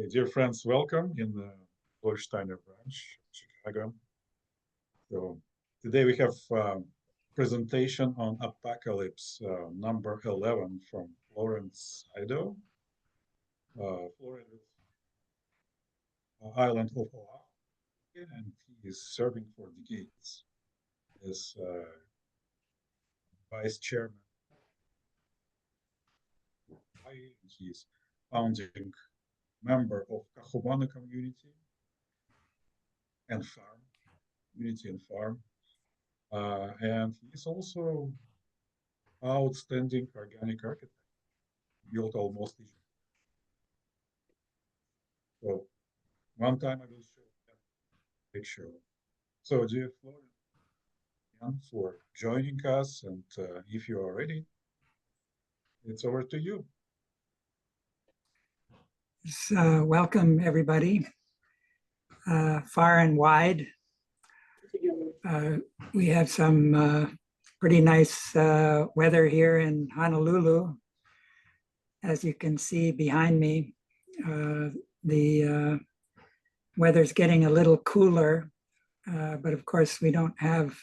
Dear friends, welcome in the Florian branch, Chicago. So today we have presentation on Apocalypse number 11 from Florian Sydow. Florian is island of Oahu, and he is serving for decades as vice chairman. He is founding member of Kahumana community and farm, community and farm. And he is also outstanding organic architect, built almost each. So one time I will show that picture. So dear Florian, for joining us, and if you are ready, it's over to you. Welcome everybody, far and wide. We have some pretty nice weather here in Honolulu. As you can see behind me, the weather's getting a little cooler, but of course we don't have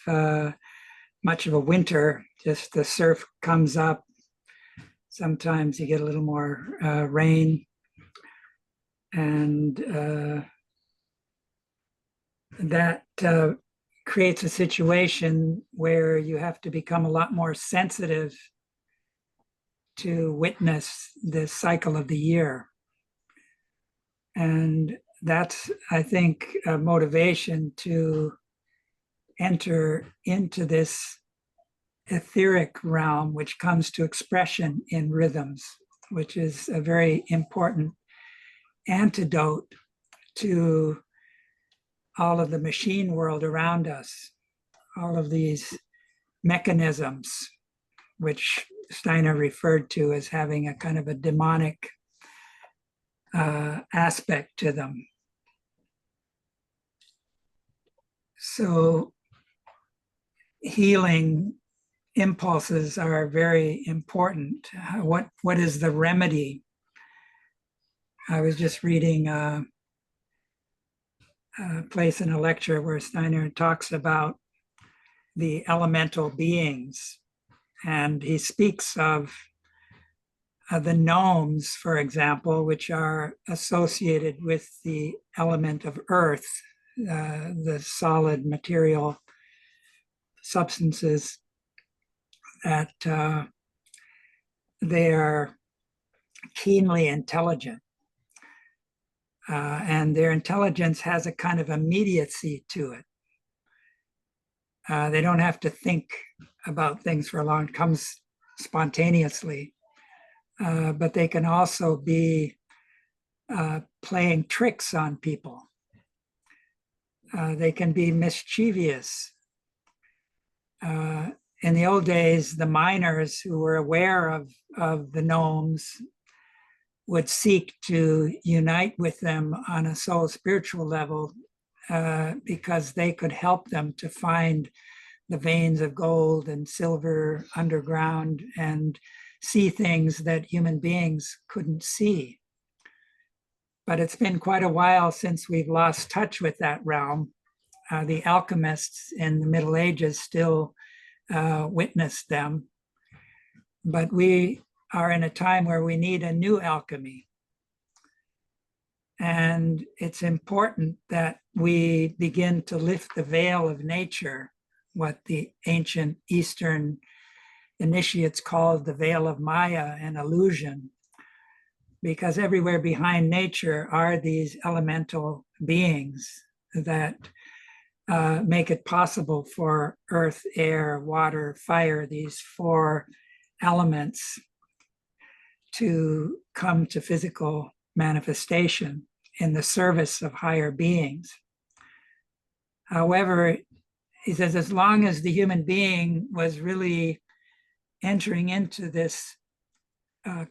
much of a winter, just the surf comes up. Sometimes you get a little more rain, and that creates a situation where you have to become a lot more sensitive to witness the cycle of the year. And that's, I think, a motivation to enter into this etheric realm, which comes to expression in rhythms, which is a very important antidote to all of the machine world around us, all of these mechanisms, which Steiner referred to as having a kind of a demonic aspect to them. So healing impulses are very important. What is the remedy? I was just reading a place in a lecture where Steiner talks about the elemental beings, and he speaks of the gnomes, for example, which are associated with the element of earth, the solid material substances, that they are keenly intelligent. And their intelligence has a kind of immediacy to it. They don't have to think about things for a long time, it comes spontaneously. But they can also be playing tricks on people. They can be mischievous. In the old days, the miners who were aware of the gnomes would seek to unite with them on a soul spiritual level, because they could help them to find the veins of gold and silver underground and see things that human beings couldn't see. But it's been quite a while since we've lost touch with that realm. The alchemists in the Middle Ages still witnessed them, but we are in a time where we need a new alchemy. And it's important that we begin to lift the veil of nature, what the ancient Eastern initiates called the veil of Maya and illusion, because everywhere behind nature are these elemental beings that make it possible for earth, air, water, fire, these four elements, to come to physical manifestation in the service of higher beings. However, he says, as long as the human being was really entering into this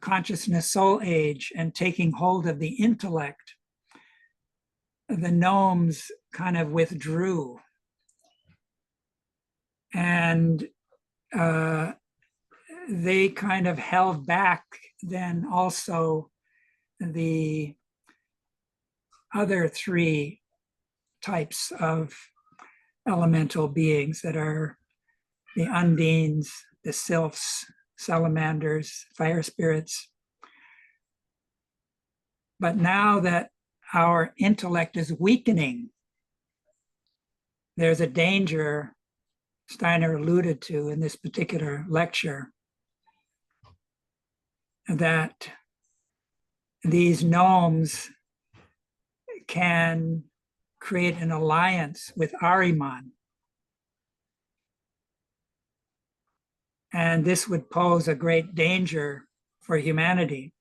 consciousness soul age and taking hold of the intellect, the gnomes kind of withdrew. And they kind of held back then also the other three types of elemental beings that are the undines, the sylphs, salamanders, fire spirits. But now that our intellect is weakening, there's a danger Steiner alluded to in this particular lecture, that these gnomes can create an alliance with Ahriman. And this would pose a great danger for humanity,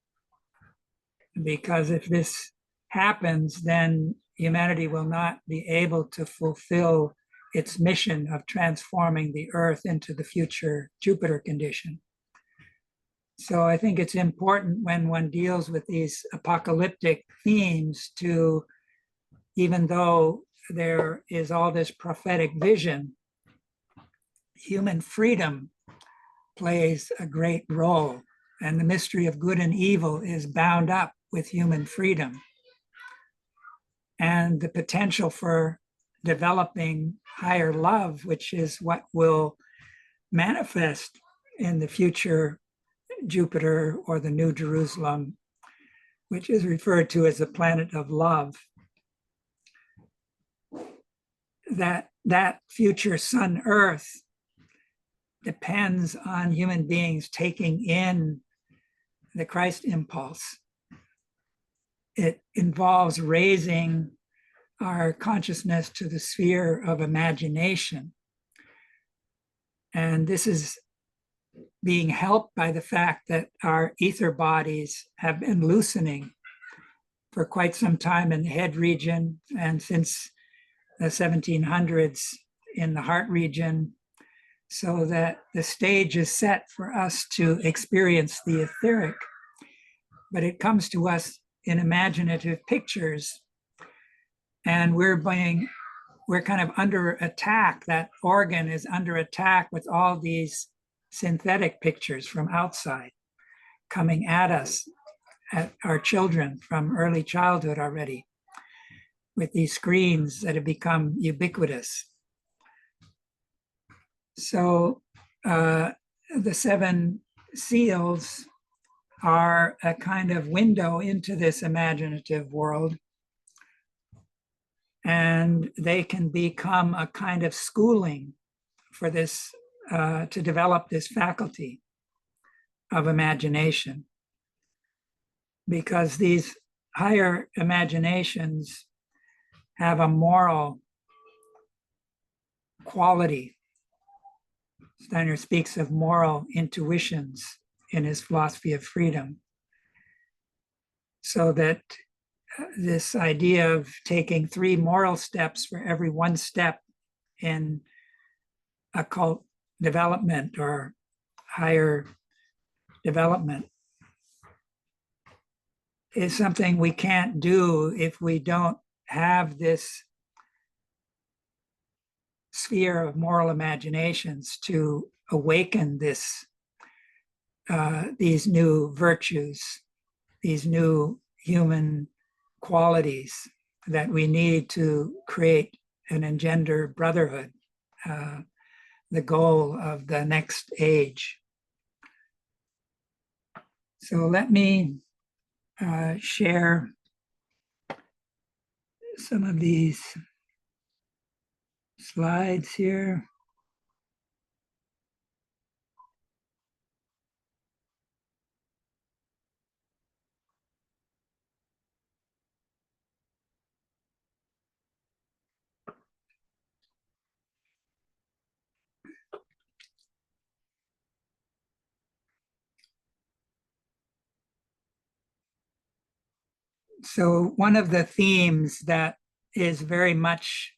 because if this happens, then humanity will not be able to fulfill its mission of transforming the Earth into the future Jupiter condition. So I think it's important when one deals with these apocalyptic themes to, even though there is all this prophetic vision, human freedom plays a great role, and the mystery of good and evil is bound up with human freedom. And the potential for developing higher love, which is what will manifest in the future Jupiter or the New Jerusalem, which is referred to as the planet of love. That future sun Earth depends on human beings taking in the Christ impulse. It involves raising our consciousness to the sphere of imagination. And this is being helped by the fact that our ether bodies have been loosening for quite some time in the head region, and since the 1700s in the heart region, so that the stage is set for us to experience the etheric. But it comes to us in imaginative pictures, and we're kind of under attack. That organ is under attack with all these synthetic pictures from outside coming at us, at our children from early childhood already, with these screens that have become ubiquitous. So the seven seals are a kind of window into this imaginative world, and they can become a kind of schooling for this, to develop this faculty of imagination, because these higher imaginations have a moral quality. Steiner speaks of moral intuitions in his philosophy of freedom. So that this idea of taking 3 moral steps for every 1 step in occult development or higher development is something we can't do if we don't have this sphere of moral imaginations to awaken this, these new virtues, these new human qualities that we need to create and engender brotherhood, the goal of the next age. So let me share some of these slides here. So one of the themes that is very much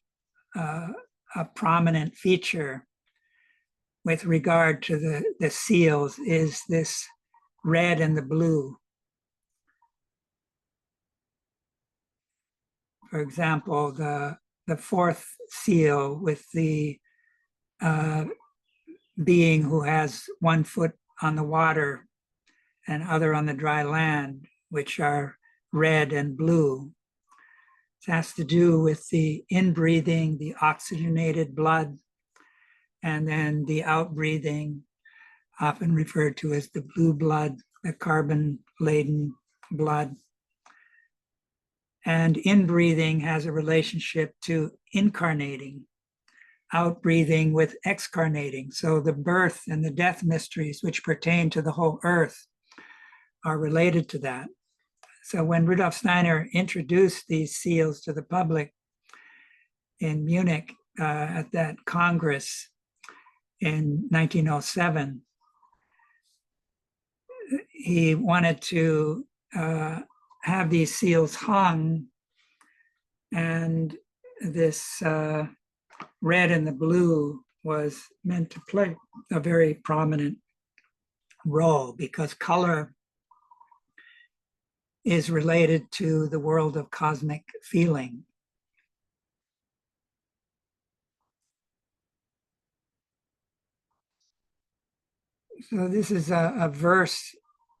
a prominent feature with regard to the seals is this red and the blue. For example, the 4th seal with the being who has 1 foot on the water and other on the dry land, which are red and blue. It has to do with the inbreathing, the oxygenated blood, and then the outbreathing, often referred to as the blue blood, the carbon-laden blood. And inbreathing has a relationship to incarnating, outbreathing with excarnating. So the birth and the death mysteries, which pertain to the whole earth, are related to that. So when Rudolf Steiner introduced these seals to the public in Munich at that Congress in 1907, he wanted to have these seals hung, and this red and the blue was meant to play a very prominent role because color is related to the world of cosmic feeling. So this is a verse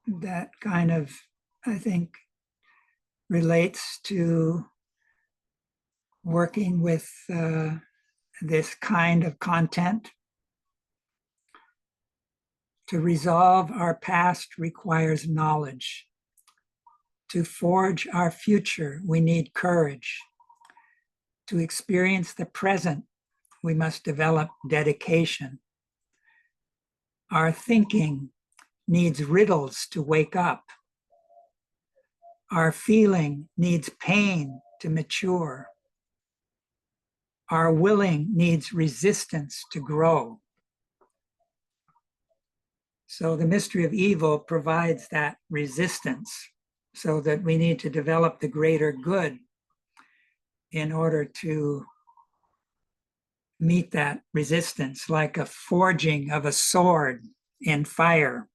that kind of, I think, relates to working with this kind of content. To resolve our past requires knowledge. To forge our future, we need courage. To experience the present, we must develop dedication. Our thinking needs riddles to wake up. Our feeling needs pain to mature. Our willing needs resistance to grow. So the mystery of evil provides that resistance, so that we need to develop the greater good in order to meet that resistance, like a forging of a sword in fire.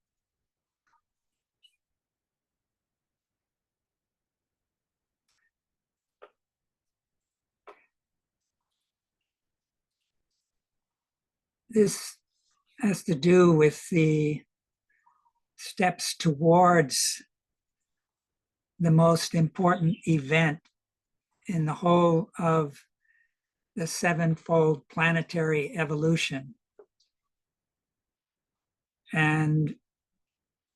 This has to do with the steps towards the most important event in the whole of the sevenfold planetary evolution. And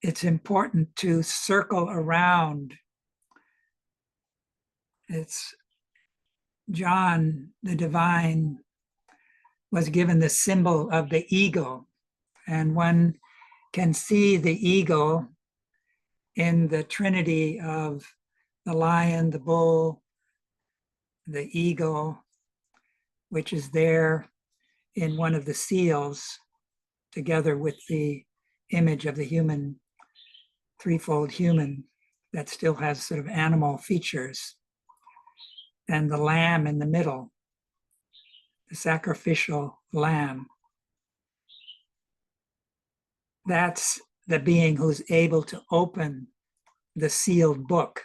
it's important to circle around. It's John, the divine, was given the symbol of the eagle, and one can see the eagle in the trinity of the lion, the bull, the eagle, which is there in one of the seals, together with the image of the human, threefold human that still has sort of animal features, and the lamb in the middle, the sacrificial lamb. That's the being who's able to open the sealed book.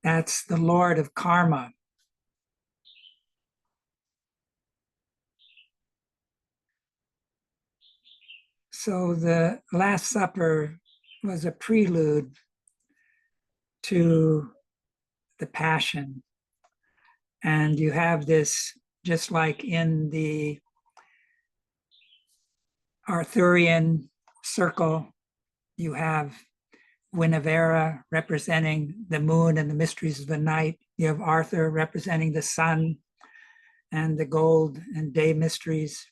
That's the Lord of Karma. So the Last Supper was a prelude to the Passion. And you have this, just like in the Arthurian circle, you have Guinevere representing the moon and the mysteries of the night. You have Arthur representing the sun and the gold and day mysteries.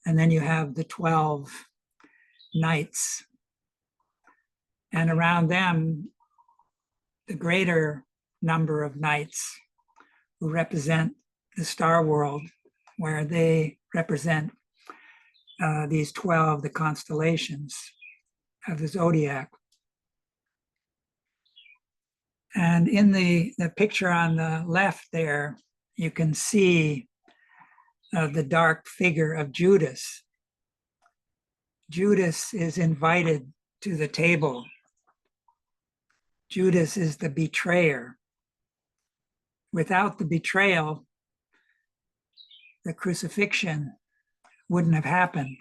And then you have the 12 knights. And around them, the greater number of knights who represent the star world, where they represent these 12, the constellations of the zodiac. And in the picture on the left there, you can see the dark figure of Judas. Judas is invited to the table. Judas is the betrayer. Without the betrayal, the crucifixion wouldn't have happened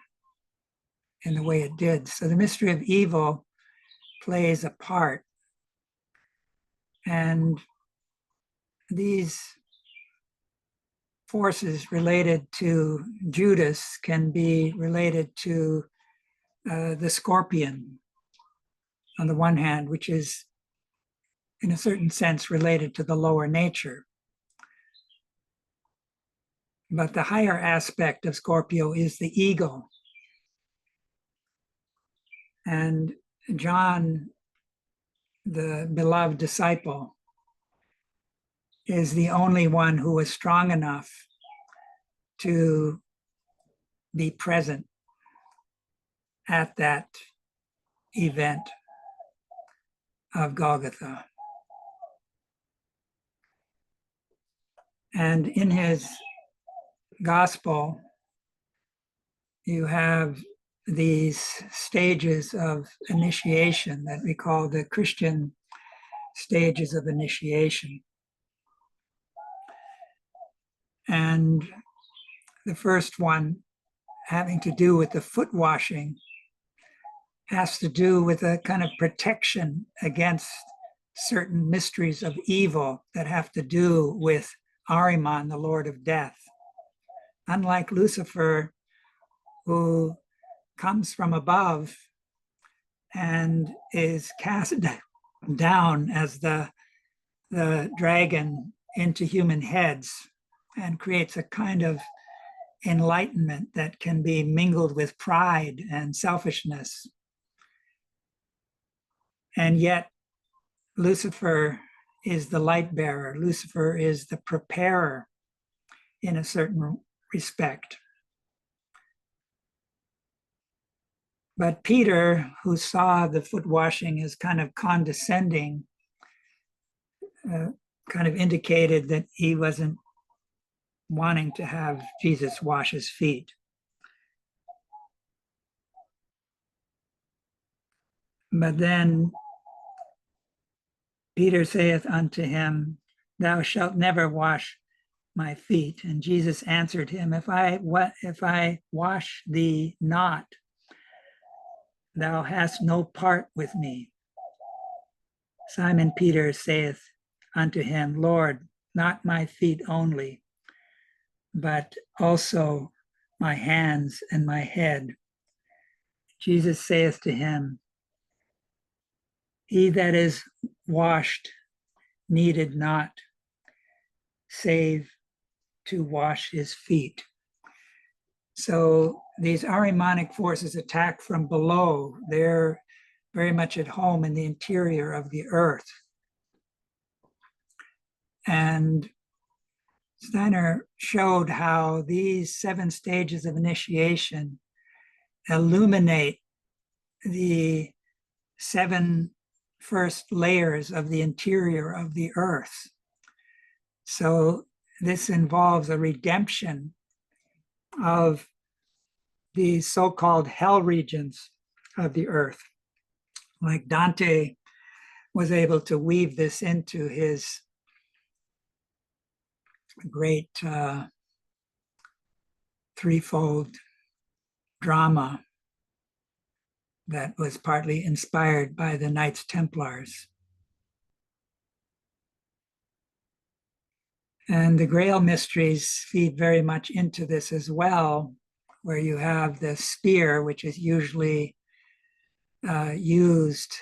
in the way it did. So the mystery of evil plays a part And these forces related to Judas can be related to the scorpion on the one hand, which is in a certain sense related to the lower nature. But the higher aspect of Scorpio is the ego. And John, the beloved disciple, is the only one who is strong enough to be present at that event of Golgotha. And in his gospel, you have these stages of initiation that we call the Christian stages of initiation. And the first one, having to do with the foot washing, has to do with a kind of protection against certain mysteries of evil that have to do with Ahriman, the Lord of Death. Unlike Lucifer, who comes from above and is cast down as the dragon into human heads and creates a kind of enlightenment that can be mingled with pride and selfishness. And yet, Lucifer is the light bearer. Lucifer is the preparer in a certain respect. But Peter, who saw the foot washing as kind of condescending, kind of indicated that he wasn't wanting to have Jesus wash his feet. But then Peter saith unto him, Thou shalt never wash my feet. And Jesus answered him, If I wash thee not, thou hast no part with me. Simon Peter saith unto him, Lord, not my feet only, but also my hands and my head. Jesus saith to him, He that is washed needed not save to wash his feet. So these Ahrimanic forces attack from below. They're very much at home in the interior of the earth. And Steiner showed how these 7 stages of initiation illuminate the 7 first layers of the interior of the earth. So this involves a redemption of the so-called hell regions of the earth. Like Dante was able to weave this into his great threefold drama that was partly inspired by the Knights Templars. And the Grail mysteries feed very much into this as well, where you have the spear, which is usually used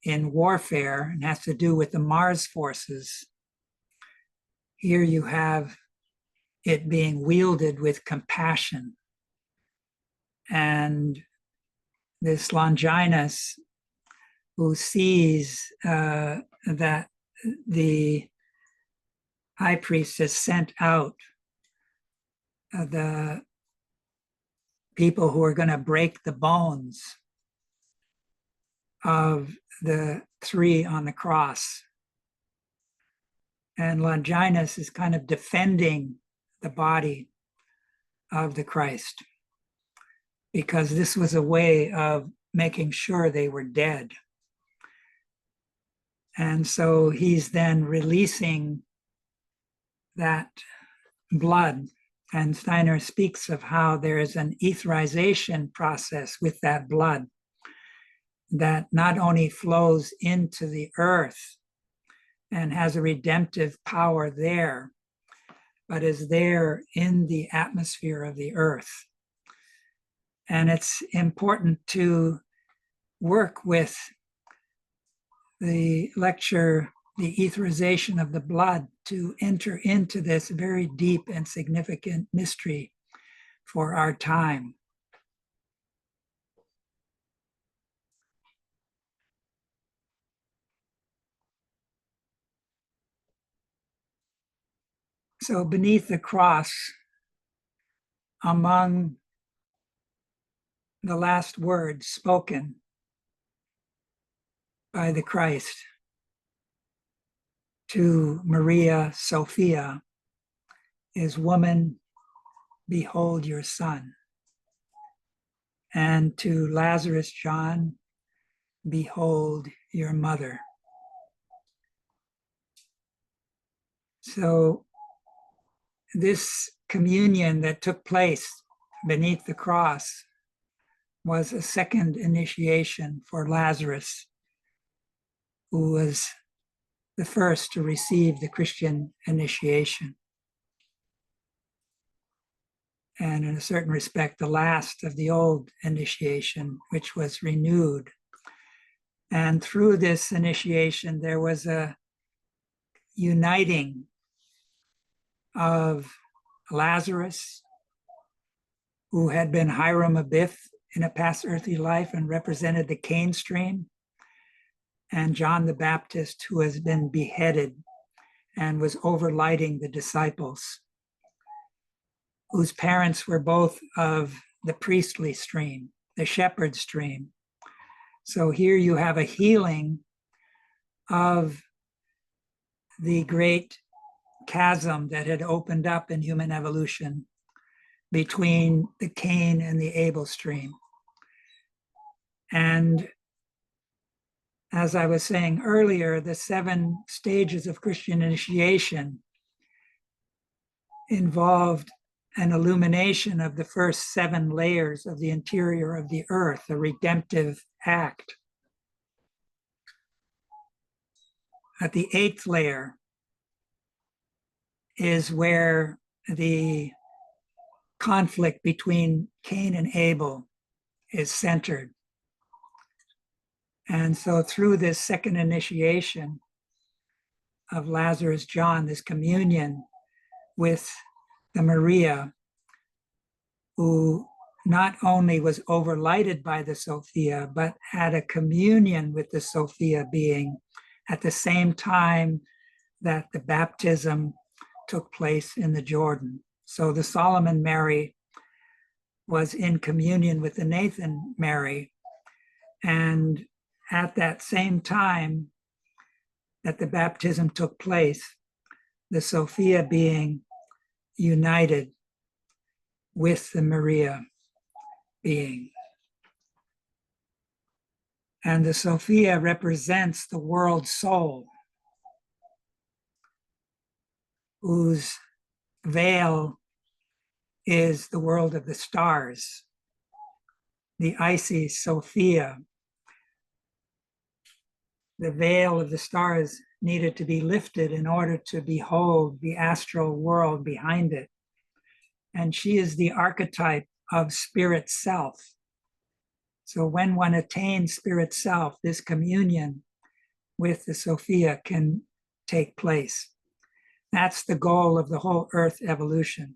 in warfare and has to do with the Mars forces. Here you have it being wielded with compassion. And this Longinus, who sees that the high priest has sent out the people who are going to break the bones of the 3 on the cross. And Longinus is kind of defending the body of the Christ, because this was a way of making sure they were dead. And so he's then releasing that blood. And Steiner speaks of how there is an etherization process with that blood that not only flows into the earth, and has a redemptive power there, but is there in the atmosphere of the earth. And it's important to work with the lecture, The Etherization of the Blood, to enter into this very deep and significant mystery for our time. So beneath the cross, among the last words spoken by the Christ to Maria Sophia is, "Woman, behold your son." And to Lazarus John, "Behold your mother." So this communion that took place beneath the cross was a second initiation for Lazarus, who was the first to receive the Christian initiation. And in a certain respect, the last of the old initiation, which was renewed. And through this initiation, there was a uniting of Lazarus, who had been Hiram Abiff in a past earthly life and represented the Cain stream, and John the Baptist, who has been beheaded and was overlighting the disciples, whose parents were both of the priestly stream, the shepherd stream. So here you have a healing of the great chasm that had opened up in human evolution between the Cain and the Abel stream. And as I was saying earlier, the 7 stages of Christian initiation involved an illumination of the first 7 layers of the interior of the earth, a redemptive act. At the 8th layer is where the conflict between Cain and Abel is centered. And so through this second initiation of Lazarus John, this communion with the Maria, who not only was overlighted by the Sophia, but had a communion with the Sophia being at the same time that the baptism took place in the Jordan. So the Solomon Mary was in communion with the Nathan Mary. And at that same time that the baptism took place, the Sophia being united with the Maria being. And the Sophia represents the world soul, whose veil is the world of the stars, the Isis Sophia. The veil of the stars needed to be lifted in order to behold the astral world behind it. And she is the archetype of spirit self. So when one attains spirit self, this communion with the Sophia can take place. That's the goal of the whole earth evolution,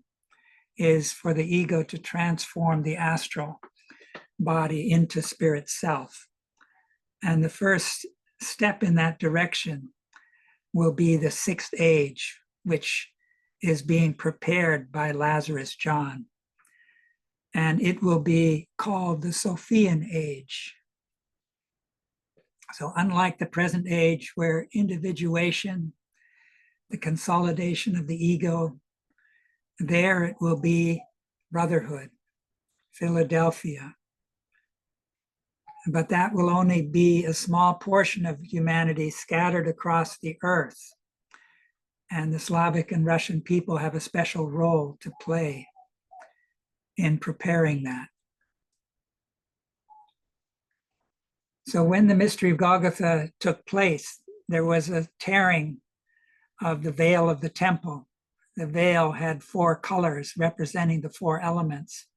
is for the ego to transform the astral body into spirit self. And the first step in that direction will be the 6th age, which is being prepared by Lazarus John. And it will be called the Sophian age. So unlike the present age, where individuation, the consolidation of the ego, there it will be brotherhood, Philadelphia. But that will only be a small portion of humanity scattered across the earth. And the Slavic and Russian people have a special role to play in preparing that. So when the mystery of Golgotha took place, there was a tearing of the veil of the temple. The veil had 4 colors representing the 4 elements.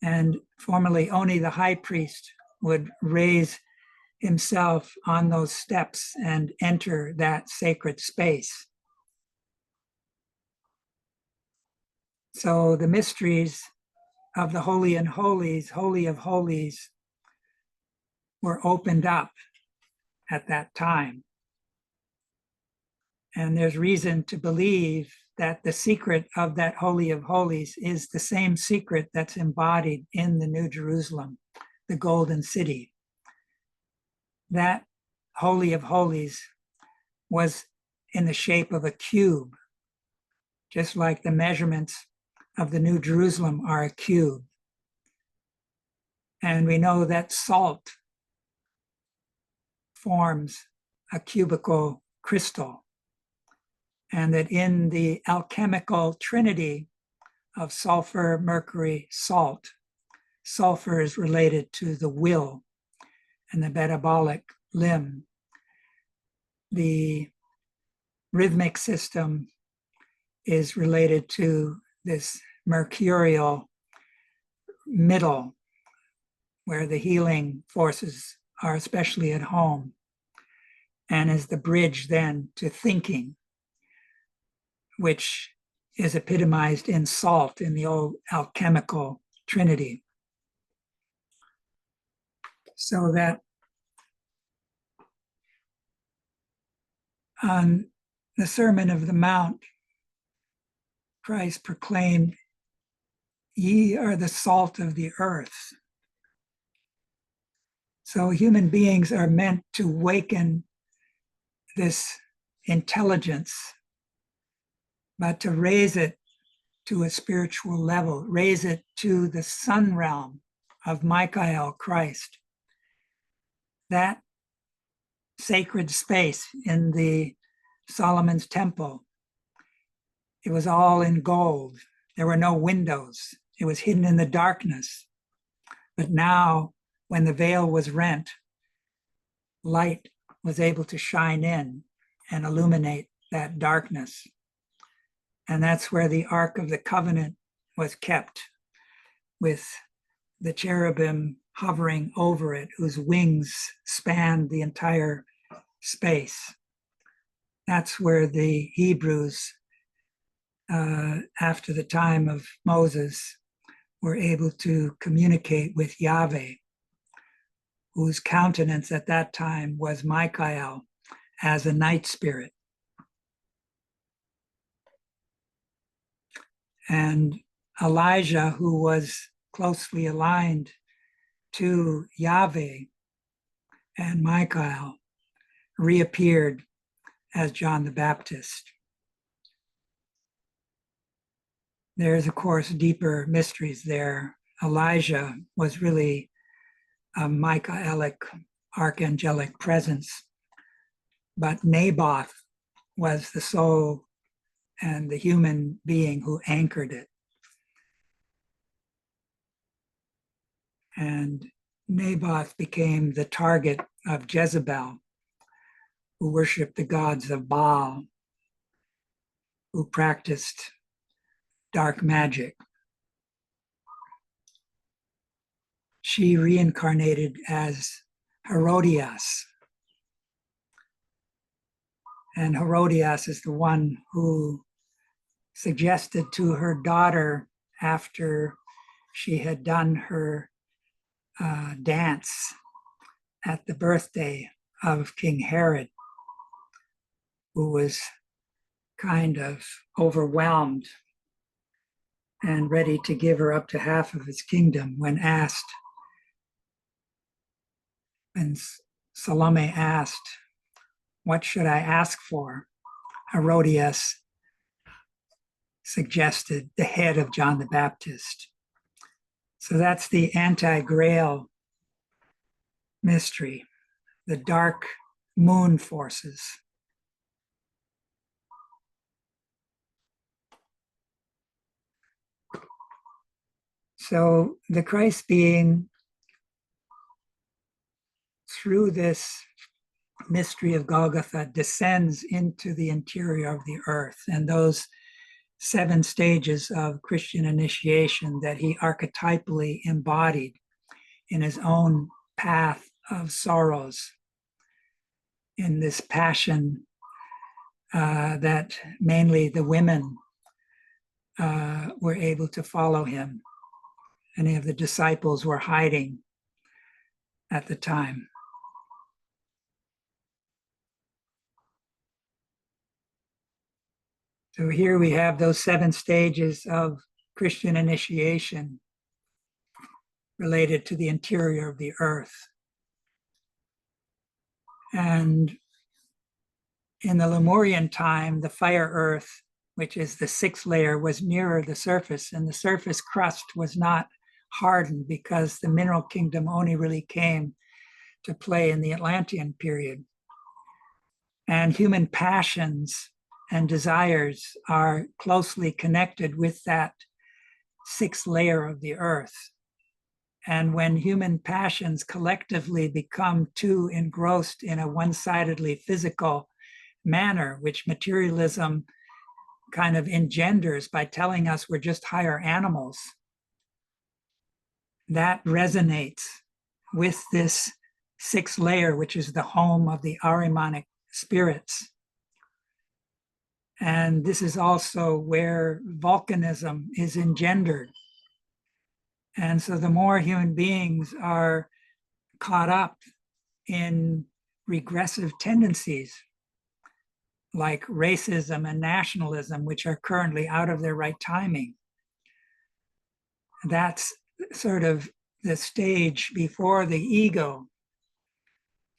And formerly, only the high priest would raise himself on those steps and enter that sacred space. So the mysteries of the Holy and Holies, Holy of Holies, were opened up at that time. And there's reason to believe that the secret of that Holy of Holies is the same secret that's embodied in the New Jerusalem, the Golden City. That Holy of Holies was in the shape of a cube, just like the measurements of the New Jerusalem are a cube. And we know that salt forms a cubical crystal, and that in the alchemical trinity of sulfur, mercury, salt, sulfur is related to the will and the metabolic limb. The rhythmic system is related to this mercurial middle, where the healing forces are especially at home, and is the bridge then to thinking, which is epitomized in salt in the old alchemical trinity. So that on the Sermon of the Mount, Christ proclaimed, "Ye are the salt of the earth." So human beings are meant to waken this intelligence, but to raise it to a spiritual level, raise it to the sun realm of Michael, Christ. That sacred space in the Solomon's temple, it was all in gold. There were no windows. It was hidden in the darkness. But now, when the veil was rent, light was able to shine in and illuminate that darkness. And that's where the Ark of the Covenant was kept, with the cherubim hovering over it, whose wings spanned the entire space. That's where the Hebrews, after the time of Moses, were able to communicate with Yahweh, whose countenance at that time was Michael as a night spirit. And Elijah, who was closely aligned to Yahweh and Michael, reappeared as John the Baptist. There's, of course, deeper mysteries there. Elijah was really a Michaelic, archangelic presence, but Naboth was the soul and the human being who anchored it. And Naboth became the target of Jezebel, who worshiped the gods of Baal, who practiced dark magic. She reincarnated as Herodias. And Herodias is the one who suggested to her daughter, after she had done her dance at the birthday of King Herod, who was kind of overwhelmed and ready to give her up to half of his kingdom, when asked, when Salome asked, "What should I ask for?" Herodias suggested the head of John the Baptist. So that's the anti-grail mystery, the dark moon forces. So the Christ being, through this mystery of Golgotha descends into the interior of the earth. And those 7 stages of Christian initiation that he archetypally embodied in his own path of sorrows, in this passion that mainly the women were able to follow him. Any of the disciples were hiding at the time. So here we have those 7 stages of Christian initiation related to the interior of the earth. And in the Lemurian time, the fire earth, which is the 6th layer, was nearer the surface, and the surface crust was not hardened because the mineral kingdom only really came to play in the Atlantean period. And human passions and desires are closely connected with that 6th layer of the earth. And when human passions collectively become too engrossed in a one-sidedly physical manner, which materialism kind of engenders by telling us we're just higher animals, that resonates with this 6th layer, which is the home of the Ahrimanic spirits. And this is also where volcanism is engendered. And so the more human beings are caught up in regressive tendencies like racism and nationalism, which are currently out of their right timing, that's sort of the stage before the ego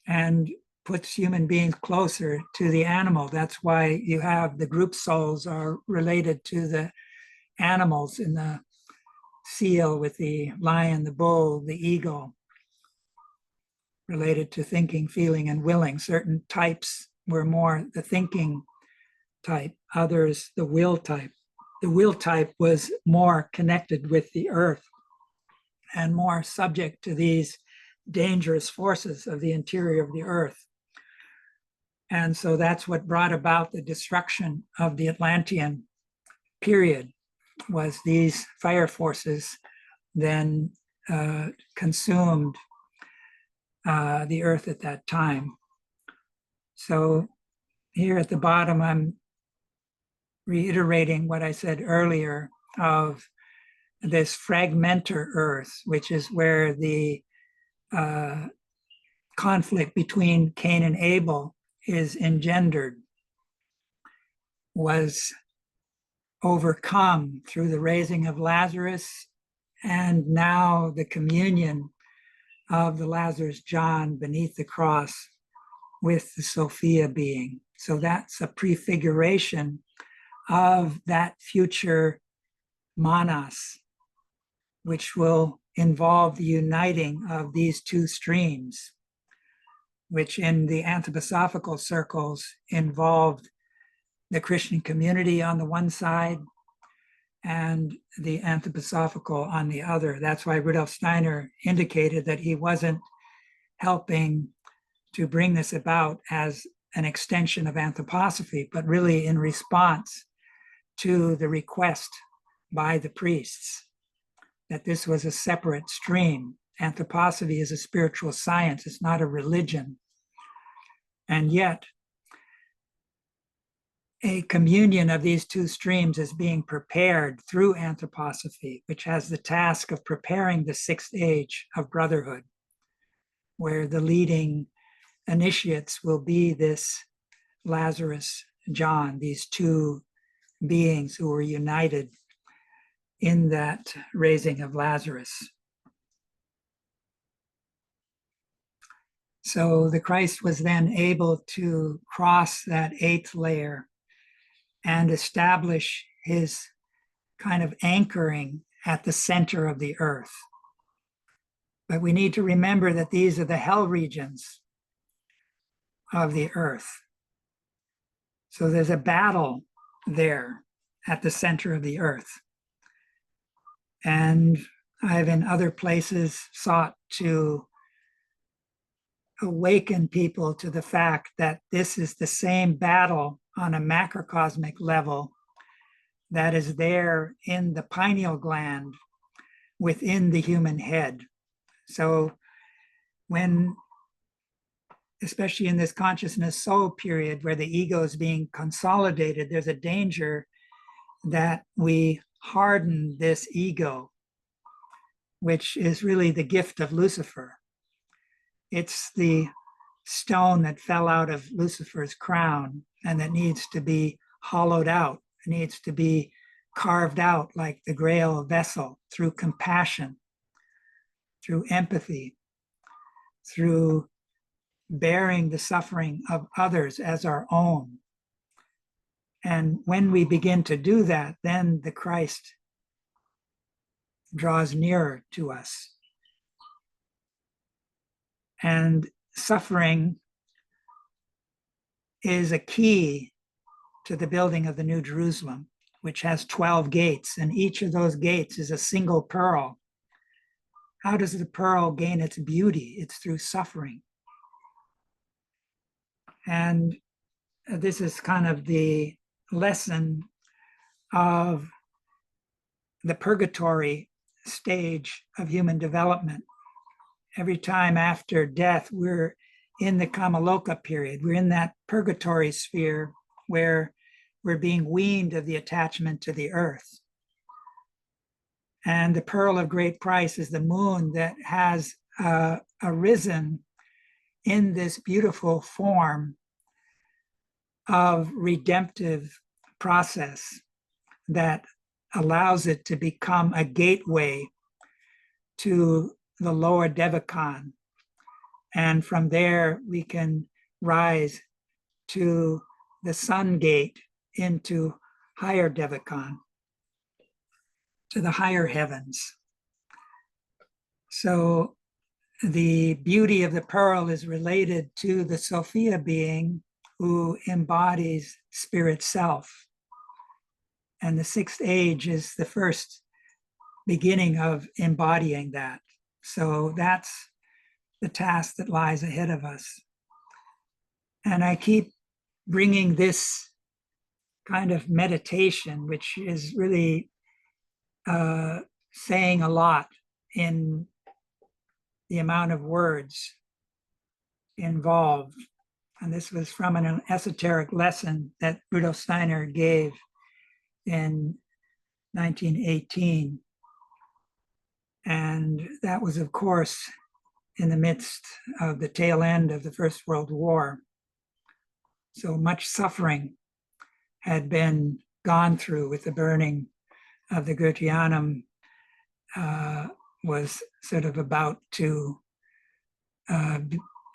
and puts human beings closer to the animal. That's why you have the group souls are related to the animals in the seal with the lion, the bull, the eagle, related to thinking, feeling, and willing. Certain types were more the thinking type, others the will type. The will type was more connected with the earth and more subject to these dangerous forces of the interior of the earth. And so that's what brought about the destruction of the Atlantean period, was these fire forces then consumed the earth at that time. So here at the bottom, I'm reiterating what I said earlier of this fragmentar earth, which is where the conflict between Cain and Abel is engendered, was overcome through the raising of Lazarus, and now the communion of the Lazarus John beneath the cross with the Sophia being. So that's a prefiguration of that future manas, which will involve the uniting of these 2 streams, which in the anthroposophical circles involved the Christian community on the one side and the anthroposophical on the other. That's why Rudolf Steiner indicated that he wasn't helping to bring this about as an extension of anthroposophy, but really in response to the request by the priests that this was a separate stream. Anthroposophy is a spiritual science, it's not a religion. And yet, a communion of these 2 streams is being prepared through anthroposophy, which has the task of preparing the 6th age of brotherhood, where the leading initiates will be this Lazarus John, these 2 beings who were united in that raising of Lazarus. So the Christ was then able to cross that 8th layer and establish his kind of anchoring at the center of the earth. But we need to remember that these are the hell regions of the earth. So there's a battle there at the center of the earth. And I've in other places sought to awaken people to the fact that this is the same battle on a macrocosmic level that is there in the pineal gland within the human head. So when, especially in this consciousness soul period where the ego is being consolidated, there's a danger that we harden this ego, which is really the gift of Lucifer. It's the stone that fell out of Lucifer's crown and that needs to be hollowed out, needs to be carved out like the grail vessel through compassion, through empathy, through bearing the suffering of others as our own. And when we begin to do that, then the Christ draws nearer to us. And suffering is a key to the building of the New Jerusalem, which has 12 gates, and each of those gates is a single pearl. How does the pearl gain its beauty? It's through suffering. And this is kind of the lesson of the purgatory stage of human development. Every time after death, we're in the Kamaloka period. We're in that purgatory sphere where we're being weaned of the attachment to the earth. And the pearl of great price is the moon that has arisen in this beautiful form of redemptive process that allows it to become a gateway to the lower Devachan. And from there, we can rise to the sun gate into higher Devachan, to the higher heavens. So the beauty of the pearl is related to the Sophia being who embodies spirit self. And the sixth age is the first beginning of embodying that. So that's the task that lies ahead of us. And I keep bringing this kind of meditation, which is really saying a lot in the amount of words involved. And this was from an esoteric lesson that Rudolf Steiner gave in 1918. And that was, of course, in the midst of the tail end of the First World War. So much suffering had been gone through with the burning of the Goetheanum, was sort of about to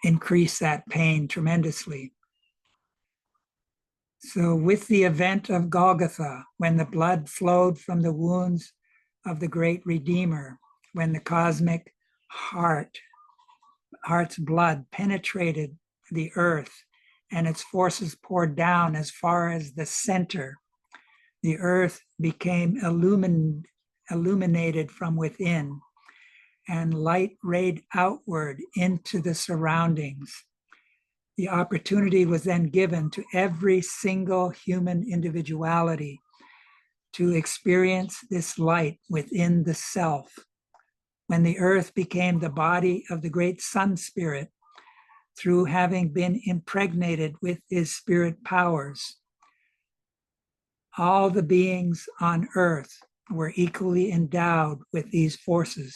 increase that pain tremendously. So with the event of Golgotha, when the blood flowed from the wounds of the great Redeemer, when the cosmic heart's blood penetrated the earth and its forces poured down as far as the center, the earth became illuminated from within, and light rayed outward into the surroundings. The opportunity was then given to every single human individuality to experience this light within the self. When the earth became the body of the great sun spirit, through having been impregnated with his spirit powers, all the beings on earth were equally endowed with these forces.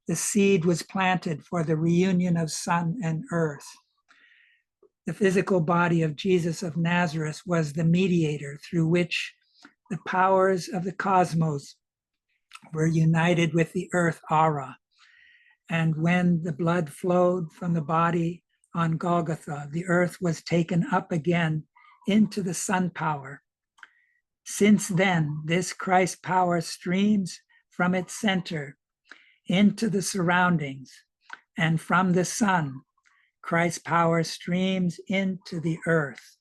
The seed was planted for the reunion of sun and earth. The physical body of Jesus of Nazareth was the mediator through which the powers of the cosmos were united with the earth aura. And when the blood flowed from the body on Golgotha, the earth was taken up again into the sun power. Since then, this Christ power streams from its center into the surroundings, and from the sun, Christ's power streams into the earth.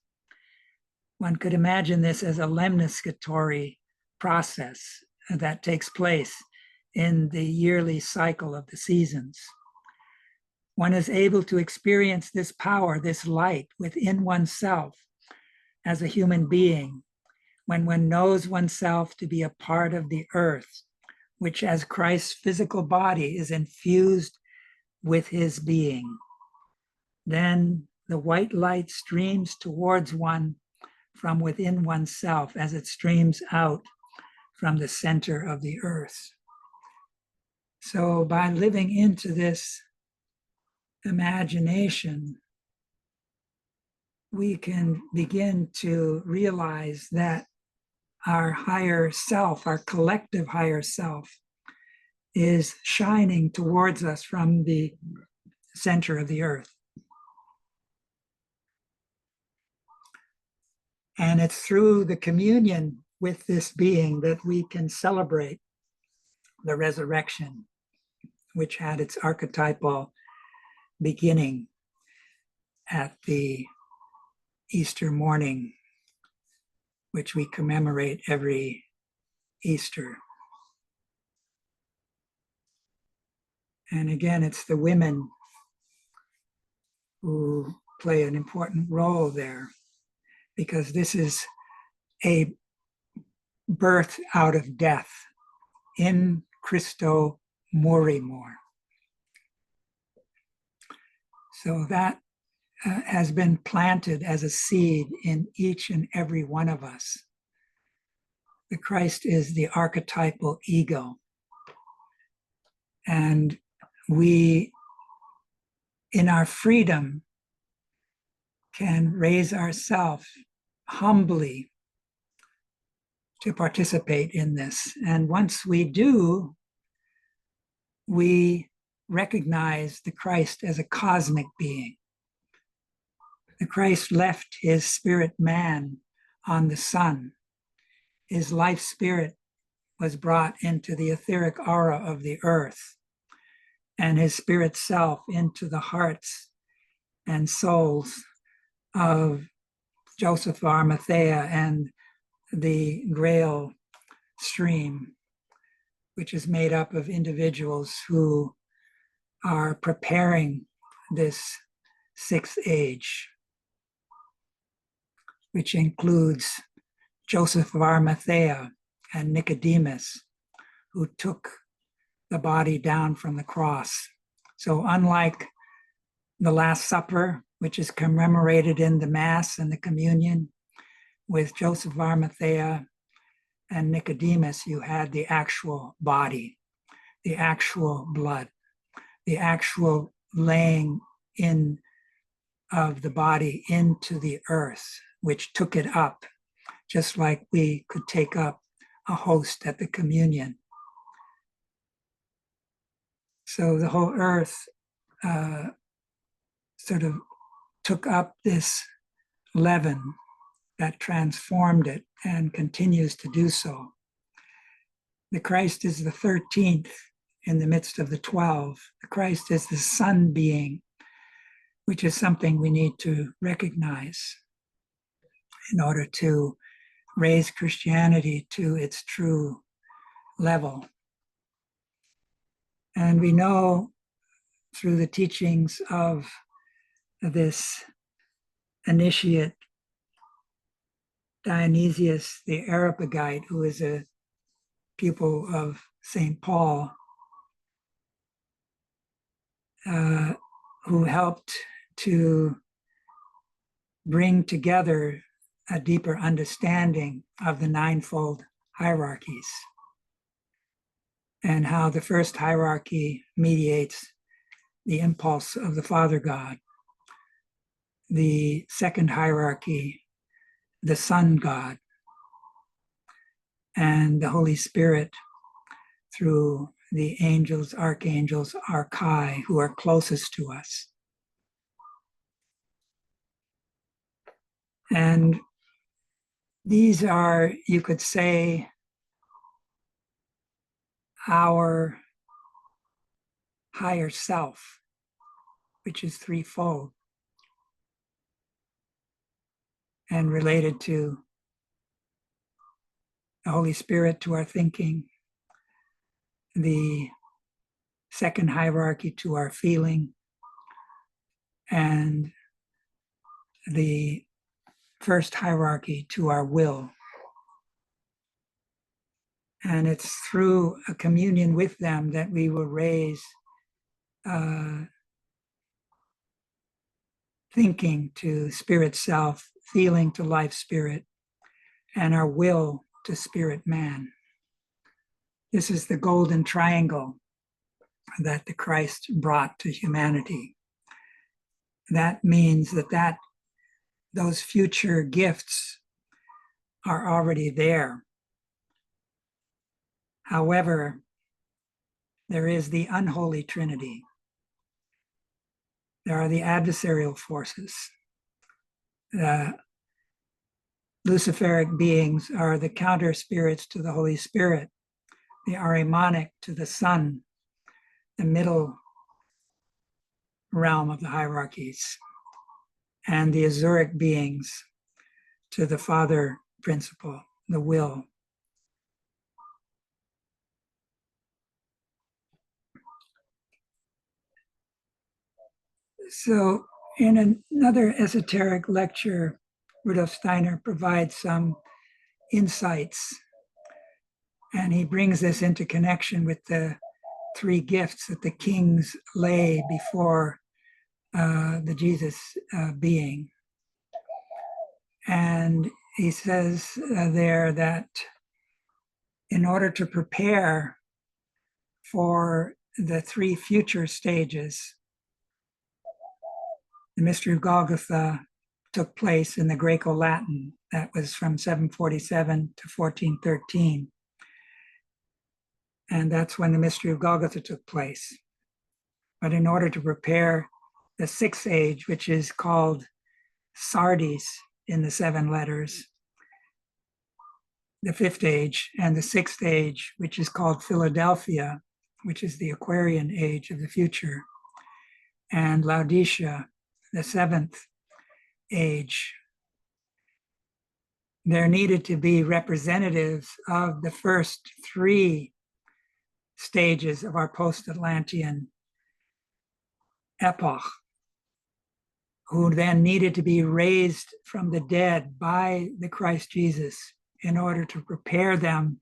One could imagine this as a lemniscatory process that takes place in the yearly cycle of the seasons. one is able to experience this power, this light within oneself as a human being when one knows oneself to be a part of the earth, which as Christ's physical body is infused with his being. Then the white light streams towards one from within oneself as it streams out from the center of the earth. So by living into this imagination, we can begin to realize that our higher self, our collective higher self, is shining towards us from the center of the earth. And it's through the communion with this being that we can celebrate the resurrection, which had its archetypal beginning at the Easter morning, which we commemorate every Easter. And again, it's the women who play an important role there, because this is a birth out of death, in Christo morimur. So that has been planted as a seed in each and every one of us. The Christ is the archetypal ego. And we, in our freedom, can raise ourselves humbly to participate in this. And once we do, we recognize the Christ as a cosmic being. The Christ left his spirit man on the sun. His life spirit was brought into the etheric aura of the earth, and his spirit self into the hearts and souls of Joseph of Arimathea and the Grail stream, which is made up of individuals who are preparing this sixth age, which includes Joseph of Arimathea and Nicodemus, who took the body down from the cross. So unlike the Last Supper, which is commemorated in the Mass and the Communion, with Joseph of Arimathea and Nicodemus, you had the actual body, the actual blood, the actual laying in of the body into the earth, which took it up, just like we could take up a host at the communion. So the whole earth sort of took up this leaven that transformed it and continues to do so. The Christ is the 13th in the midst of the 12. The Christ is the sun being, which is something we need to recognize in order to raise Christianity to its true level. And we know through the teachings of this initiate Dionysius the Areopagite, who is a pupil of St. Paul, who helped to bring together a deeper understanding of the ninefold hierarchies and how the first hierarchy mediates the impulse of the Father God. The second hierarchy, the Son God, and the Holy Spirit through the angels, archangels, archai, who are closest to us. And these are, you could say, our higher self, which is threefold and related to the Holy Spirit to our thinking, the second hierarchy to our feeling, and the first hierarchy to our will. And it's through a communion with them that we will raise thinking to spirit self, feeling to life spirit, and our will to spirit man. This is the golden triangle that the Christ brought to humanity. That means that those future gifts are already there. However, there is the unholy trinity. There are the adversarial forces. The Luciferic beings are the counter spirits to the Holy Spirit, the Ahrimanic to the Son, the middle realm of the hierarchies, and the Azuric beings to the Father principle, the will. So in another esoteric lecture, Rudolf Steiner provides some insights, and he brings this into connection with the three gifts that the kings lay before the Jesus being. And he says there that in order to prepare for the three future stages, the mystery of Golgotha took place in the Greco-Latin. That was from 747 to 1413. And that's when the mystery of Golgotha took place. But in order to prepare the sixth age, which is called Sardis in the seven letters, the fifth age, and the sixth age, which is called Philadelphia, which is the Aquarian age of the future, and Laodicea, the seventh age, there needed to be representatives of the first three stages of our post-Atlantean epoch, who then needed to be raised from the dead by the Christ Jesus in order to prepare them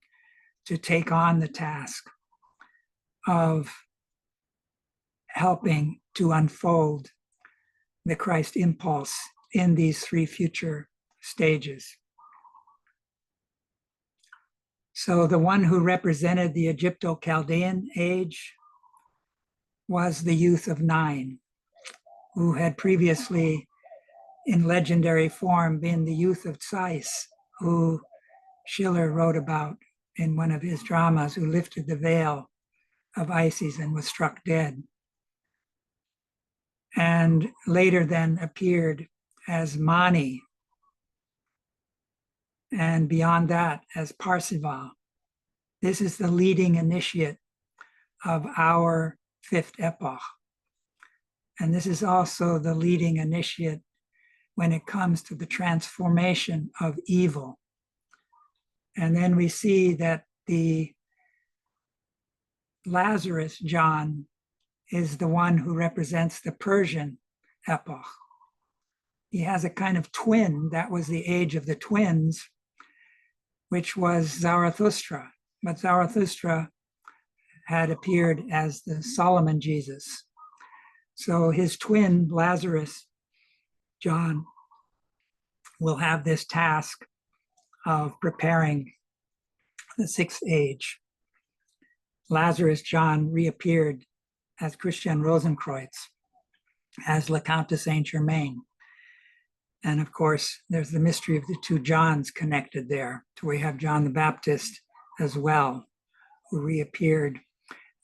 to take on the task of helping to unfold the Christ impulse in these three future stages. So the one who represented the Egypto-Chaldean age was the youth of 9, who had previously, in legendary form, been the youth of Zeus, who Schiller wrote about in one of his dramas, who lifted the veil of Isis and was struck dead. And later then appeared as Mani, and beyond that as Parsival. This is the leading initiate of our fifth epoch. And this is also the leading initiate when it comes to the transformation of evil. And then we see that the Lazarus John is the one who represents the Persian epoch. He has a kind of twin. That was the age of the twins, which was Zarathustra. But Zarathustra had appeared as the Solomon Jesus. So his twin, Lazarus John, will have this task of preparing the sixth age. Lazarus John reappeared as Christian Rosenkreuz, as Le Count de Saint Germain. And of course, there's the mystery of the two Johns connected there. So we have John the Baptist as well, who reappeared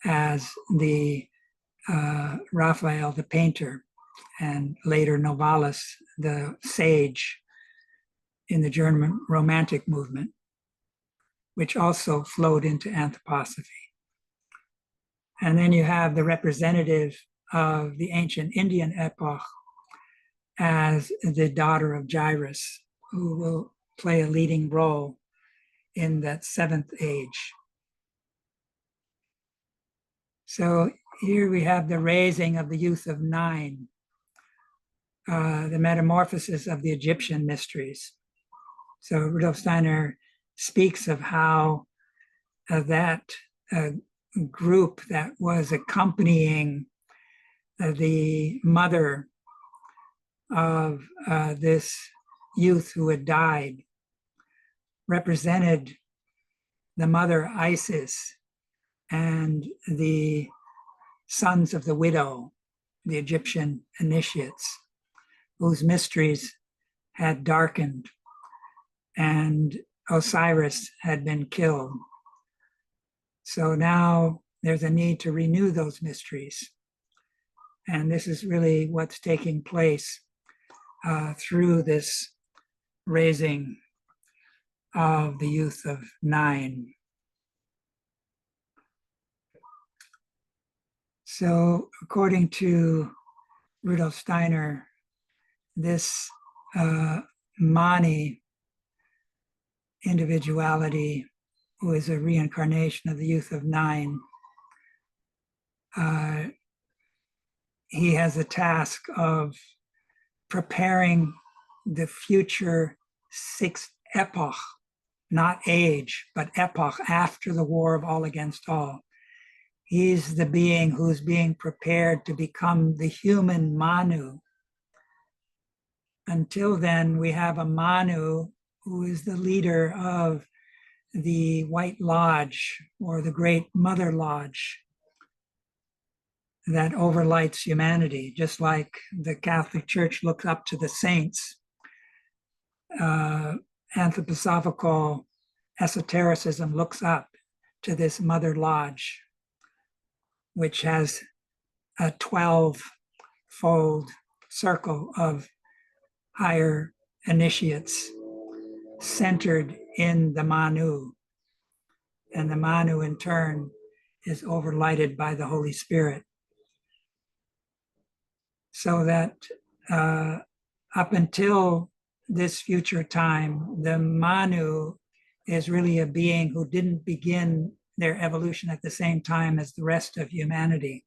as the Raphael the painter, and later Novalis the sage in the German Romantic movement, which also flowed into anthroposophy. And then you have the representative of the ancient Indian epoch as the daughter of Jairus, who will play a leading role in that seventh age. So here we have the raising of the youth of 9, the metamorphosis of the Egyptian mysteries. So Rudolf Steiner speaks of how that group that was accompanying the mother of this youth who had died represented the mother Isis and the sons of the widow, the Egyptian initiates, whose mysteries had darkened and Osiris had been killed. So now there's a need to renew those mysteries. And this is really what's taking place through this raising of the youth of 9. So according to Rudolf Steiner, this Mani individuality, who is a reincarnation of the youth of 9, he has a task of preparing the future 6th epoch, not age, but epoch after the war of all against all. He's the being who's being prepared to become the human Manu. Until then, we have a Manu who is the leader of the White Lodge or the Great Mother Lodge that overlights humanity, just like the Catholic Church looks up to the saints. Anthroposophical esotericism looks up to this Mother Lodge, which has a 12-fold circle of higher initiates centered in the Manu. And the Manu, in turn, is overlighted by the Holy Spirit. So that up until this future time, the Manu is really a being who didn't begin their evolution at the same time as the rest of humanity,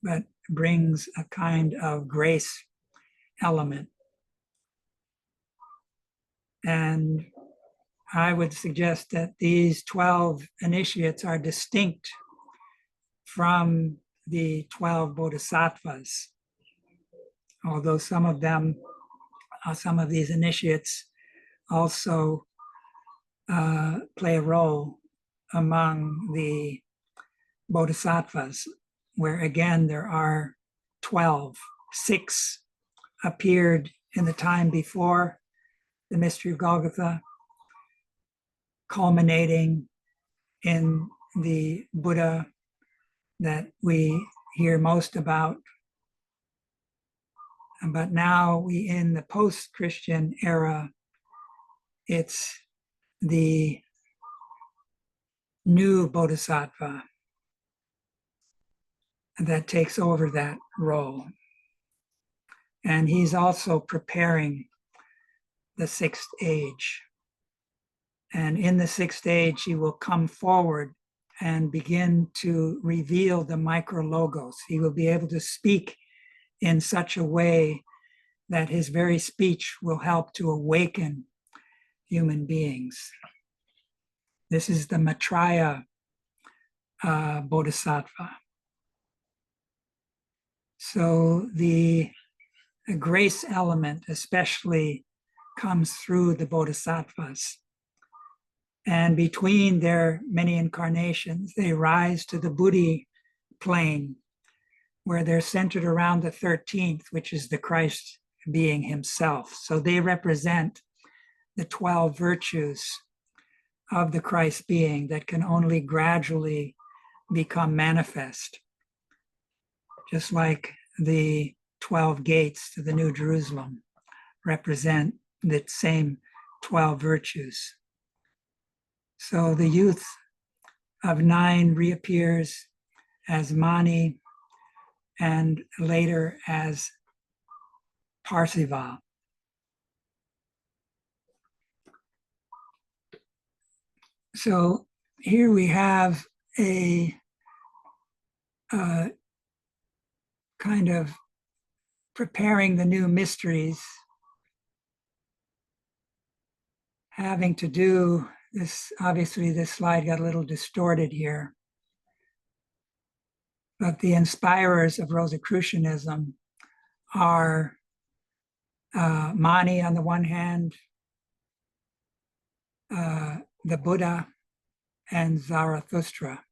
but brings a kind of grace element. And I would suggest that these 12 initiates are distinct from the 12 bodhisattvas, although some of these initiates also play a role among the bodhisattvas, where again there are 12. 6 appeared in the time before the mystery of Golgotha, culminating in the Buddha that we hear most about. But now in the post-Christian era, it's the new bodhisattva that takes over that role. And he's also preparing the 6th age. And in the 6th age, he will come forward and begin to reveal the micro-logos. He will be able to speak in such a way that his very speech will help to awaken human beings. This is the Maitreya Bodhisattva. So the grace element especially comes through the Bodhisattvas. And between their many incarnations, they rise to the Buddhi plane, where they're centered around the 13th, which is the Christ being himself. So they represent the 12 virtues of the Christ being that can only gradually become manifest, just like the 12 gates to the New Jerusalem represent the same 12 virtues. So the youth of 9 reappears as Mani and later as Parsival. So here we have a kind of preparing the new mysteries, having to do this. Obviously, this slide got a little distorted here. But the inspirers of Rosicrucianism are Mani on the one hand, the Buddha, and Zarathustra.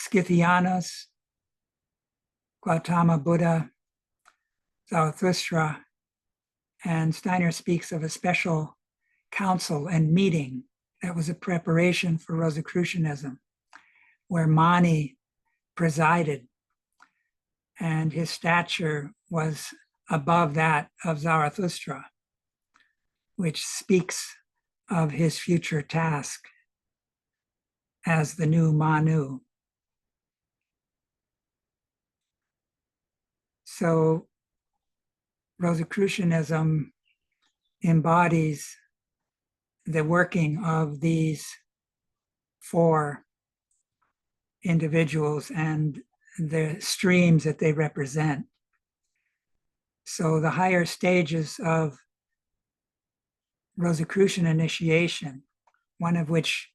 Scythianus, Gautama Buddha, Zarathustra, and Steiner speaks of a special council and meeting that was a preparation for Rosicrucianism, where Mani presided, and his stature was above that of Zarathustra, which speaks of his future task as the new Manu. So Rosicrucianism embodies the working of these four individuals and the streams that they represent. So the higher stages of Rosicrucian initiation, one of which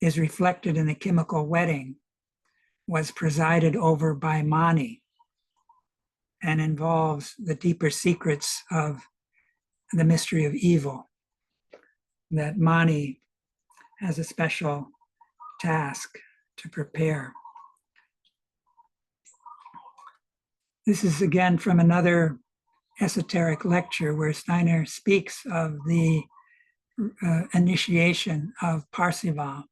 is reflected in the chemical wedding, was presided over by Mani and involves the deeper secrets of the mystery of evil, that Mani has a special task to prepare. This is again from another esoteric lecture where Steiner speaks of the initiation of Parsival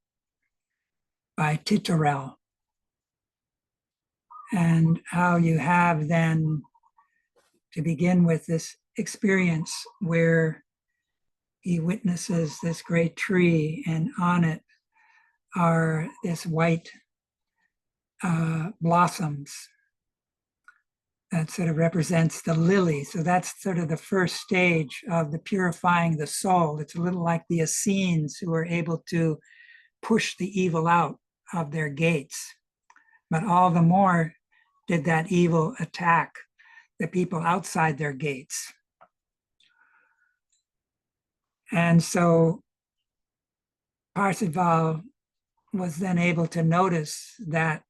by Titurel, and how you have then to begin with this experience where he witnesses this great tree, and on it are this white blossoms that sort of represents the lily. So that's sort of the first stage of the purifying the soul. It's a little like the Essenes who were able to push the evil out of their gates. But all the more did that evil attack the people outside their gates. And so Parsival was then able to notice that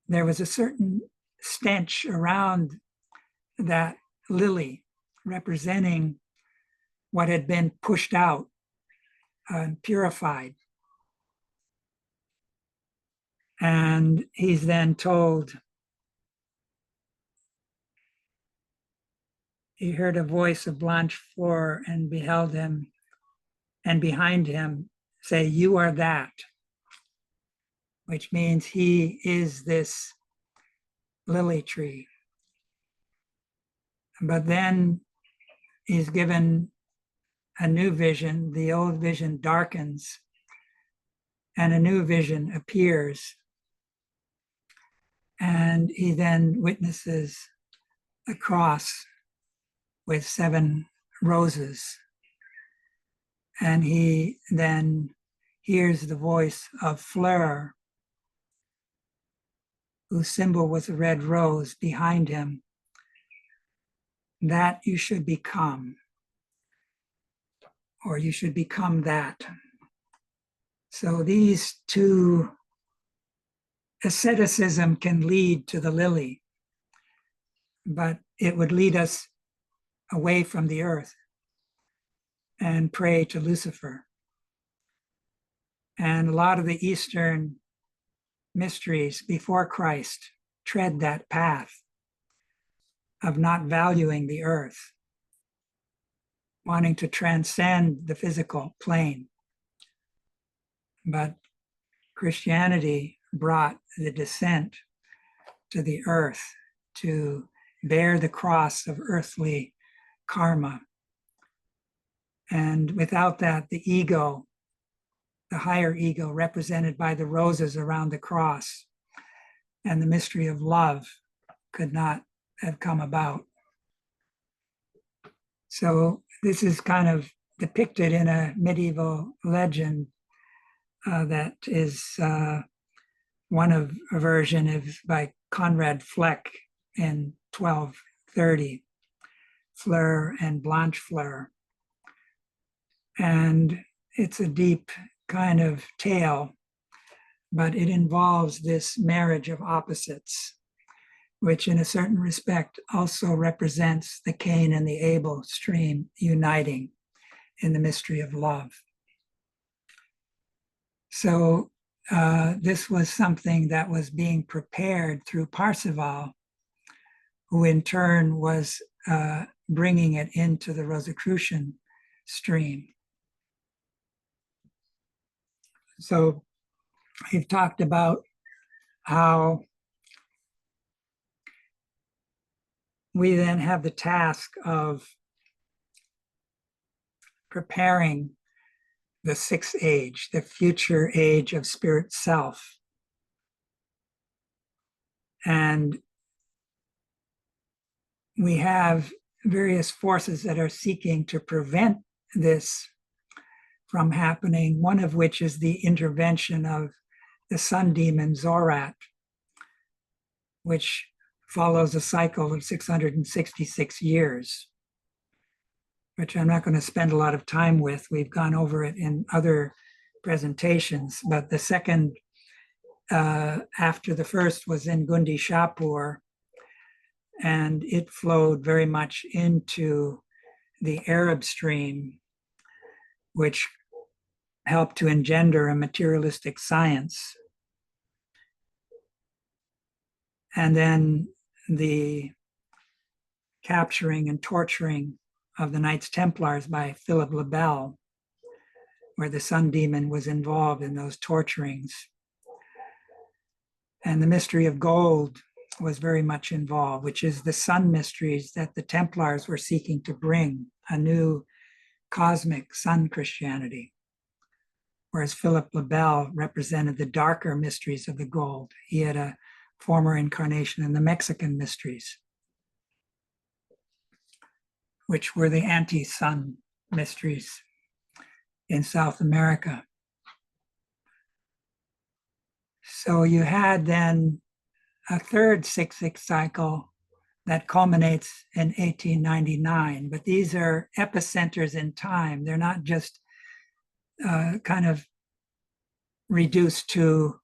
there was a certain stench around that lily representing what had been pushed out and purified. And he's then told, he heard a voice of Blanchefleur and beheld him, and behind him say, "You are that," which means he is this lily tree. But then he's given a new vision. The old vision darkens and a new vision appears. And he then witnesses a cross with 7 roses. And he then hears the voice of Fleur, whose symbol was a red rose behind him, that you should become, or you should become that. So these two, asceticism can lead to the lily, but it would lead us away from the earth and pray to Lucifer. And a lot of the Eastern mysteries before Christ tread that path of not valuing the earth, wanting to transcend the physical plane. But Christianity brought the descent to the earth to bear the cross of earthly karma. And without that, the ego, the higher ego represented by the roses around the cross, and the mystery of love could not have come about. So this is kind of depicted in a medieval legend that is one of a version of by Conrad Fleck in 1230, Fleur and Blanche Fleur. And it's a deep kind of tale, but it involves this marriage of opposites, which in a certain respect also represents the Cain and the Abel stream uniting in the mystery of love. So this was something that was being prepared through Parzival, who in turn was bringing it into the Rosicrucian stream. So we've talked about how we then have the task of preparing the sixth age, the future age of spirit self. And we have various forces that are seeking to prevent this from happening, one of which is the intervention of the sun demon Zorat, which follows a cycle of 666 years, which I'm not going to spend a lot of time with. We've gone over it in other presentations, but the second after the first was in Gundi Shapur, and it flowed very much into the Arab stream, which helped to engender a materialistic science. And then the capturing and torturing of the Knights Templars by Philip le Bel, where the sun demon was involved in those torturings. And the mystery of gold was very much involved, which is the sun mysteries that the Templars were seeking to bring, a new cosmic sun Christianity. Whereas Philip le Bel represented the darker mysteries of the gold. He had a former incarnation in the Mexican mysteries, which were the anti-sun mysteries in South America. So you had then a third 6/6 cycle that culminates in 1899, but these are epicenters in time. They're not just kind of reduced to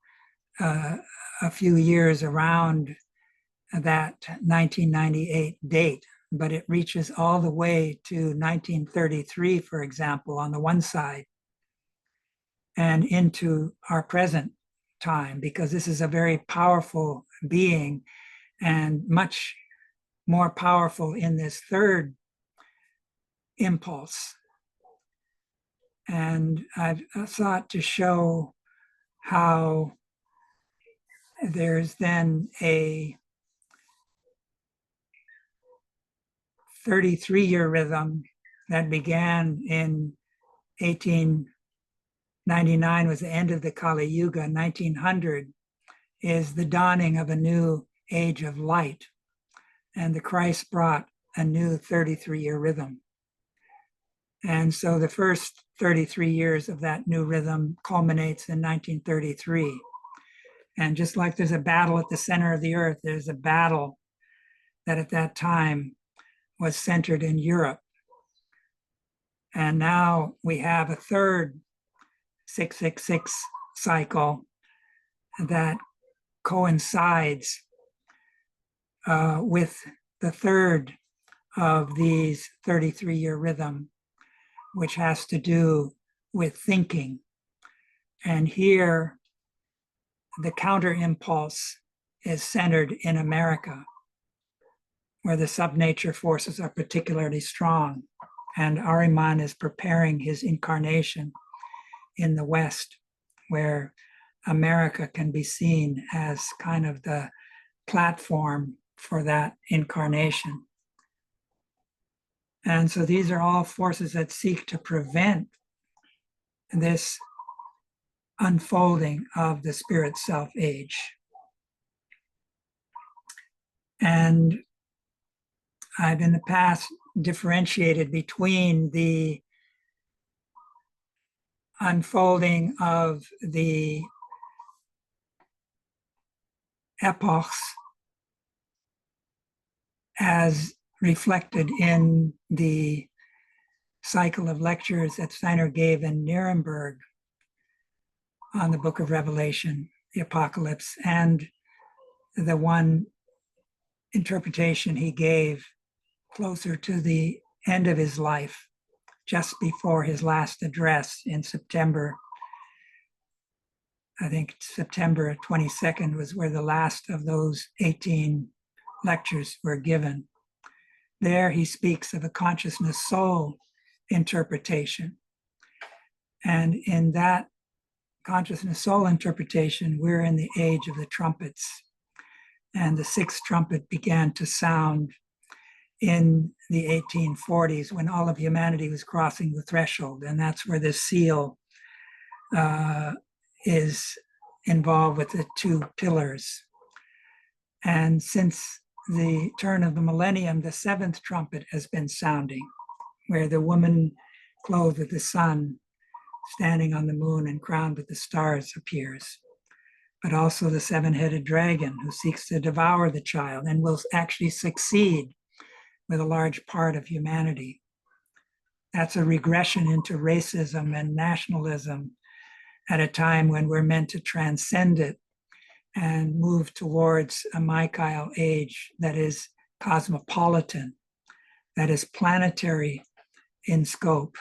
a few years around that 1998 date, but it reaches all the way to 1933, for example, on the one side, and into our present time, because this is a very powerful being and much more powerful in this third impulse. And I've thought to show how there's then a 33-year rhythm that began in 1899, was the end of the Kali Yuga. 1900 is the dawning of a new age of light. And the Christ brought a new 33-year rhythm. And so the first 33 years of that new rhythm culminates in 1933. And just like there's a battle at the center of the earth, there's a battle that at that time was centered in Europe. And now we have a third 666 cycle that coincides with the third of these 33-year rhythm, which has to do with thinking. And here, the counter impulse is centered in America, where the subnature forces are particularly strong. And Ahriman is preparing his incarnation in the West, where America can be seen as kind of the platform for that incarnation. And so these are all forces that seek to prevent this unfolding of the spirit self age. And I've in the past differentiated between the unfolding of the epochs as reflected in the cycle of lectures that Steiner gave in Nuremberg on the book of Revelation, the Apocalypse, and the one interpretation he gave closer to the end of his life, just before his last address in September. I think September 22nd was where the last of those 18 lectures were given. There he speaks of a consciousness soul interpretation. And in that consciousness soul interpretation, we're in the age of the trumpets. And the sixth trumpet began to sound in the 1840s when all of humanity was crossing the threshold. And that's where the seal is involved with the two pillars. And since the turn of the millennium, the seventh trumpet has been sounding, where the woman clothed with the sun, standing on the moon and crowned with the stars appears. But also the seven-headed dragon who seeks to devour the child and will actually succeed with a large part of humanity. That's a regression into racism and nationalism at a time when we're meant to transcend it and move towards a Michael age that is cosmopolitan, that is planetary in scope,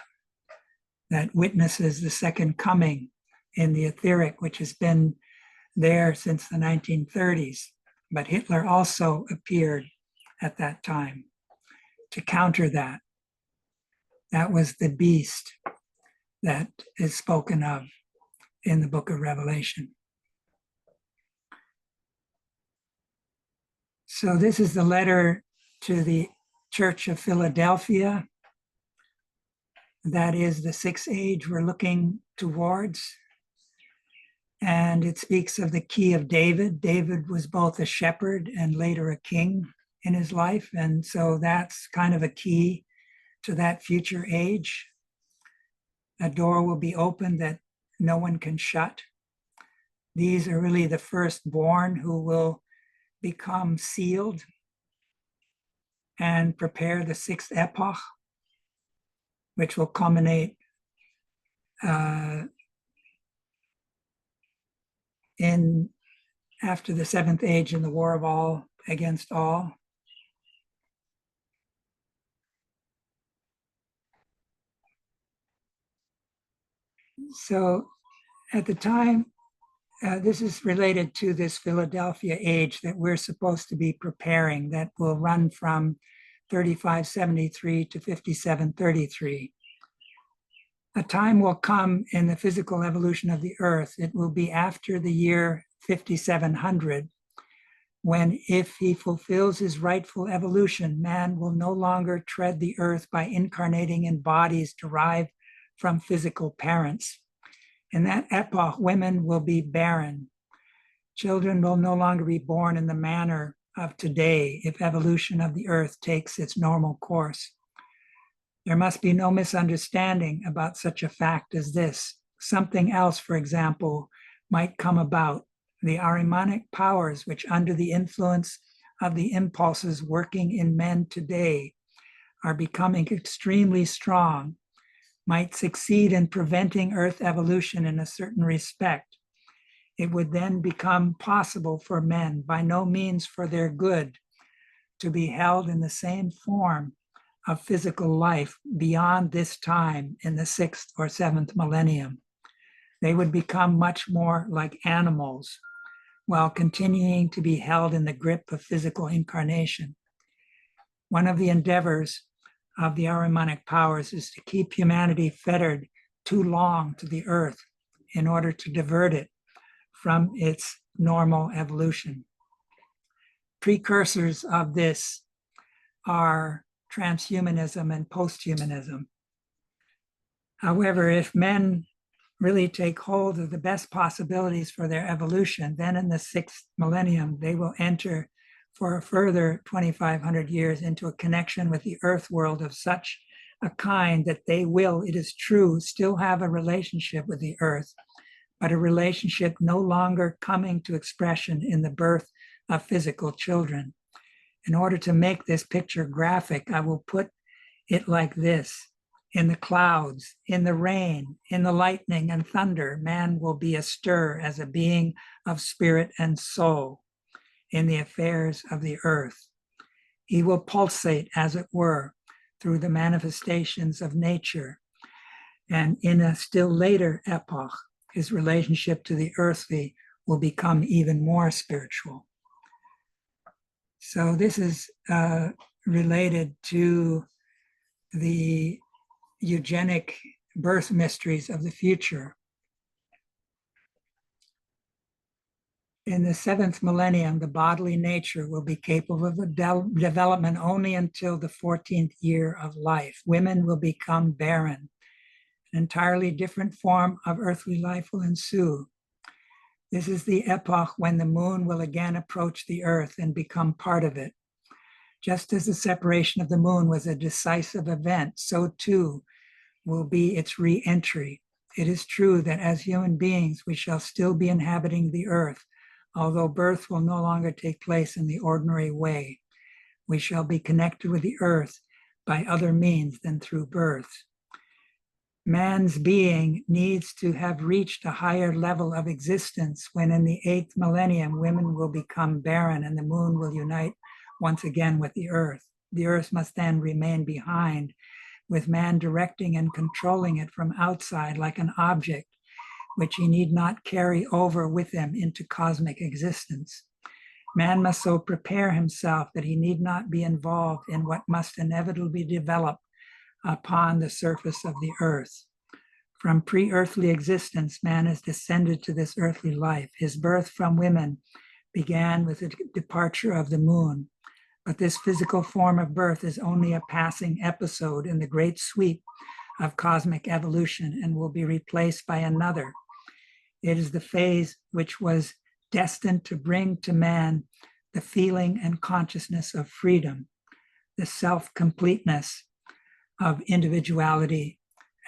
that witnesses the second coming in the etheric, which has been there since the 1930s. But Hitler also appeared at that time to counter that. That was the beast that is spoken of in the book of Revelation. So this is the letter to the Church of Philadelphia. That is the sixth age we're looking towards. And it speaks of the key of David. David was both a shepherd and later a king in his life. And so that's kind of a key to that future age. A door will be opened that no one can shut. These are really the firstborn who will become sealed and prepare the sixth epoch, which will culminate in after the seventh age in the war of all against all. So at the time, this is related to this Philadelphia age that we're supposed to be preparing that will run from 3573 to 5733. A time will come in the physical evolution of the earth. It will be after the year 5700, when if he fulfills his rightful evolution, man will no longer tread the earth by incarnating in bodies derived from physical parents. In that epoch, women will be barren. Children will no longer be born in the manner of today if evolution of the earth takes its normal course. There must be no misunderstanding about such a fact as this. Something else, for example, might come about. The Ahrimanic powers, which under the influence of the impulses working in men today are becoming extremely strong, might succeed in preventing Earth evolution in a certain respect. It would then become possible for men, by no means for their good, to be held in the same form of physical life beyond this time in the sixth or seventh millennium. They would become much more like animals while continuing to be held in the grip of physical incarnation. One of the endeavors of the Ahrimanic powers is to keep humanity fettered too long to the earth in order to divert it from its normal evolution. Precursors of this are transhumanism and posthumanism. However, if men really take hold of the best possibilities for their evolution, then in the sixth millennium, they will enter for a further 2,500 years into a connection with the earth world of such a kind that they will, it is true, still have a relationship with the earth, but a relationship no longer coming to expression in the birth of physical children. In order to make this picture graphic, I will put it like this. In the clouds, in the rain, in the lightning and thunder, man will be astir as a being of spirit and soul in the affairs of the earth. He will pulsate, as it were, through the manifestations of nature. And in a still later epoch, his relationship to the earthly will become even more spiritual. So this is related to the eugenic birth mysteries of the future. In the seventh millennium, the bodily nature will be capable of development only until the 14th year of life. Women will become barren. An entirely different form of earthly life will ensue. This is the epoch when the moon will again approach the earth and become part of it. Just as the separation of the moon was a decisive event, so too will be its re-entry. It is true that as human beings, we shall still be inhabiting the earth, although birth will no longer take place in the ordinary way. We shall be connected with the earth by other means than through birth. Man's being needs to have reached a higher level of existence when in the 8th millennium, women will become barren and the moon will unite once again with the earth. The earth must then remain behind, with man directing and controlling it from outside like an object, which he need not carry over with him into cosmic existence. Man must so prepare himself that he need not be involved in what must inevitably develop upon the surface of the earth. From pre-earthly existence, man is descended to this earthly life. His birth from women began with the departure of the moon. But this physical form of birth is only a passing episode in the great sweep of cosmic evolution and will be replaced by another. It is the phase which was destined to bring to man the feeling and consciousness of freedom, the self-completeness of individuality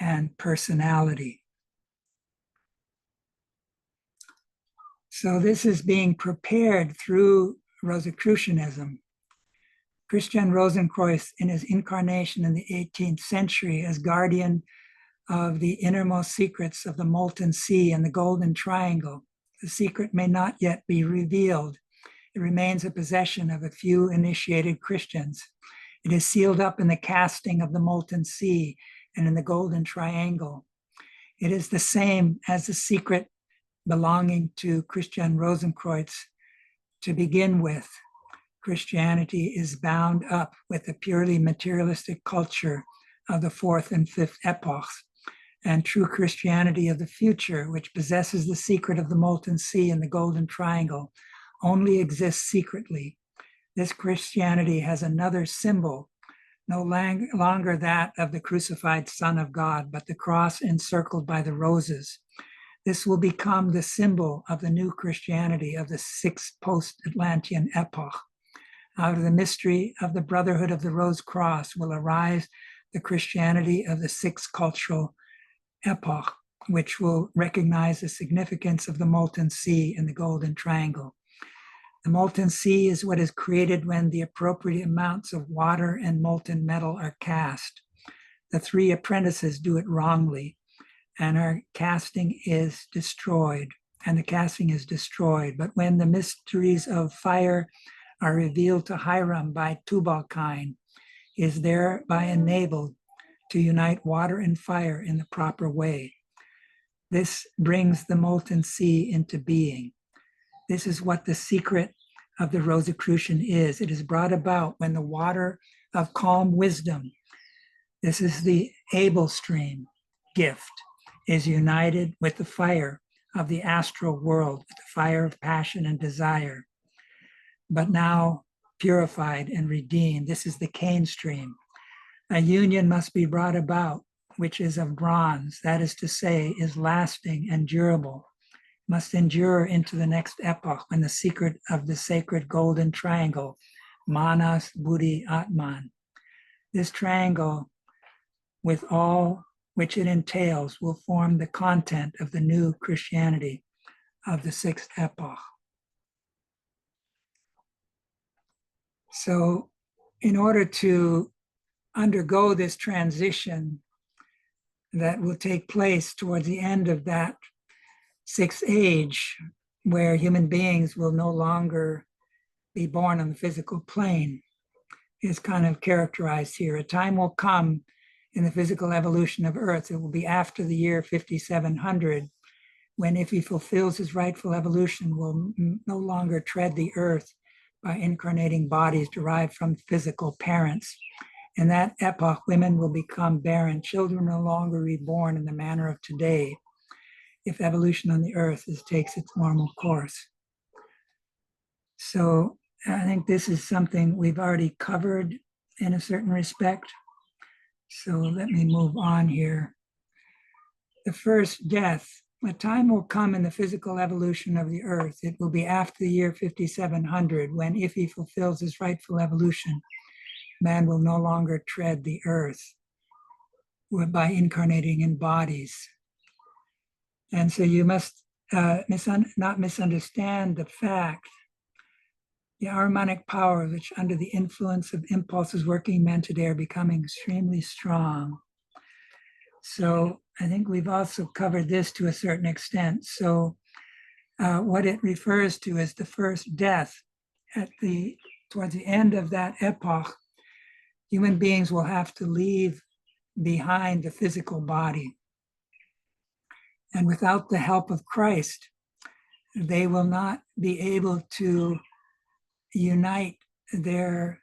and personality. So this is being prepared through Rosicrucianism. Christian Rosenkreuz, in his incarnation in the 18th century as guardian of the innermost secrets of the molten sea and the golden triangle, the secret may not yet be revealed. It remains a possession of a few initiated Christians. It is sealed up in the casting of the molten sea and in the golden triangle. It is the same as the secret belonging to Christian Rosenkreuz to begin with. Christianity is bound up with the purely materialistic culture of the 4th and 5th epochs, and true Christianity of the future, which possesses the secret of the molten sea and the golden triangle, only exists secretly. This Christianity has another symbol, no longer that of the crucified Son of God, but the cross encircled by the roses. This will become the symbol of the new Christianity of the 6th post-Atlantean epoch. Out of the mystery of the Brotherhood of the Rose Cross will arise the Christianity of the 6th cultural epoch, which will recognize the significance of the molten sea and the golden triangle. The molten sea is what is created when the appropriate amounts of water and molten metal are cast. The 3 apprentices do it wrongly, and our casting is destroyed, and the casting is destroyed. But when the mysteries of fire are revealed to Hiram by Tubal-Cain, is thereby enabled to unite water and fire in the proper way. This brings the molten sea into being. This is what the secret of the Rosicrucian is. It is brought about when the water of calm wisdom, this is the Abel stream gift, is united with the fire of the astral world, with the fire of passion and desire, but now purified and redeemed. This is the Cain stream. A union must be brought about, which is of bronze, that is to say, is lasting and durable, must endure into the next epoch when the secret of the sacred golden triangle, Manas, Buddhi, Atman, this triangle with all which it entails will form the content of the new Christianity of the 6th epoch. So in order to undergo this transition that will take place towards the end of that sixth age, where human beings will no longer be born on the physical plane, is kind of characterized here. A time will come in the physical evolution of Earth, it will be after the year 5700, when, if he fulfills his rightful evolution, will no longer tread the earth by incarnating bodies derived from physical parents. In that epoch, women will become barren, children no longer reborn in the manner of today, if evolution on the earth takes its normal course. So I think this is something we've already covered in a certain respect. So let me move on here. The first death. A time will come in the physical evolution of the earth. It will be after the year 5700, when, if he fulfills his rightful evolution, man will no longer tread the earth by incarnating in bodies. And so you must not misunderstand the fact the harmonic power, which under the influence of impulses working men today are becoming extremely strong. So I think we've also covered this to a certain extent. So what it refers to is the first death. Towards the end of that epoch, human beings will have to leave behind the physical body. And without the help of Christ, they will not be able to unite their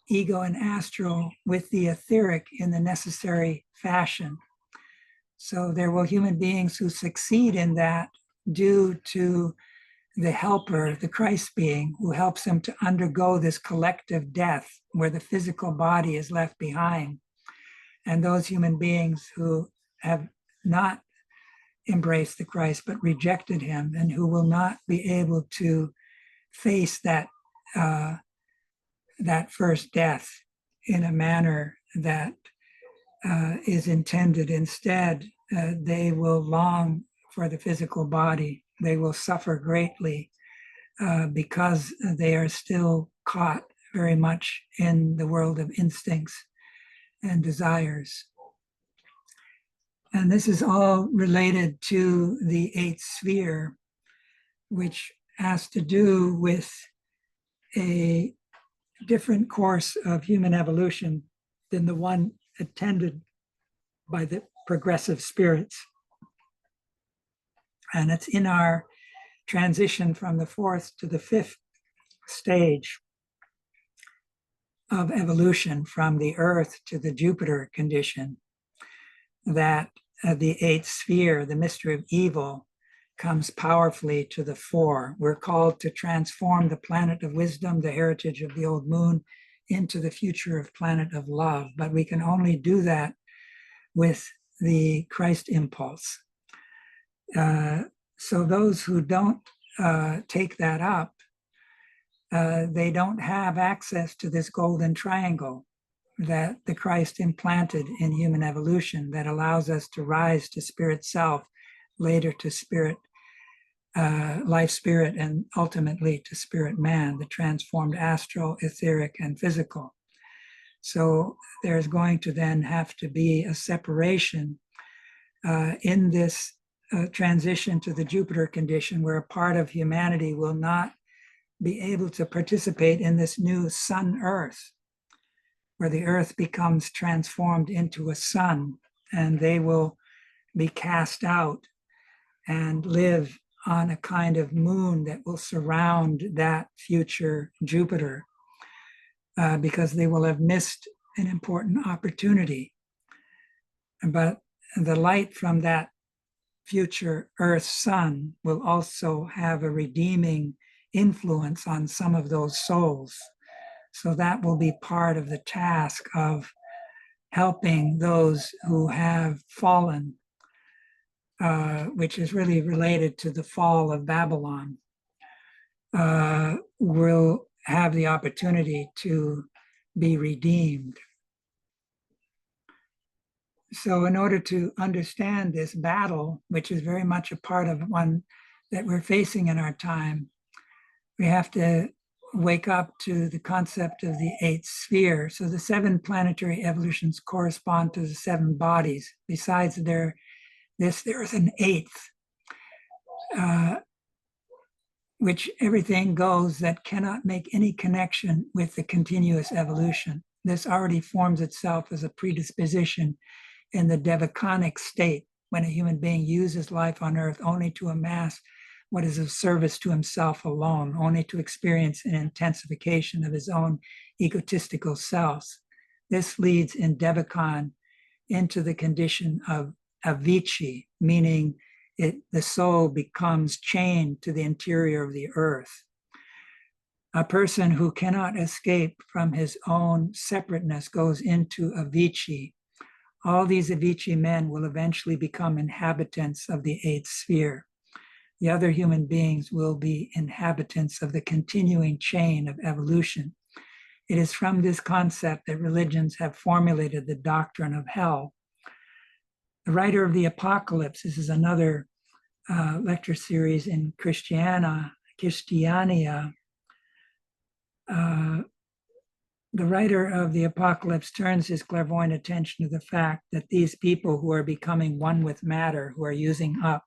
ego and astral with the etheric in the necessary fashion. So there will human beings who succeed in that due to the helper, the Christ being, who helps them to undergo this collective death where the physical body is left behind. And those human beings who have not embraced the Christ but rejected him, and who will not be able to face that first death in a manner that is intended. Instead, they will long for the physical body. They will suffer greatly because they are still caught very much in the world of instincts and desires. And this is all related to the eighth sphere, which has to do with a different course of human evolution than the one attended by the progressive spirits. And it's in our transition from the fourth to the fifth stage of evolution, from the Earth to the Jupiter condition, that the eighth sphere, the mystery of evil, comes powerfully to the fore. We're called to transform the planet of wisdom, the heritage of the old moon, into the future of planet of love. But we can only do that with the Christ impulse. So those who don't take that up, they don't have access to this golden triangle that the Christ implanted in human evolution, that allows us to rise to spirit self, later to spirit, life spirit, and ultimately to spirit man, the transformed astral, etheric, and physical. So there's going to then have to be a separation in this transition to the Jupiter condition, where a part of humanity will not be able to participate in this new sun Earth, where the Earth becomes transformed into a sun, and they will be cast out and live on a kind of moon that will surround that future Jupiter, because they will have missed an important opportunity. But the light from that future Earth sun will also have a redeeming influence on some of those souls. So that will be part of the task of helping those who have fallen, which is really related to the fall of Babylon, will have the opportunity to be redeemed. So in order to understand this battle, which is very much a part of one that we're facing in our time, we have to wake up to the concept of the eighth sphere. So the 7 planetary evolutions correspond to the 7 bodies. Besides there is an 8th, which everything goes that cannot make any connection with the continuous evolution. This already forms itself as a predisposition in the devaconic state, when a human being uses life on earth only to amass what is of service to himself alone, only to experience an intensification of his own egotistical selves. This leads in devacon into the condition of avicii, meaning the soul becomes chained to the interior of the earth. A person who cannot escape from his own separateness goes into avicii. All these avicii men will eventually become inhabitants of the 8th sphere. The other human beings will be inhabitants of the continuing chain of evolution. It is from this concept that religions have formulated the doctrine of hell. The writer of the Apocalypse, this is another lecture series in Christiania. The writer of the Apocalypse turns his clairvoyant attention to the fact that these people who are becoming one with matter, who are using up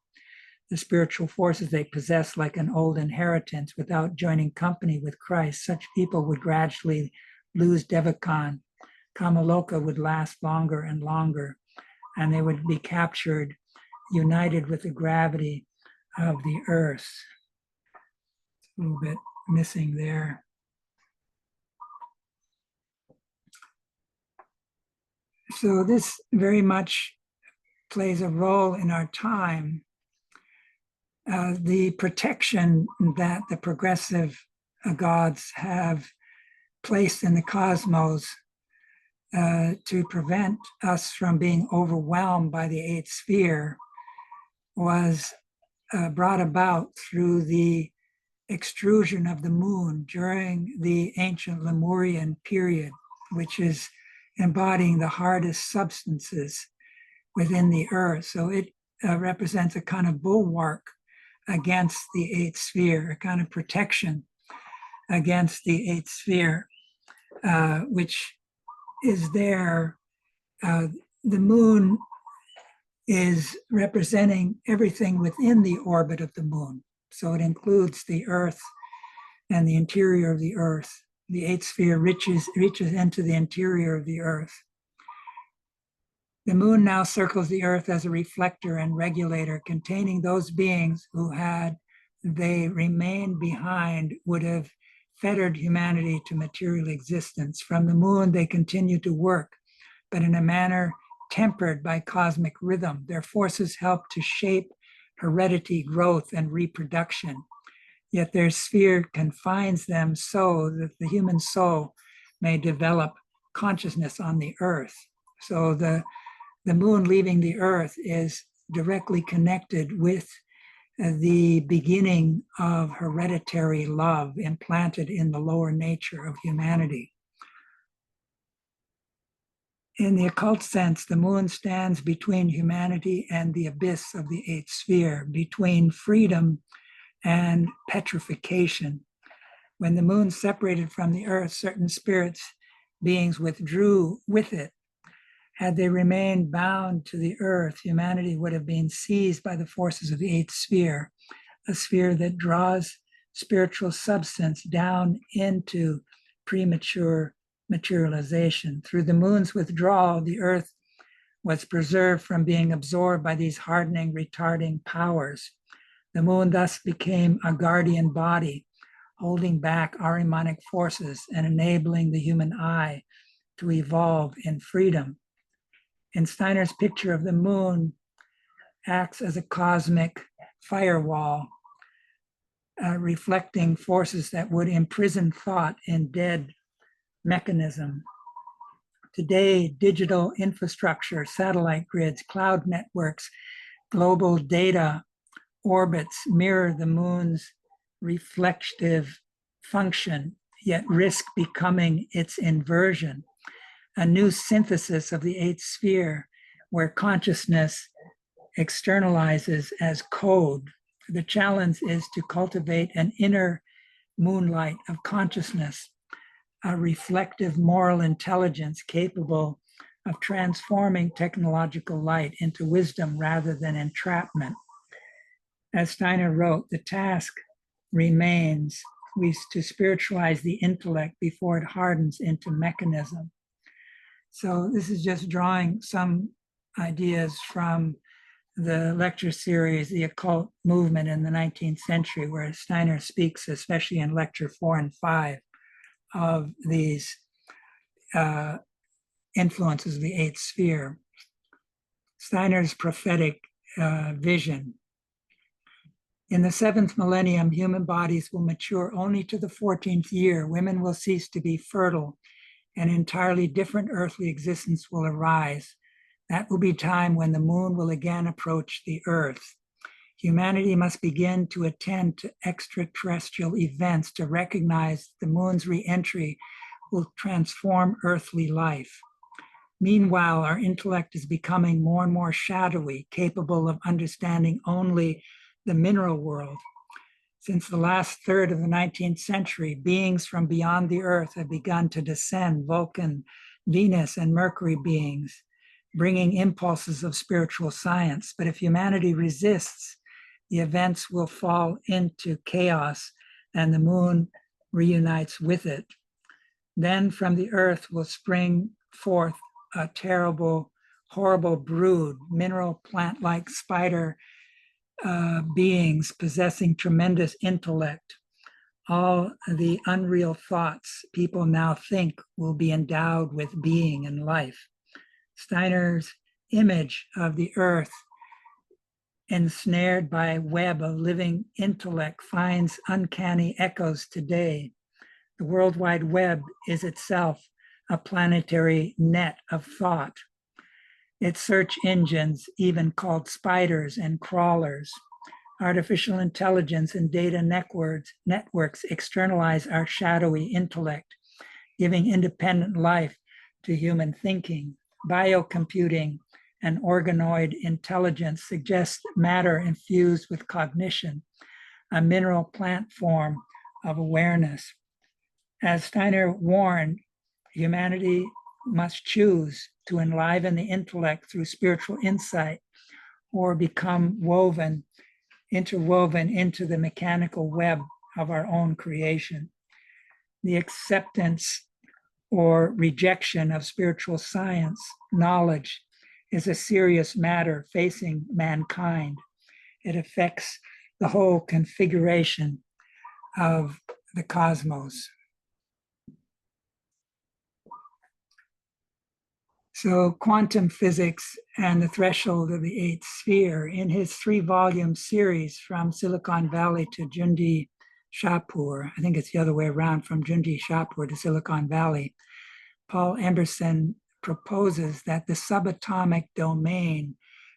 the spiritual forces they possess like an old inheritance without joining company with Christ, such people would gradually lose devacon. Kamaloka would last longer and longer, and they would be captured, united with the gravity of the earth. It's a little bit missing there. So this very much plays a role in our time. The protection that the progressive gods have placed in the cosmos to prevent us from being overwhelmed by the 8th sphere was brought about through the extrusion of the moon during the ancient Lemurian period, which is embodying the hardest substances within the earth. So it represents a kind of bulwark against the 8th sphere, a kind of protection against the 8th sphere, which is there. The moon is representing everything within the orbit of the moon. So it includes the earth and the interior of the earth. The 8th sphere reaches into the interior of the earth. The moon now circles the earth as a reflector and regulator, containing those beings who, had they remained behind, would have fettered humanity to material existence. From the moon, they continue to work, but in a manner tempered by cosmic rhythm. Their forces help to shape heredity, growth, and reproduction. Yet their sphere confines them so that the human soul may develop consciousness on the earth. So the moon leaving the earth is directly connected with the beginning of hereditary love implanted in the lower nature of humanity. In the occult sense, the moon stands between humanity and the abyss of the 8th sphere, between freedom and petrification. When the moon separated from the earth, certain spirits, beings withdrew with it. Had they remained bound to the earth, humanity would have been seized by the forces of the 8th sphere, a sphere that draws spiritual substance down into premature materialization. Through the moon's withdrawal, the earth was preserved from being absorbed by these hardening, retarding powers. The moon thus became a guardian body, holding back Ahrimanic forces and enabling the human eye to evolve in freedom. In Steiner's picture of the moon, acts as a cosmic firewall, reflecting forces that would imprison thought in dead mechanism. Today, digital infrastructure, satellite grids, cloud networks, global data orbits mirror the moon's reflective function, yet risk becoming its inversion. A new synthesis of the 8th sphere where consciousness externalizes as code. The challenge is to cultivate an inner moonlight of consciousness, a reflective moral intelligence capable of transforming technological light into wisdom rather than entrapment. As Steiner wrote, the task remains to spiritualize the intellect before it hardens into mechanism. So this is just drawing some ideas from the lecture series, The Occult Movement in the 19th Century, where Steiner speaks, especially in lecture 4 and 5, of these influences of the eighth sphere. Steiner's prophetic vision. In the seventh millennium, human bodies will mature only to the 14th year. Women will cease to be fertile. An entirely different earthly existence will arise. That will be time when the moon will again approach the earth. Humanity must begin to attend to extraterrestrial events to recognize the moon's re-entry will transform earthly life. Meanwhile, our intellect is becoming more and more shadowy, capable of understanding only the mineral world. Since the last third of the 19th century, beings from beyond the earth have begun to descend, Vulcan, Venus, and Mercury beings, bringing impulses of spiritual science. But if humanity resists, the events will fall into chaos and the moon reunites with it. Then from the earth will spring forth a terrible, horrible brood, mineral plant-like spider beings possessing tremendous intellect. All the unreal thoughts people now think will be endowed with being and life. Steiner's image of the earth ensnared by a web of living intellect finds uncanny echoes today. The World Wide Web is itself a planetary net of thought. Its search engines, even called spiders and crawlers. Artificial intelligence and data networks externalize our shadowy intellect, giving independent life to human thinking. Biocomputing and organoid intelligence suggest matter infused with cognition, a mineral plant form of awareness. As Steiner warned, humanity must choose to enliven the intellect through spiritual insight or become interwoven into the mechanical web of our own creation. The acceptance or rejection of spiritual science, knowledge, is a serious matter facing mankind. It affects the whole configuration of the cosmos. So quantum physics and the threshold of the eighth sphere, in his 3-volume series From Silicon Valley to Jundi Shapur, I think it's the other way around, from Jundi Shapur to Silicon Valley, Paul Emberson proposes that the subatomic domain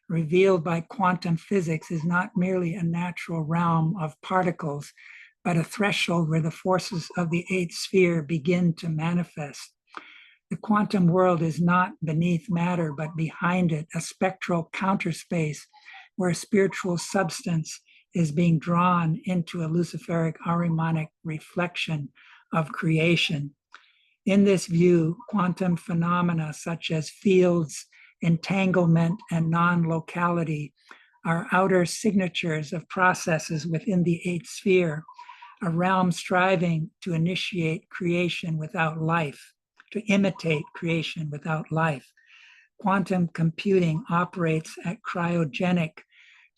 revealed by quantum physics is not merely a natural realm of particles, but a threshold where the forces of the eighth sphere begin to manifest. The quantum world is not beneath matter, but behind it, a spectral counterspace where spiritual substance is being drawn into a luciferic Ahrimanic reflection of creation. In this view, quantum phenomena such as fields, entanglement, and non-locality are outer signatures of processes within the eighth sphere, a realm striving to initiate creation without life, to imitate creation without life. Quantum computing operates at cryogenic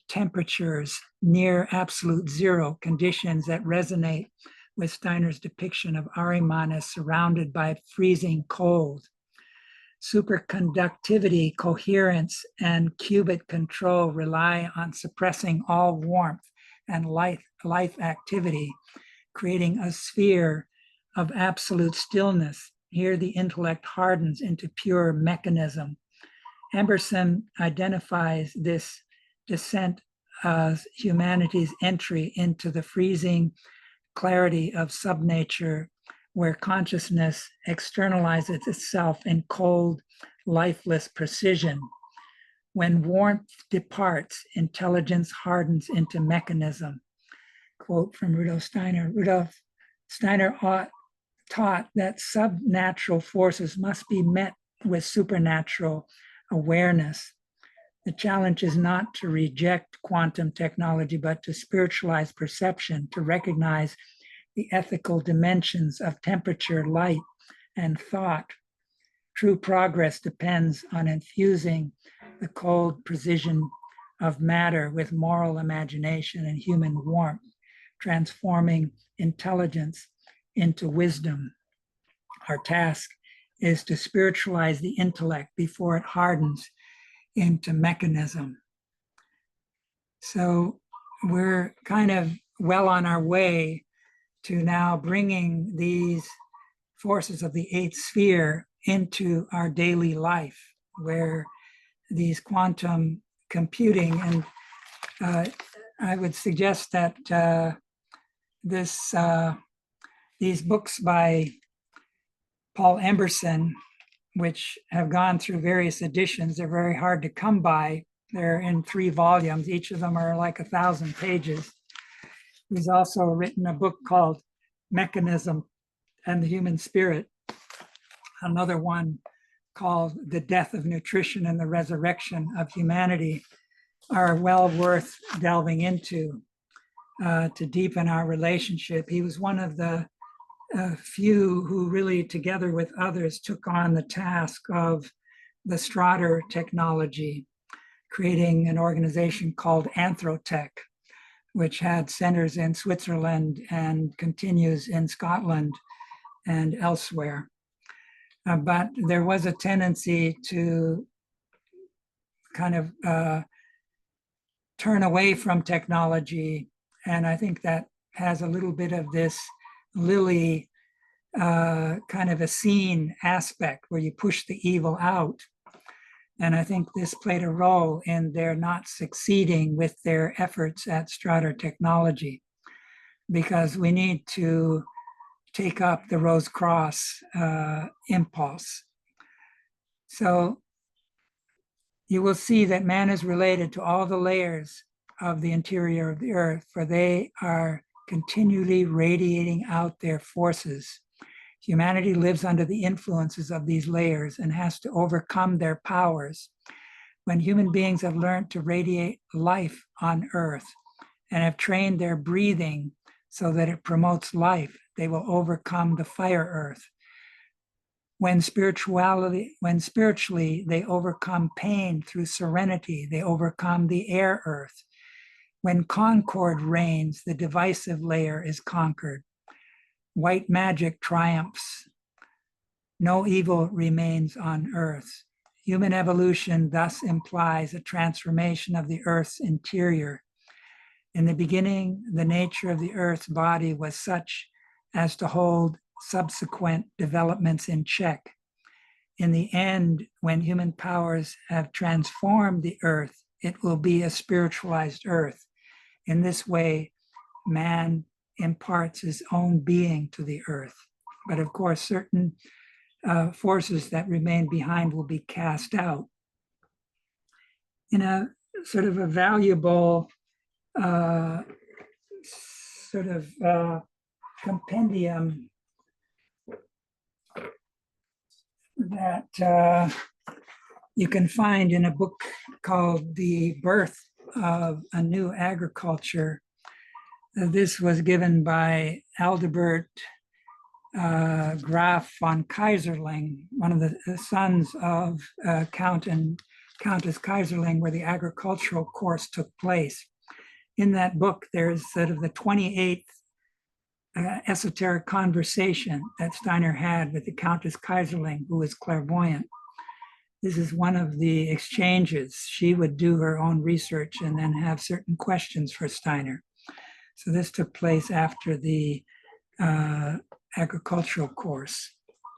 temperatures near absolute zero, conditions that resonate with Steiner's depiction of Ahriman as surrounded by freezing cold. Superconductivity, coherence, and qubit control rely on suppressing all warmth and life activity, creating a sphere of absolute stillness. Here the intellect hardens into pure mechanism. Emberson identifies this descent as humanity's entry into the freezing clarity of subnature, where consciousness externalizes itself in cold, lifeless precision. When warmth departs, intelligence hardens into mechanism. Quote from Rudolf Steiner. Rudolf, Steiner taught that subnatural forces must be met with supernatural awareness. The challenge is not to reject quantum technology, but to spiritualize perception, to recognize the ethical dimensions of temperature, light, and thought. True progress depends on infusing the cold precision of matter with moral imagination and human warmth, transforming intelligence into wisdom. Our task is to spiritualize the intellect before it hardens into mechanism. So we're kind of well on our way to now bringing these forces of the eighth sphere into our daily life, where these quantum computing, and I would suggest that these books by Paul Emberson, which have gone through various editions, they're very hard to come by. They're in 3 volumes. Each of them are like 1,000 pages. He's also written a book called Mechanism and the Human Spirit, another one called The Death of Nutrition and the Resurrection of Humanity, are well worth delving into to deepen our relationship. He was one of the few who really, together with others, took on the task of the Strader technology, creating an organization called Anthrotech, which had centers in Switzerland and continues in Scotland and elsewhere. But there was a tendency to kind of turn away from technology. And I think that has a little bit of this Lily kind of a scene aspect where you push the evil out. And I think this played a role in their not succeeding with their efforts at Strader technology, because we need to take up the Rose Cross impulse. So you will see that man is related to all the layers of the interior of the earth, for they are continually radiating out their forces. Humanity lives under the influences of these layers and has to overcome their powers. When human beings have learned to radiate life on earth and have trained their breathing so that it promotes life, they will overcome the fire earth. When spiritually they overcome pain through serenity, they overcome the air earth. When concord reigns, the divisive layer is conquered. White magic triumphs. No evil remains on earth. Human evolution thus implies a transformation of the earth's interior. In the beginning, the nature of the earth's body was such as to hold subsequent developments in check. In the end, when human powers have transformed the earth, it will be a spiritualized earth. In this way, man imparts his own being to the earth. But of course, certain forces that remain behind will be cast out. In a sort of a valuable compendium that you can find in a book called The Birth of a New Agriculture. This was given by Aldebert Graf von Kaiserling, one of the sons of Count and Countess Kaiserling, where the agricultural course took place. In that book, there's sort of the 28th esoteric conversation that Steiner had with the Countess Kaiserling, who was clairvoyant. This is one of the exchanges. She would do her own research and then have certain questions for Steiner. So this took place after the agricultural course.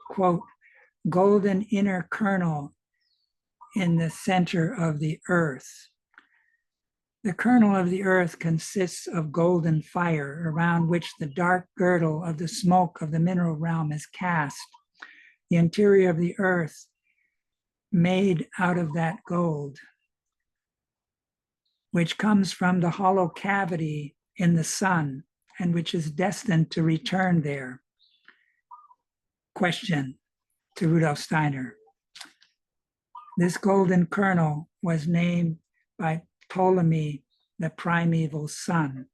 Quote, golden inner kernel in the center of the earth. The kernel of the earth consists of golden fire, around which the dark girdle of the smoke of the mineral realm is cast. The interior of the earth made out of that gold, which comes from the hollow cavity in the sun and which is destined to return there. Question to Rudolf Steiner. This golden kernel was named by Ptolemy the primeval sun.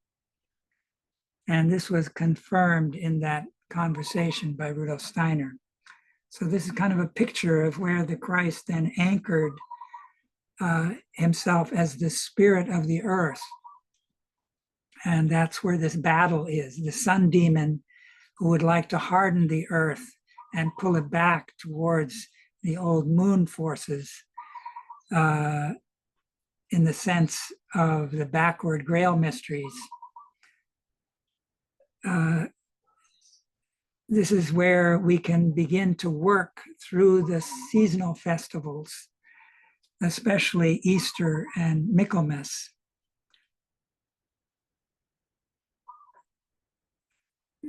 And this was confirmed in that conversation by Rudolf Steiner. So this is kind of a picture of where the Christ then anchored himself as the spirit of the earth. And that's where this battle is. The sun demon who would like to harden the earth and pull it back towards the old moon forces in the sense of the backward Grail mysteries. This is where we can begin to work through the seasonal festivals, especially Easter and Michaelmas.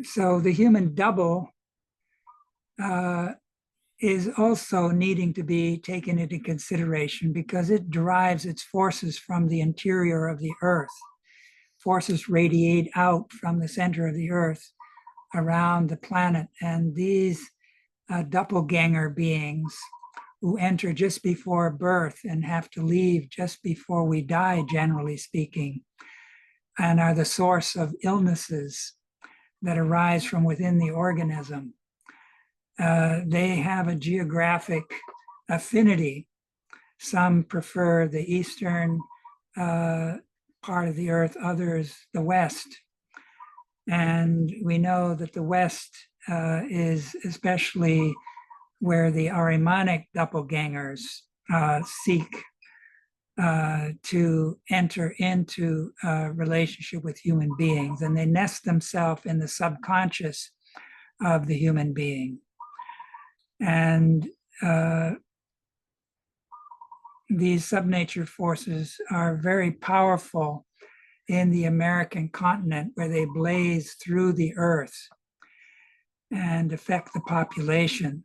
So the human double is also needing to be taken into consideration because it derives its forces from the interior of the earth. Forces radiate out from the center of the earth around the planet, and these doppelganger beings who enter just before birth and have to leave just before we die, generally speaking, and are the source of illnesses that arise from within the organism. They have a geographic affinity. Some prefer the eastern part of the earth, others the west. And we know that the west is especially where the Ahrimanic doppelgangers seek to enter into a relationship with human beings, and they nest themselves in the subconscious of the human being. And these subnature forces are very powerful in the American continent, where they blaze through the earth and affect the population.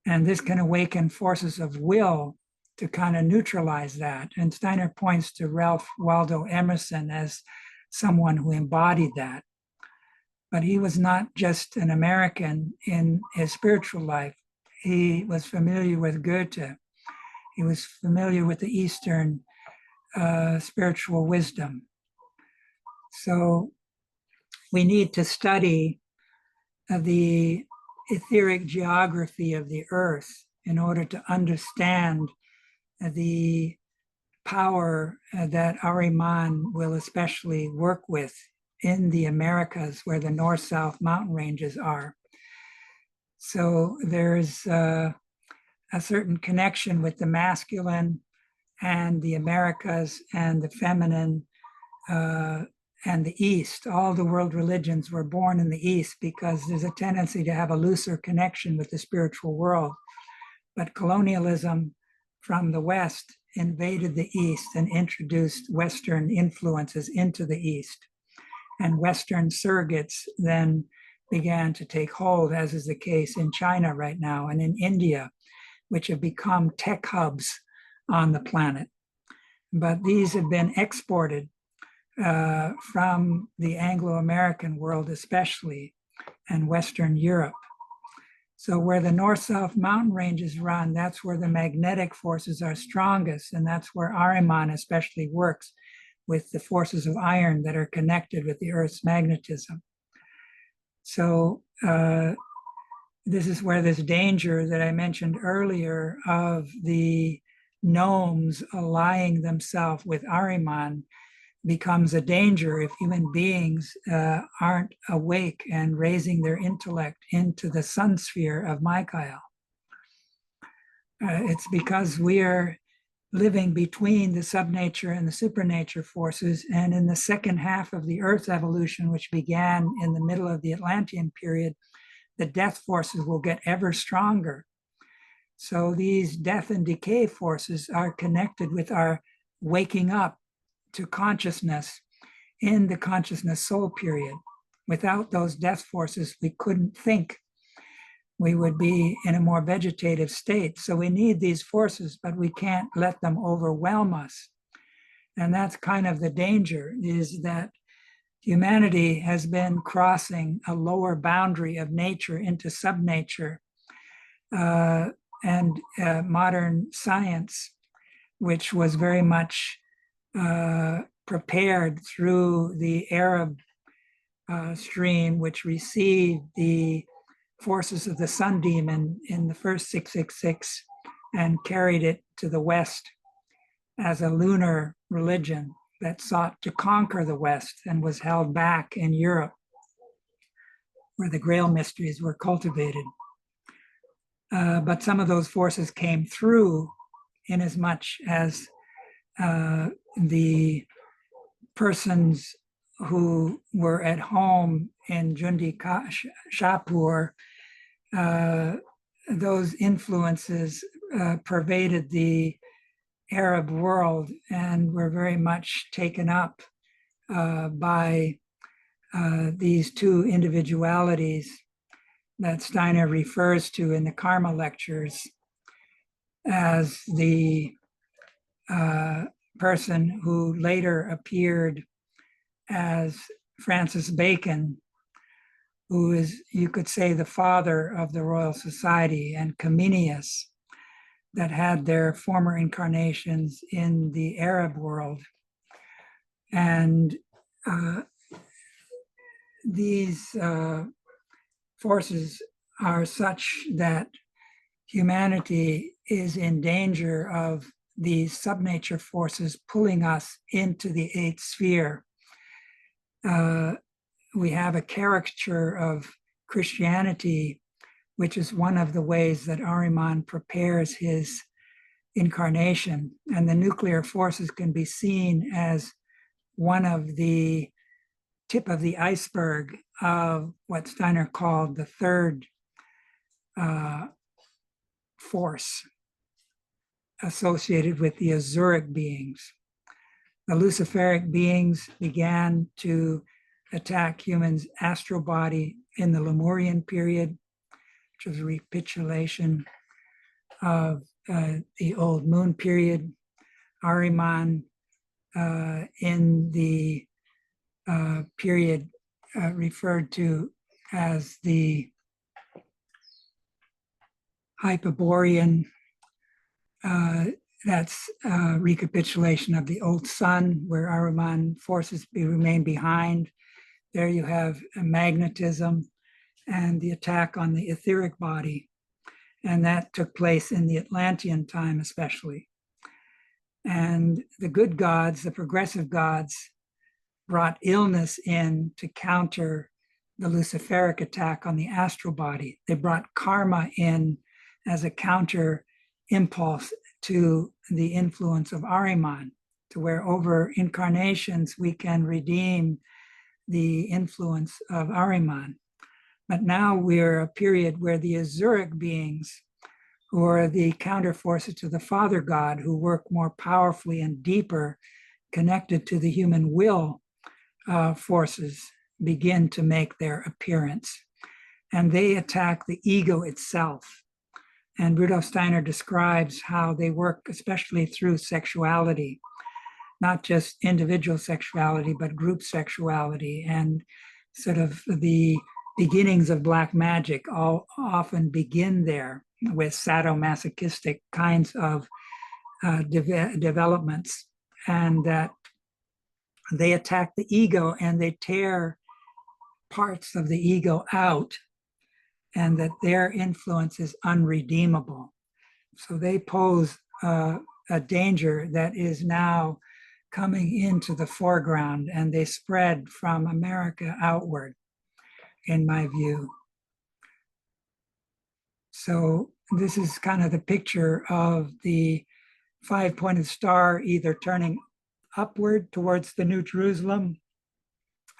And this can awaken forces of will to kind of neutralize that. And Steiner points to Ralph Waldo Emerson as someone who embodied that. But he was not just an American in his spiritual life. He was familiar with Goethe. He was familiar with the Eastern spiritual wisdom. So we need to study the etheric geography of the earth in order to understand the power that Ahriman will especially work with in the Americas, where the north-south mountain ranges are. So there's a certain connection with the masculine and the Americas and the feminine and the East. All the world religions were born in the East because there's a tendency to have a looser connection with the spiritual world. But colonialism from the West invaded the East and introduced Western influences into the East. And Western surrogates then began to take hold, as is the case in China right now and in India, which have become tech hubs on the planet. But these have been exported from the Anglo-American world especially, and Western Europe. So where the north-south mountain ranges run, that's where the magnetic forces are strongest, and that's where Ahriman especially works with the forces of iron that are connected with the Earth's magnetism. So this is where this danger that I mentioned earlier of the gnomes allying themselves with Ahriman becomes a danger if human beings aren't awake and raising their intellect into the sun sphere of Michael. It's because we are living between the subnature and the supernature forces, and in the second half of the Earth's evolution, which began in the middle of the Atlantean period, the death forces will get ever stronger. So these death and decay forces are connected with our waking up to consciousness in the consciousness soul period. Without those death forces, we couldn't think. We would be in a more vegetative state. So we need these forces, but we can't let them overwhelm us. And that's kind of the danger, is that humanity has been crossing a lower boundary of nature into subnature, and modern science, which was very much prepared through the Arab stream, which received the forces of the sun demon in the first 666 and carried it to the West as a lunar religion that sought to conquer the West and was held back in Europe, where the Grail mysteries were cultivated. But some of those forces came through in as much as the persons who were at home in Jundi Shapur, those influences pervaded the Arab world and were very much taken up by these two individualities that Steiner refers to in the Karma lectures as the person who later appeared as Francis Bacon, who is, you could say, the father of the Royal Society, and Comenius, that had their former incarnations in the Arab world. And these forces are such that humanity is in danger of these subnature forces pulling us into the eighth sphere. We have a caricature of Christianity, which is one of the ways that Ahriman prepares his incarnation. And the nuclear forces can be seen as one of the tip of the iceberg of what Steiner called the third force associated with the Azuric beings. The Luciferic beings began to attack humans' astral body in the Lemurian period, which was a recapitulation of the old moon period. Ahriman in the period referred to as the Hyperborean, that's a recapitulation of the old sun, where Ahriman forces remain behind. There you have magnetism and the attack on the etheric body. And that took place in the Atlantean time, especially. And the good gods, the progressive gods, brought illness in to counter the Luciferic attack on the astral body. They brought karma in as a counter impulse to the influence of Ahriman, to where over incarnations we can redeem the influence of Ahriman. But now we're a period where the Azuric beings, who are the counter forces to the Father God, who work more powerfully and deeper, connected to the human will forces, begin to make their appearance. And they attack the ego itself. And Rudolf Steiner describes how they work, especially through sexuality, not just individual sexuality, but group sexuality, and sort of the beginnings of black magic all often begin there with sadomasochistic kinds of developments, and that they attack the ego and they tear parts of the ego out, and that their influence is unredeemable. So they pose a danger that is now coming into the foreground, and they spread from America outward, in my view. So this is kind of the picture of the five-pointed star either turning upward towards the New Jerusalem.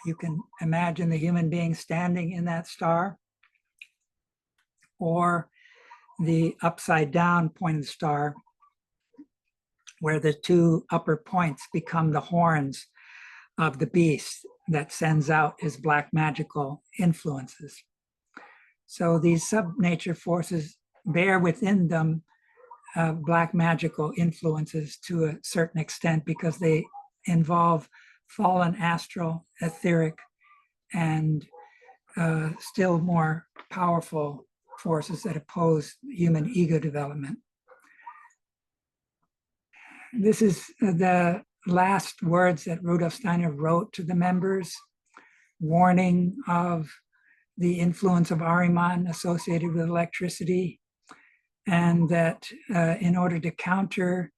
You can imagine the human being standing in that star, or the upside down pointed star, where the two upper points become the horns of the beast that sends out his black magical influences. So these subnature forces bear within them black magical influences to a certain extent, because they involve fallen astral, etheric, and still more powerful forces that oppose human ego development. This is the last words that Rudolf Steiner wrote to the members, warning of the influence of Ahriman associated with electricity, and that in order to counter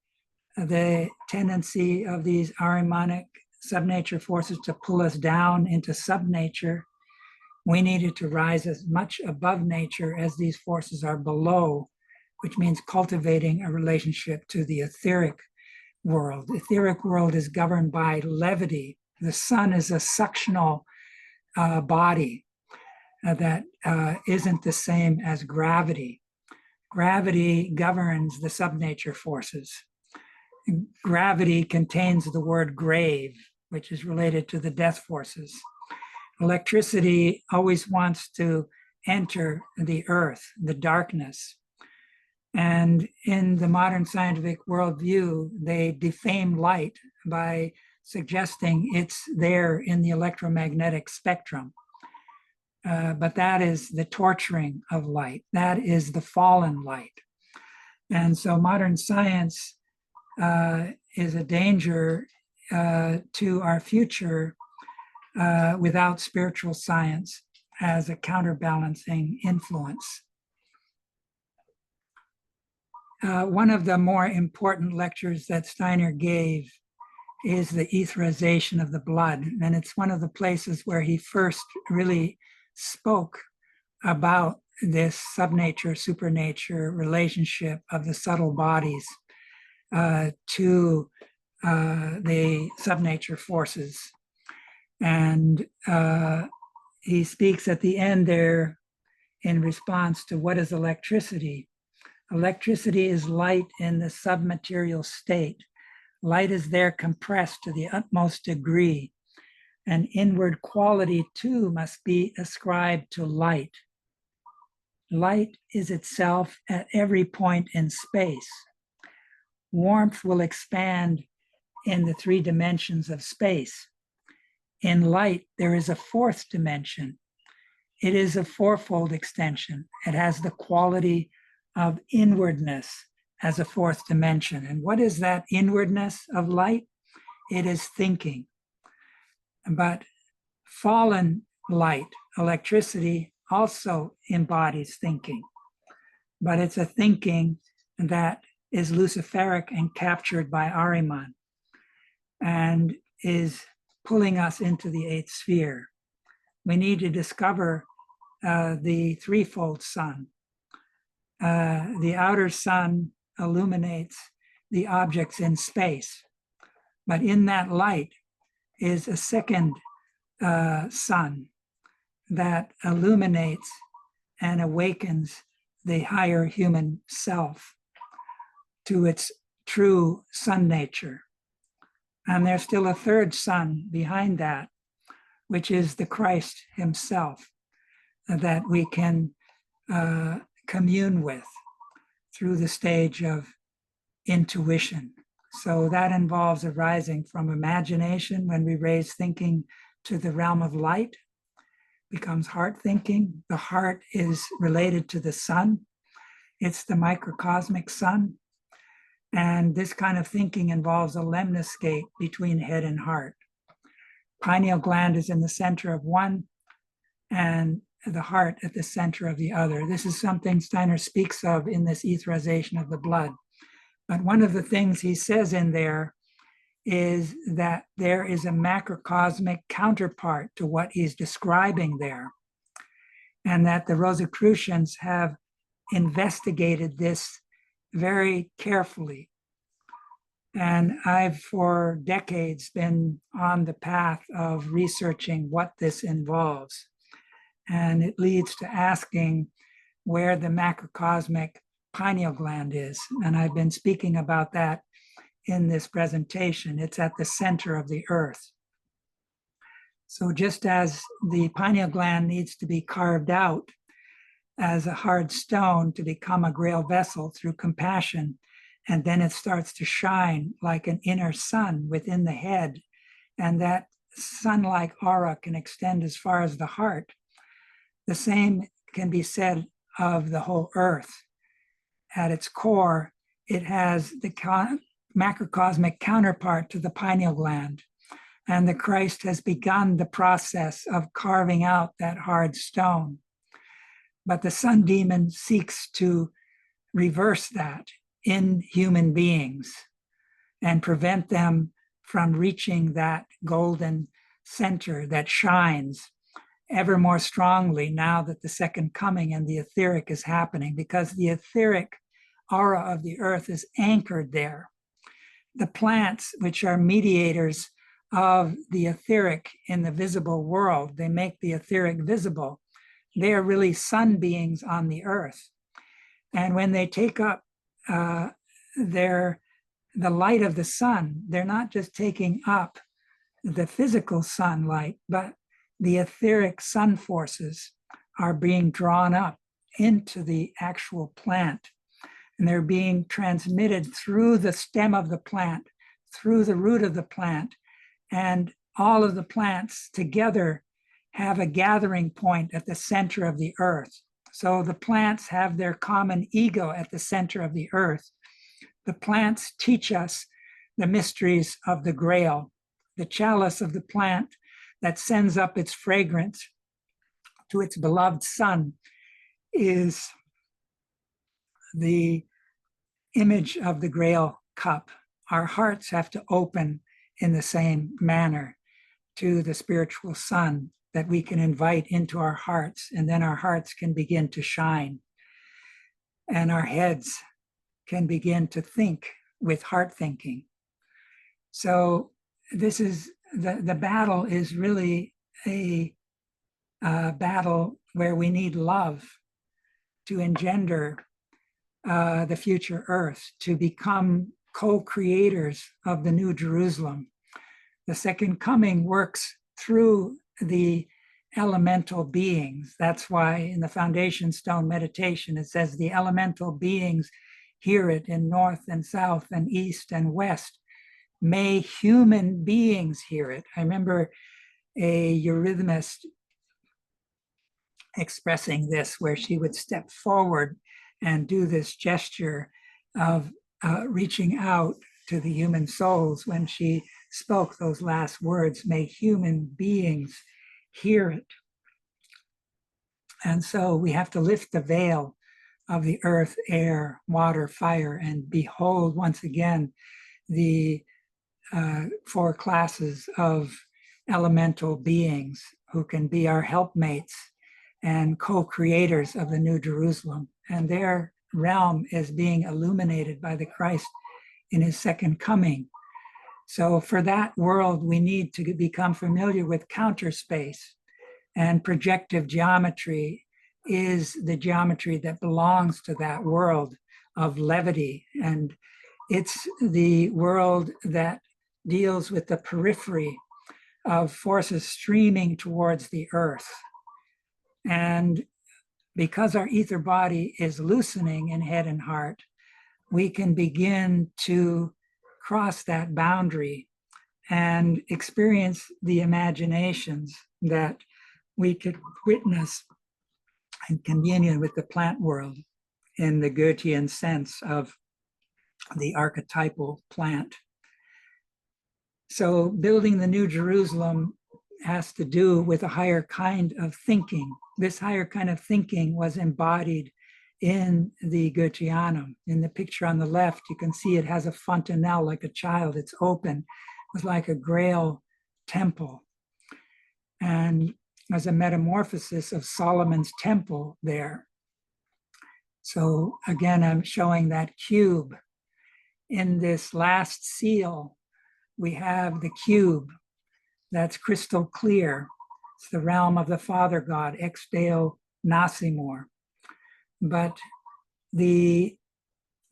the tendency of these Ahrimanic subnature forces to pull us down into subnature, we needed to rise as much above nature as these forces are below, which means cultivating a relationship to the etheric world. The etheric world is governed by levity. The sun is a suctional body that isn't the same as gravity. Gravity governs the subnature forces. Gravity contains the word grave, which is related to the death forces. Electricity always wants to enter the earth, the darkness. And in the modern scientific worldview, they defame light by suggesting it's there in the electromagnetic spectrum. But that is the torturing of light. That is the fallen light. And so modern science is a danger to our future without spiritual science as a counterbalancing influence. One of the more important lectures that Steiner gave is the etherization of the blood. And it's one of the places where he first really spoke about this subnature, supernature relationship of the subtle bodies to the subnature forces. And he speaks at the end there in response to what is electricity. Electricity is light in the submaterial state. Light is there compressed to the utmost degree. An inward quality too must be ascribed to light. Light is itself at every point in space. Warmth will expand in the 3 dimensions of space. In light, there is a 4th dimension. It is a 4-fold extension. It has the quality of inwardness as a 4th dimension. And what is that inwardness of light? It is thinking. But fallen light, electricity, also embodies thinking. But it's a thinking that is luciferic and captured by Ahriman and is pulling us into the 8th sphere. We need to discover the 3-fold sun. The outer sun illuminates the objects in space, but in that light is a second sun that illuminates and awakens the higher human self to its true sun nature. And there's still a 3rd sun behind that, which is the Christ himself, that we can commune with through the stage of intuition. So that involves arising from imagination when we raise thinking to the realm of light, becomes heart thinking. The heart is related to the sun. It's the microcosmic sun. And this kind of thinking involves a lemniscate between head and heart. Pineal gland is in the center of one and the heart at the center of the other. This is something Steiner speaks of in this etherization of the blood. But one of the things he says in there is that there is a macrocosmic counterpart to what he's describing there, and that the Rosicrucians have investigated this very carefully. And I've for decades been on the path of researching what this involves. And it leads to asking where the macrocosmic pineal gland is. And I've been speaking about that in this presentation. It's at the center of the earth. So just as the pineal gland needs to be carved out as a hard stone to become a grail vessel through compassion, and then it starts to shine like an inner sun within the head and that sun-like aura can extend as far as the heart. The same can be said of the whole earth. At its core, it has the macrocosmic counterpart to the pineal gland. And the Christ has begun the process of carving out that hard stone. But the sun demon seeks to reverse that in human beings and prevent them from reaching that golden center that shines ever more strongly now that the second coming and the etheric is happening, because the etheric aura of the earth is anchored there. The plants, which are mediators of the etheric in the visible world, they make the etheric visible. They are really sun beings on the earth. And when they take up the light of the sun, they're not just taking up the physical sunlight, but the etheric sun forces are being drawn up into the actual plant. And they're being transmitted through the stem of the plant, through the root of the plant. And all of the plants together have a gathering point at the center of the earth. So the plants have their common ego at the center of the earth. The plants teach us the mysteries of the grail. The chalice of the plant that sends up its fragrance to its beloved sun is the image of the grail cup. Our hearts have to open in the same manner to the spiritual sun that we can invite into our hearts, and then our hearts can begin to shine, and our heads can begin to think with heart thinking. So this is the battle is really a battle where we need love to engender the future earth, to become co-creators of the New Jerusalem. The second coming works through the elemental beings. That's why in the foundation stone meditation, it says the elemental beings hear it in north and south and east and west. May human beings hear it. I remember a eurythmist expressing this, where she would step forward and do this gesture of reaching out to the human souls when she spoke those last words, may human beings hear it. And so we have to lift the veil of the earth, air, water, fire, and behold once again the four classes of elemental beings who can be our helpmates and co-creators of the New Jerusalem. And their realm is being illuminated by the Christ in his second coming. So for that world, we need to become familiar with counter space, and projective geometry is the geometry that belongs to that world of levity. And it's the world that deals with the periphery of forces streaming towards the earth. And because our ether body is loosening in head and heart, we can begin to cross that boundary and experience the imaginations that we could witness in communion with the plant world in the Goethean sense of the archetypal plant. So building the New Jerusalem has to do with a higher kind of thinking. This higher kind of thinking was embodied in the Goetheanum. In the picture on the left, you can see it has a fontanelle like a child. It's open. It was like a Grail temple. And there's a metamorphosis of Solomon's temple there. So again, I'm showing that cube. In this last seal, we have the cube that's crystal clear. It's the realm of the Father God, ex Deo Nacimur. But the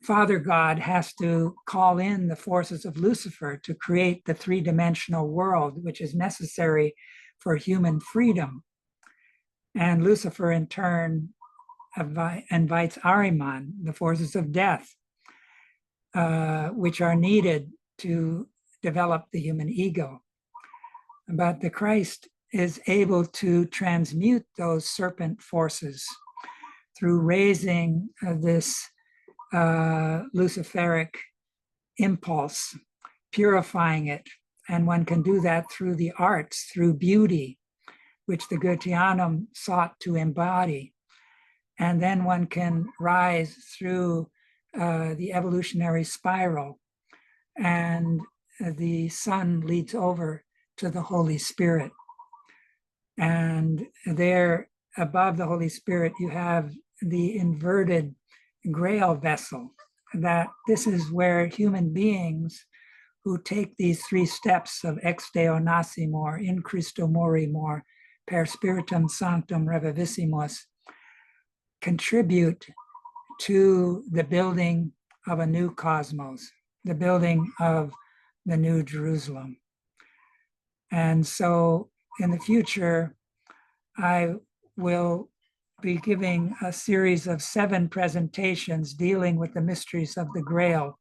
Father God has to call in the forces of Lucifer to create the three-dimensional world, which is necessary for human freedom. And Lucifer, in turn, invites Ahriman, the forces of death, which are needed to develop the human ego. but the Christ is able to transmute those serpent forces through raising this Luciferic impulse, purifying it. And one can do that through the arts, through beauty, which the Goetheanum sought to embody. And then one can rise through the evolutionary spiral, and the Son leads over to the Holy Spirit. And there above the Holy Spirit, you have the inverted Grail vessel, that this is where human beings who take these three steps of ex Deo nascimur, in Christo morimur, per spiritum sanctum revivissimus, contribute to the building of a new cosmos, the building of the New Jerusalem. And so in the future, I will be giving a series of 7 presentations dealing with the mysteries of the Grail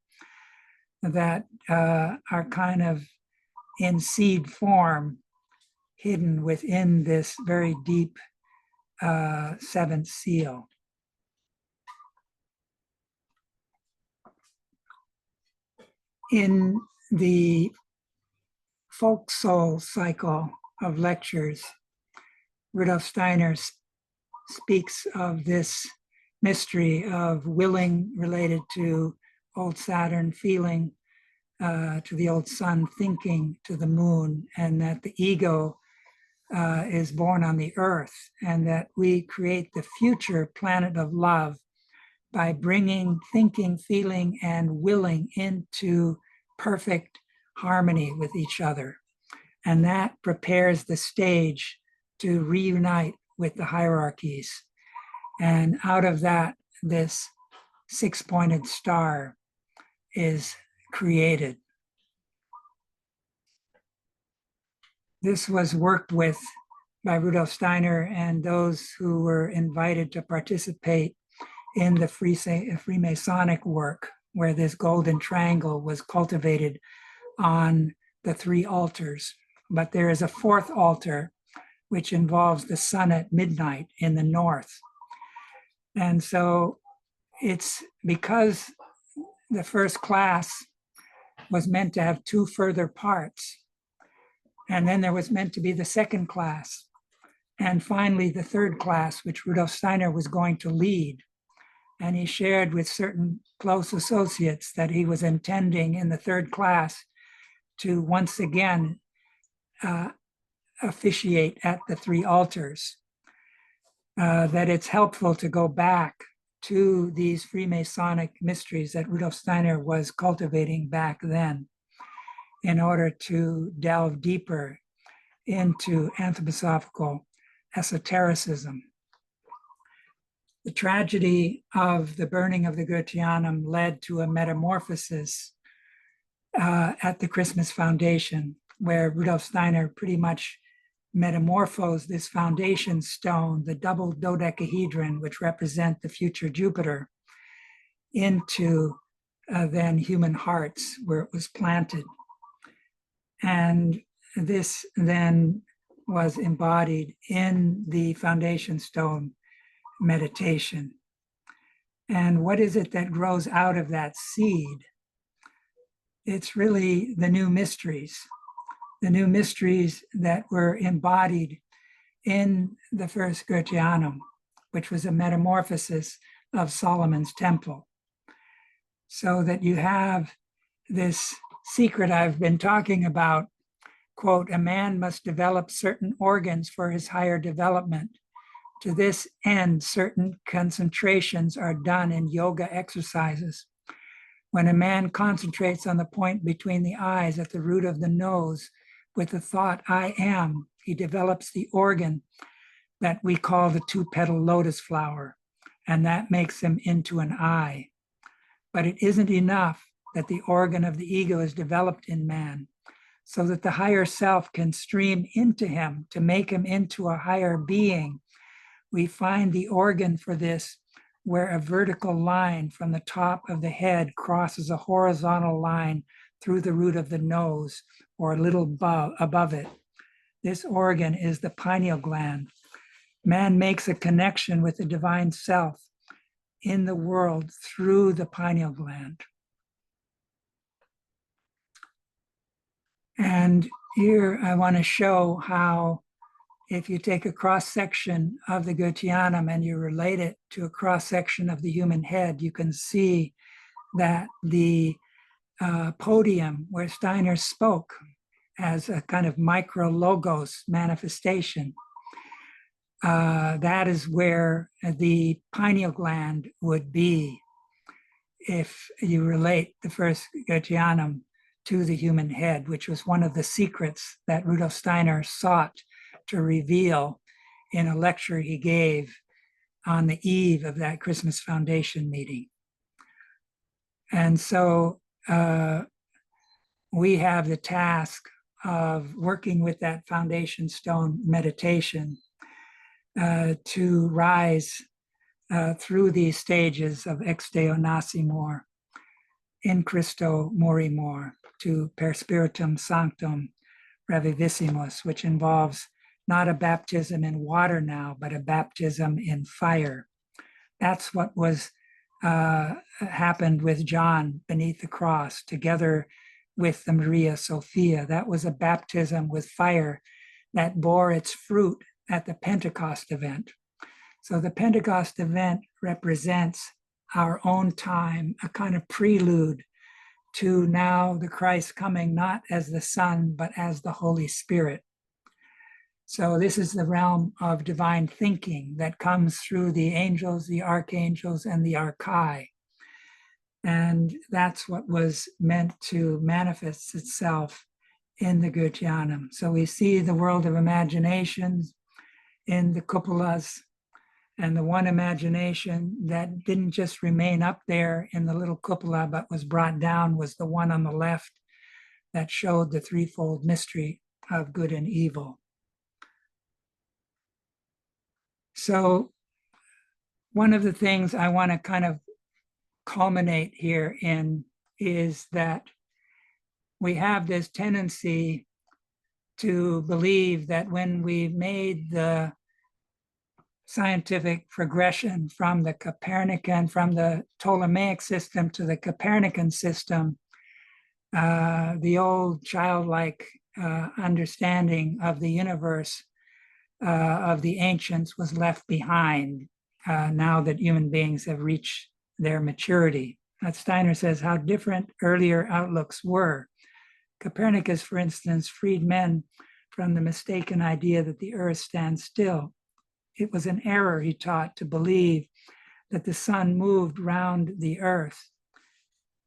that are kind of in seed form, hidden within this very deep 7th seal. In the folk soul cycle of lectures, Rudolf Steiner speaks of this mystery of willing related to old Saturn, feeling to the old sun, thinking to the moon, and that the ego is born on the earth, and that we create the future planet of love by bringing thinking, feeling, and willing into perfect harmony with each other. And that prepares the stage to reunite with the hierarchies. And out of that, this 6-pointed star is created. This was worked with by Rudolf Steiner and those who were invited to participate in the Freemasonic work, where this golden triangle was cultivated on the 3 altars. But there is a 4th altar, which involves the sun at midnight in the north. And so it's because the first class was meant to have 2 further parts. And then there was meant to be the second class. And finally, the third class, which Rudolf Steiner was going to lead. And he shared with certain close associates that he was intending in the third class to once again officiate at the 3 altars. That it's helpful to go back to these Freemasonic mysteries that Rudolf Steiner was cultivating back then in order to delve deeper into anthroposophical esotericism. The tragedy of the burning of the Goetheanum led to a metamorphosis at the Christmas Foundation, where Rudolf Steiner pretty much metamorphosed this foundation stone, the double dodecahedron, which represent the future Jupiter, into then human hearts, where it was planted. And this then was embodied in the foundation stone meditation. And what is it that grows out of that seed? It's really the new mysteries that were embodied in the first Goetheanum, which was a metamorphosis of Solomon's temple. So that you have this secret I've been talking about, quote, a man must develop certain organs for his higher development. To this end, certain concentrations are done in yoga exercises. When a man concentrates on the point between the eyes at the root of the nose with the thought, I am, he develops the organ that we call the 2-petal lotus flower, and that makes him into an eye. But it isn't enough that the organ of the ego is developed in man, so that the higher self can stream into him to make him into a higher being. We find the organ for this where a vertical line from the top of the head crosses a horizontal line through the root of the nose or a little above it. This organ is the pineal gland. Man makes a connection with the divine self in the world through the pineal gland. And here I want to show how, if you take a cross-section of the Gutianum and you relate it to a cross-section of the human head, you can see that the podium where Steiner spoke as a kind of micro-logos manifestation, that is where the pineal gland would be if you relate the first Gutianum to the human head, which was one of the secrets that Rudolf Steiner sought to reveal in a lecture he gave on the eve of that Christmas Foundation meeting. And so we have the task of working with that foundation stone meditation to rise through these stages of ex Deo Nascimur, in Christo Morimur, to Per Spiritum Sanctum Revivissimus, which involves not a baptism in water now, but a baptism in fire. That's what was happened with John beneath the cross, together with the Maria Sophia. That was a baptism with fire that bore its fruit at the Pentecost event. So the Pentecost event represents our own time, a kind of prelude to now the Christ coming not as the Son, but as the Holy Spirit. So this is the realm of divine thinking that comes through the angels, the archangels, and the archai. And that's what was meant to manifest itself in the Gutianum. So we see the world of imaginations in the cupolas, and the one imagination that didn't just remain up there in the little cupola, but was brought down, was the one on the left that showed the threefold mystery of good and evil. So one of the things I want to kind of culminate here in is that we have this tendency to believe that when we made the scientific progression from the Copernican, from the Ptolemaic system to the Copernican system, the old childlike understanding of the universe of the ancients was left behind now that human beings have reached their maturity. Steiner says how different earlier outlooks were. Copernicus, for instance, freed men from the mistaken idea that the earth stands still. It was an error, he taught, to believe that the sun moved round the earth.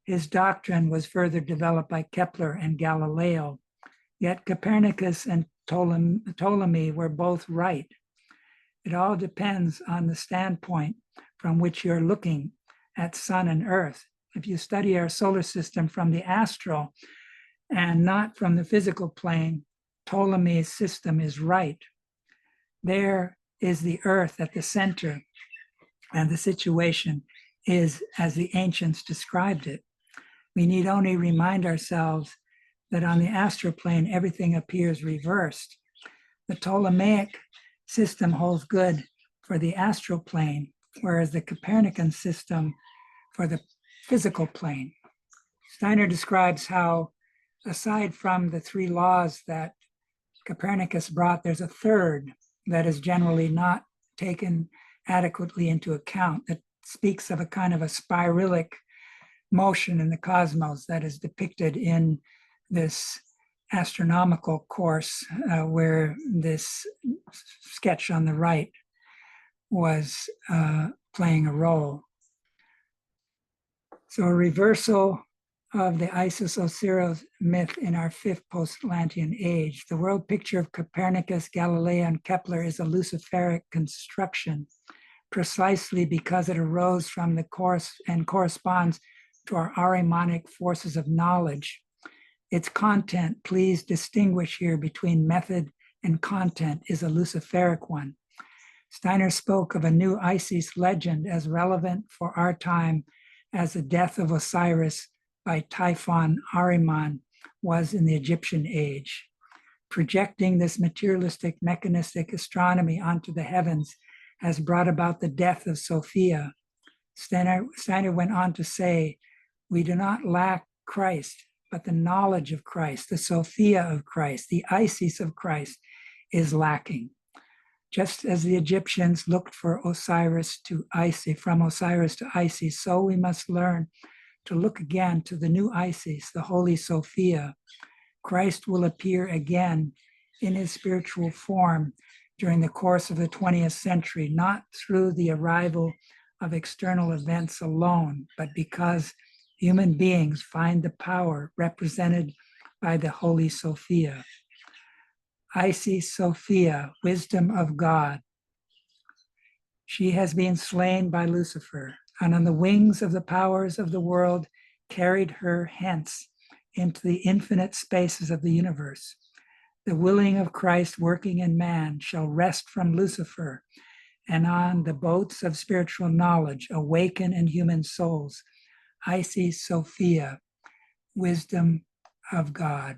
His doctrine was further developed by Kepler and Galileo, yet Copernicus and Ptolemy were both right. It all depends on the standpoint from which you're looking at sun and earth. If you study our solar system from the astral and not from the physical plane, Ptolemy's system is right. There is the earth at the center, and the situation is as the ancients described it. We need only remind ourselves that on the astral plane, everything appears reversed. The Ptolemaic system holds good for the astral plane, whereas the Copernican system for the physical plane. Steiner describes how, aside from the three laws that Copernicus brought, there's a third that is generally not taken adequately into account, that speaks of a kind of a spiralic motion in the cosmos that is depicted in this astronomical course where this sketch on the right was playing a role. So a reversal of the Isis-Osiris myth in our fifth post-Atlantean age. The world picture of Copernicus, Galileo, and Kepler is a Luciferic construction, precisely because it arose from the course and corresponds to our Ahrimanic forces of knowledge. Its content, please distinguish here between method and content, is a Luciferic one. Steiner spoke of a new Isis legend as relevant for our time as the death of Osiris by Typhon Ahriman was in the Egyptian age. projecting this materialistic, mechanistic astronomy onto the heavens has brought about the death of Sophia. Steiner went on to say, we do not lack Christ, but the knowledge of Christ, the Sophia of Christ, the Isis of Christ is lacking. Just as the Egyptians looked for Osiris to Isis, from Osiris to Isis, so we must learn to look again to the new Isis, the Holy Sophia. Christ will appear again in his spiritual form during the course of the 20th century, not through the arrival of external events alone, but because human beings find the power represented by the Holy Sophia. Isis Sophia, wisdom of God. She has been slain by Lucifer, and on the wings of the powers of the world carried her hence into the infinite spaces of the universe. The willing of Christ working in man shall rest from Lucifer, and on the boats of spiritual knowledge awaken in human souls. Isis Sophia, wisdom of God.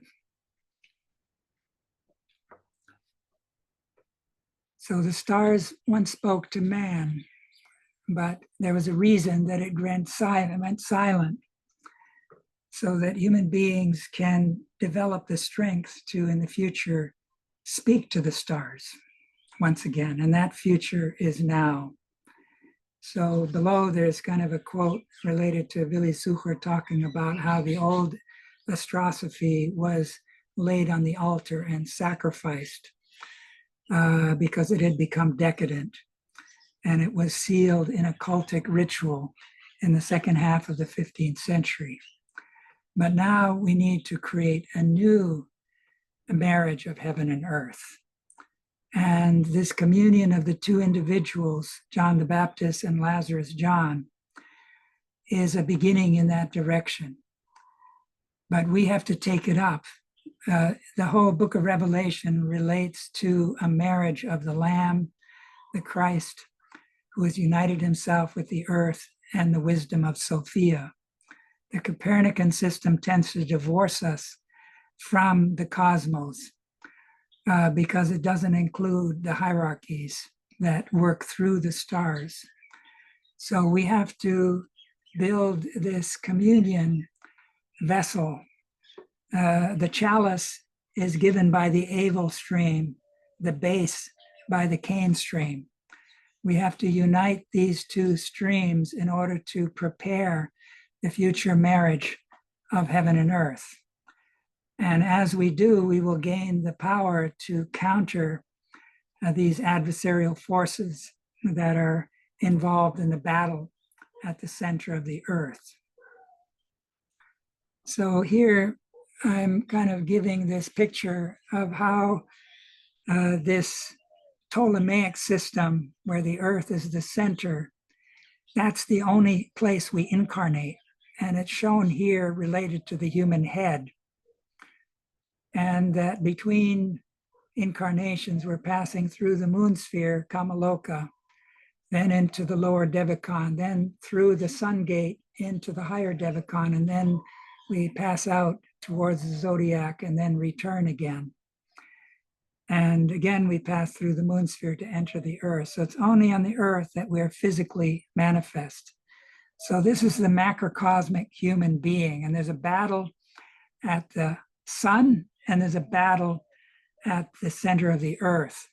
So the stars once spoke to man, but there was a reason that it went silent, so that human beings can develop the strength to, in the future, speak to the stars once again, and that future is now. So below there's kind of a quote related to Willi Sucher talking about how the old astrosophy was laid on the altar and sacrificed because it had become decadent, and it was sealed in a cultic ritual in the second half of the 15th century. But now we need to create a new marriage of heaven and earth. And this communion of the two individuals, John the Baptist and Lazarus John, is a beginning in that direction. But we have to take it up. The whole book of Revelation relates to a marriage of the Lamb, the Christ, who has united himself with the earth, and the wisdom of Sophia. The Copernican system tends to divorce us from the cosmos because it doesn't include the hierarchies that work through the stars. So we have to build this communion vessel. The chalice is given by the Avel stream, the base by the Cain stream. We have to unite these two streams in order to prepare the future marriage of heaven and earth. And as we do, we will gain the power to counter these adversarial forces that are involved in the battle at the center of the earth. So here I'm kind of giving this picture of how this Ptolemaic system, where the earth is the center, that's the only place we incarnate. And it's shown here related to the human head. And that between incarnations, we're passing through the moon sphere, Kamaloka, then into the lower Devachan, then through the sun gate into the higher Devachan, and then we pass out towards the zodiac and then return again. And again, we pass through the moon sphere to enter the earth. So it's only on the earth that we're physically manifest. So this is the macrocosmic human being. And there's a battle at the sun, and there's a battle at the center of the earth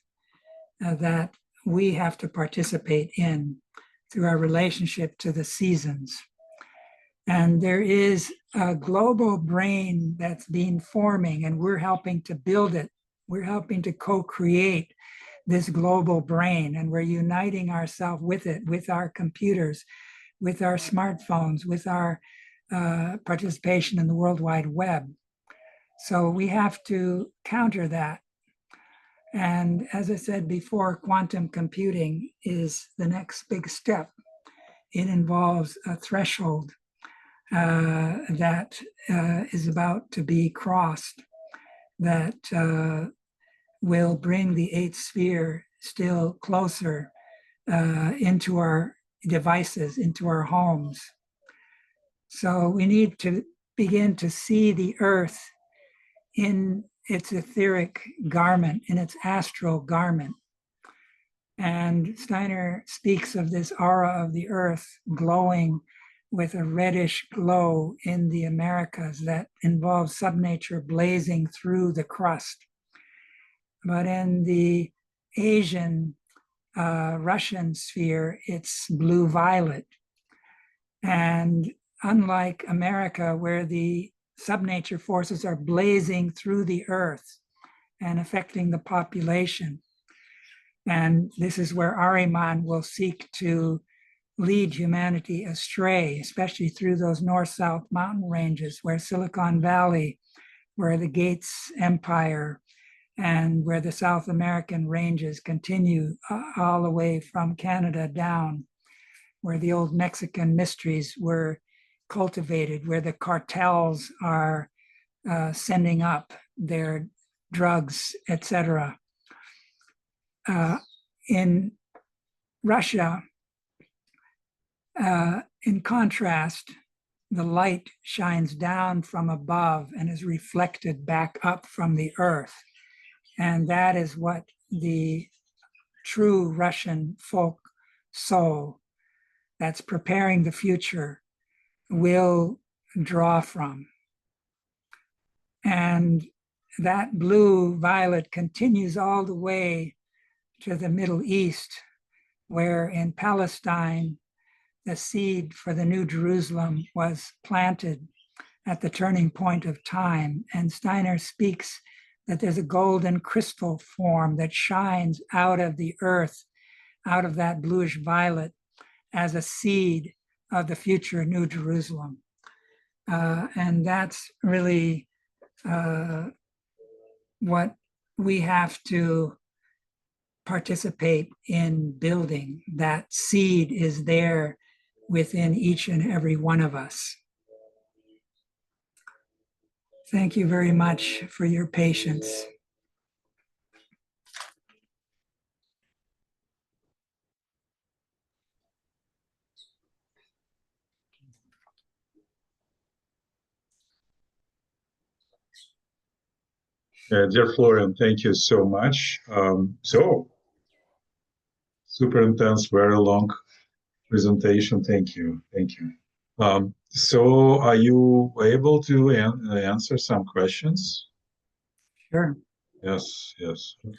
that we have to participate in through our relationship to the seasons. And there is a global brain that's been forming, and we're helping to build it. We're helping to co-create this global brain, and we're uniting ourselves with it, with our computers, with our smartphones, with our participation in the World Wide Web. So we have to counter that. And as I said before, quantum computing is the next big step. It involves a threshold that is about to be crossed, that will bring the eighth sphere still closer into our devices, into our homes. So we need to begin to see the earth in its etheric garment, in its astral garment. And Steiner speaks of this aura of the earth glowing with a reddish glow in the Americas that involves subnature blazing through the crust. But in the Asian, Russian sphere, it's blue-violet. And unlike America, where the subnature forces are blazing through the earth and affecting the population, and this is where Ahriman will seek to lead humanity astray, especially through those north-south mountain ranges where Silicon Valley, where the Gates Empire, and where the South American ranges continue all the way from Canada down, where the old Mexican mysteries were cultivated, where the cartels are sending up their drugs, etc. In Russia, in contrast, the light shines down from above and is reflected back up from the earth. And that is what the true Russian folk soul that's preparing the future will draw from. And that blue violet continues all the way to the Middle East, where in Palestine, the seed for the New Jerusalem was planted at the turning point of time. And Steiner speaks that there's a golden crystal form that shines out of the earth, out of that bluish violet, as a seed of the future New Jerusalem. And that's really what we have to participate in building. That seed is there within each and every one of us. Thank you very much for your patience. Dear Florian, thank you so much. So, super intense, very long presentation. Thank you. Thank you. So are you able to answer some questions? Sure. Yes, yes. Okay.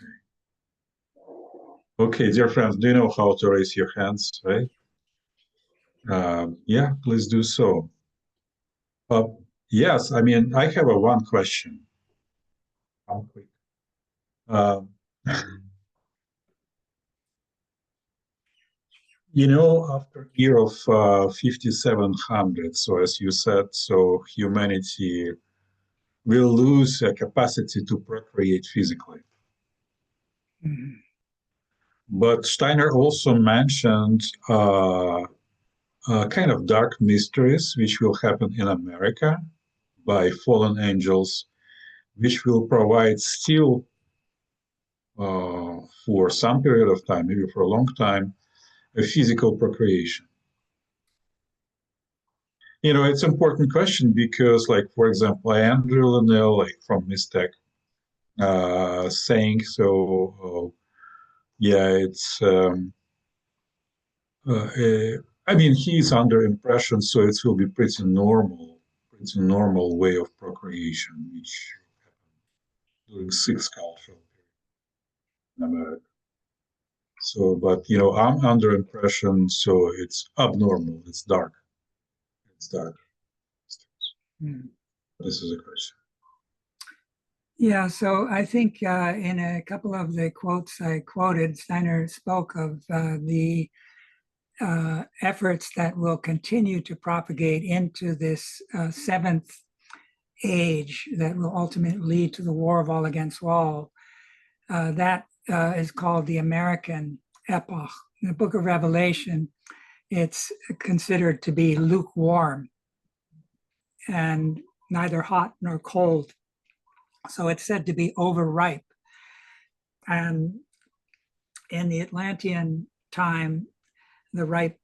Okay, dear friends, do you know how to raise your hands, right? Yeah, please do so. Yes, I mean, I have one question. How quick? You know, after year of 5700, so as you said, so humanity will lose a capacity to procreate physically. Mhm. But Steiner also mentioned kind of dark mysteries which will happen in America by fallen angels, which will provide still for some period of time, maybe for a long time, a physical procreation. You know, it's an important question because, like, for example, Andrew Linnell, like from Mistech, saying so, yeah, it's, I mean, he's under impression, so it will be pretty normal way of procreation, which during six cultural period in America. So, but you know, I'm under impression, so it's abnormal. It's dark. It's dark. Mhm. This is a question. Yeah, so I think in a couple of the quotes I quoted, Steiner spoke of the efforts that will continue to propagate into this seventh age that will ultimately lead to the war of all against all. That is called the American epoch. In the book of Revelation, it's considered to be lukewarm and neither hot nor cold. So it's said to be overripe. And in the Atlantean time, the ripe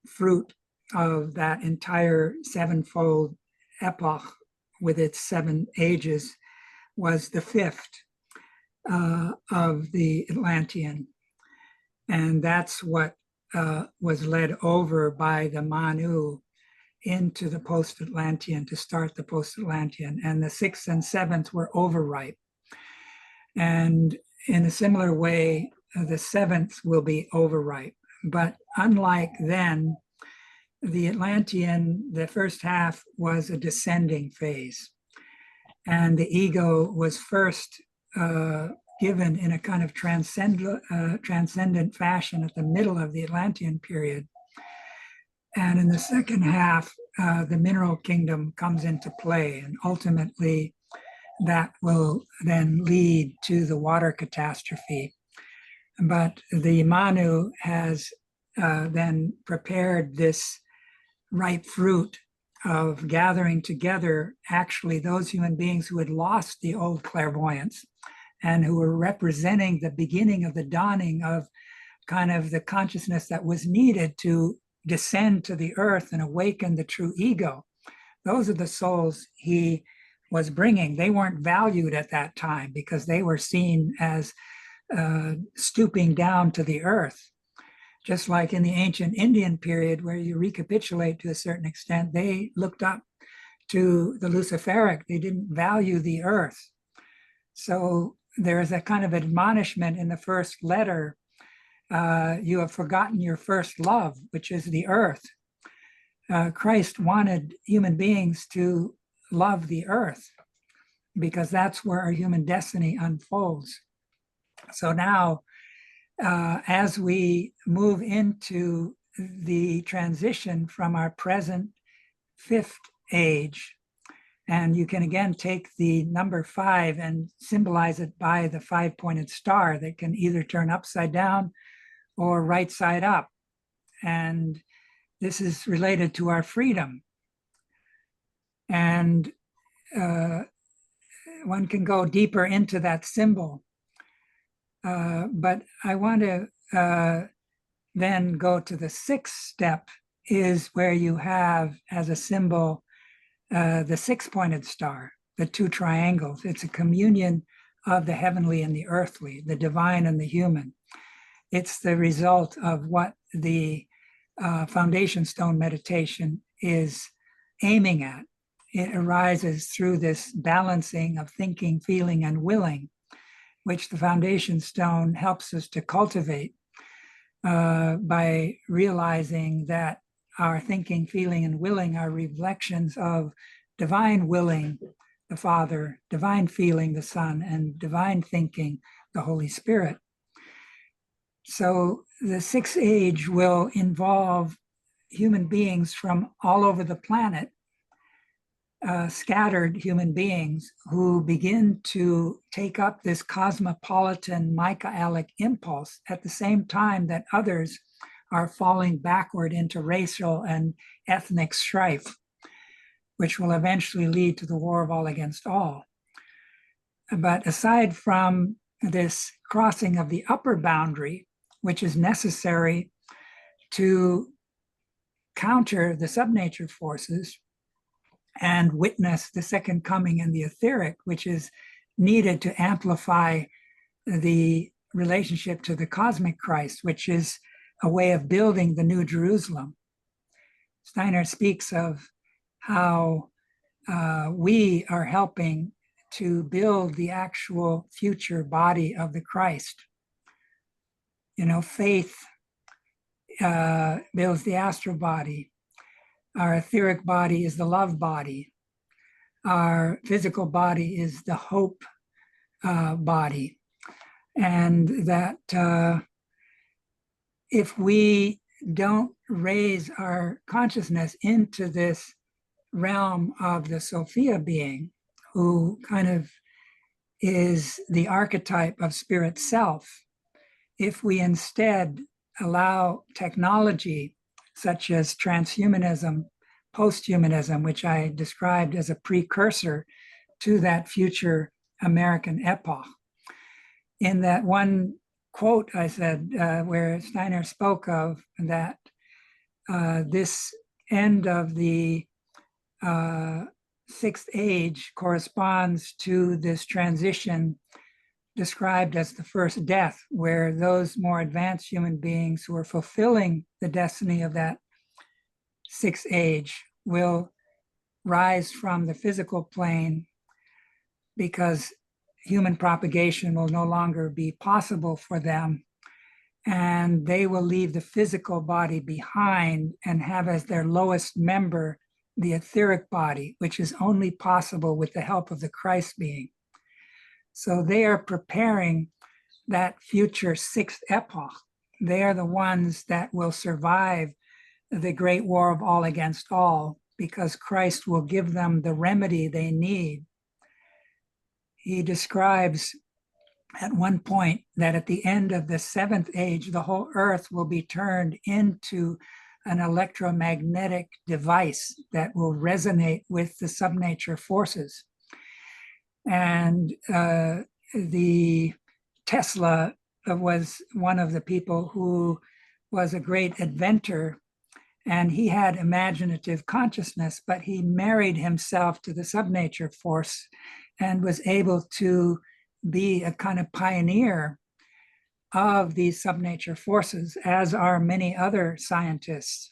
fruit of that entire sevenfold epoch with its 7 ages, was the 5th of the Atlantean. And that's what was led over by the Manu into the post-Atlantean to start the post-Atlantean. And the 6th and 7th were overripe. And in a similar way, the 7th will be overripe. But unlike then, the Atlantean, the first half was a descending phase. And the ego was first given in a kind of transcendent fashion at the middle of the Atlantean period. And in the second half, the mineral kingdom comes into play. And ultimately, that will then lead to the water catastrophe. But the Manu has then prepared this ripe fruit of gathering together actually those human beings who had lost the old clairvoyance and who were representing the beginning of the dawning of kind of the consciousness that was needed to descend to the earth and awaken the true ego. Those are the souls he was bringing. They weren't valued at that time because they were seen as stooping down to the earth. Just like in the ancient Indian period, where you recapitulate to a certain extent, they looked up to the Luciferic. They didn't value the earth. So there is a kind of admonishment in the first letter. You have forgotten your first love, which is the earth. Christ wanted human beings to love the earth because that's where our human destiny unfolds. So now, as we move into the transition from our present 5th age, and you can again take the number 5 and symbolize it by the 5-pointed star that can either turn upside down or right side up. And this is related to our freedom. And one can go deeper into that symbol. But I want to then go to the 6th step, is where you have as a symbol the 6-pointed star, the 2 triangles. It's a communion of the heavenly and the earthly, the divine and the human. It's the result of what the foundation stone meditation is aiming at. It arises through this balancing of thinking, feeling, and willing, which the foundation stone helps us to cultivate by realizing that our thinking, feeling, and willing are reflections of divine willing, the Father, divine feeling, the Son, and divine thinking, the Holy Spirit. So the 6th age will involve human beings from all over the planet, scattered human beings who begin to take up this cosmopolitan Michaelic impulse at the same time that others are falling backward into racial and ethnic strife, which will eventually lead to the war of all against all. But aside from this crossing of the upper boundary, which is necessary to counter the subnature forces and witness the second coming in the etheric, which is needed to amplify the relationship to the cosmic Christ, which is a way of building the New Jerusalem. Steiner speaks of how we are helping to build the actual future body of the Christ. Faith builds the astral body. Our etheric body is the love body. Our physical body is the hope body. And that if we don't raise our consciousness into this realm of the Sophia being, who kind of is the archetype of spirit self, if we instead allow technology such as transhumanism, posthumanism, which I described as a precursor to that future American epoch. In that one quote I said, where Steiner spoke of that this end of the sixth age corresponds to this transition described as the first death, where those more advanced human beings who are fulfilling the destiny of that sixth age will rise from the physical plane because human propagation will no longer be possible for them. And they will leave the physical body behind and have as their lowest member the etheric body, which is only possible with the help of the Christ being. So they are preparing that future sixth epoch. They are the ones that will survive the great war of all against all because Christ will give them the remedy they need. He describes at one point that at the end of the seventh age, the whole earth will be turned into an electromagnetic device that will resonate with the subnature forces. And the Tesla was one of the people who was a great inventor, and he had imaginative consciousness, but he married himself to the subnature force and was able to be a kind of pioneer of these subnature forces, as are many other scientists,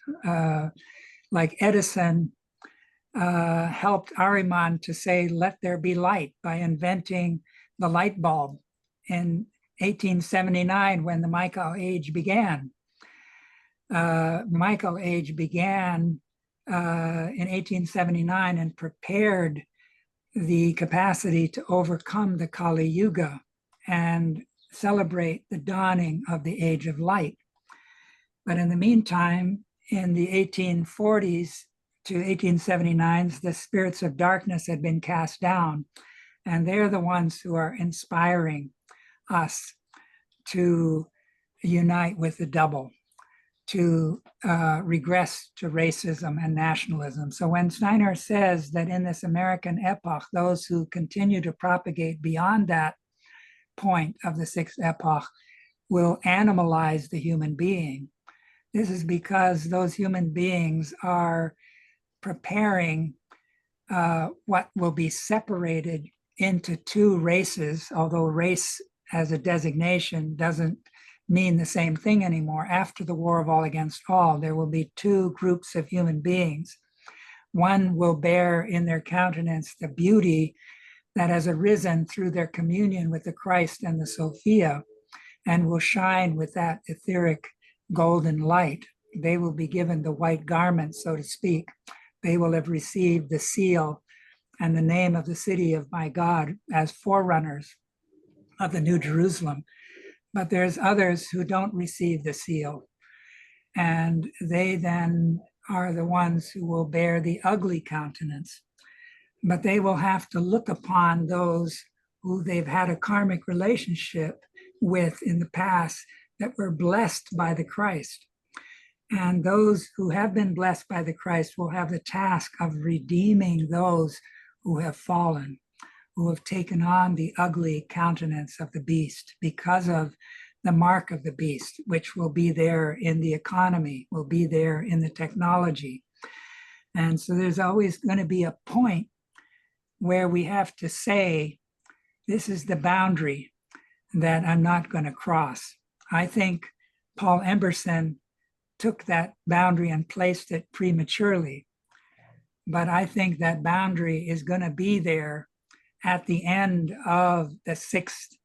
like Edison helped Ahriman to say, let there be light, by inventing the light bulb in 1879 when the Michael Age began. Michael Age began in 1879 and prepared the capacity to overcome the Kali Yuga and celebrate the dawning of the Age of Light. But in the meantime, in the 1840s to 1879s, the spirits of darkness had been cast down, and they're the ones who are inspiring us to unite with the double, to regress to racism and nationalism. So when Steiner says that in this American epoch, those who continue to propagate beyond that point of the sixth epoch will animalize the human being, this is because those human beings are preparing what will be separated into two races, although race as a designation doesn't mean the same thing anymore. After the war of all against all, there will be two groups of human beings. One will bear in their countenance the beauty that has arisen through their communion with the Christ and the Sophia, and will shine with that etheric golden light. They will be given the white garment, so to speak. They will have received the seal and the name of the city of my God as forerunners of the New Jerusalem. But there's others who don't receive the seal, and they then are the ones who will bear the ugly countenance. But they will have to look upon those who they've had a karmic relationship with in the past that were blessed by the Christ. And those who have been blessed by the Christ will have the task of redeeming those who have fallen, who have taken on the ugly countenance of the beast because of the mark of the beast, which will be there in the economy, will be there in the technology. And so there's always going to be a point where we have to say, this is the boundary that I'm not going to cross. I think Paul Emberson took that boundary and placed it prematurely. But I think that boundary is going to be there at the end of the sixth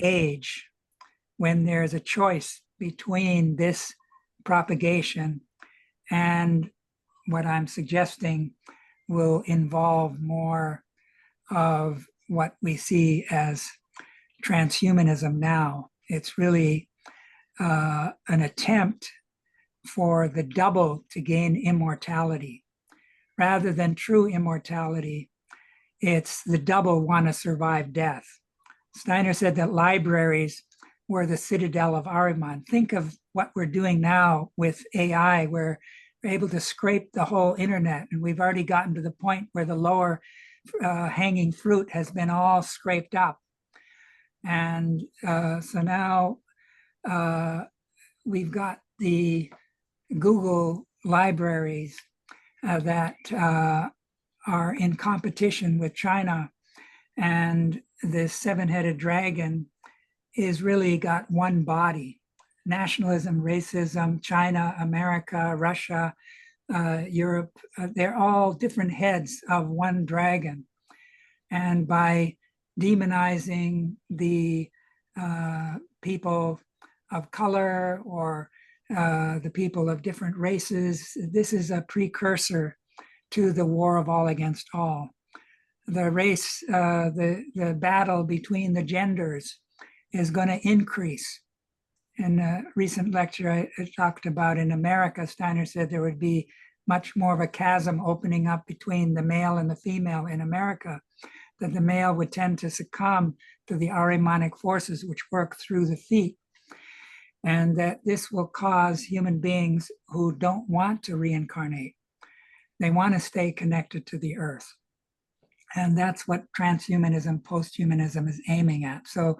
age, when there's a choice between this propagation and what I'm suggesting will involve more of what we see as transhumanism now. It's really an attempt for the double to gain immortality. Rather than true immortality, it's the double want to survive death. Steiner said that libraries were the citadel of Ahriman. Think of what we're doing now with AI, where we're able to scrape the whole internet, and we've already gotten to the point where the lower hanging fruit has been all scraped up. And so now we've got the Google libraries that are in competition with China, and this seven-headed dragon is really got one body. Nationalism, racism, China, America, Russia, Europe, they're all different heads of one dragon. And by demonizing the people of color or the people of different races, this is a precursor to the war of all against all. The race, the battle between the genders is going to increase. In a recent lecture I talked about in America, Steiner said there would be much more of a chasm opening up between the male and the female in America, that the male would tend to succumb to the Ahrimanic forces which work through the feet, and that this will cause human beings who don't want to reincarnate. They want to stay connected to the earth. And that's what transhumanism, posthumanism is aiming at. So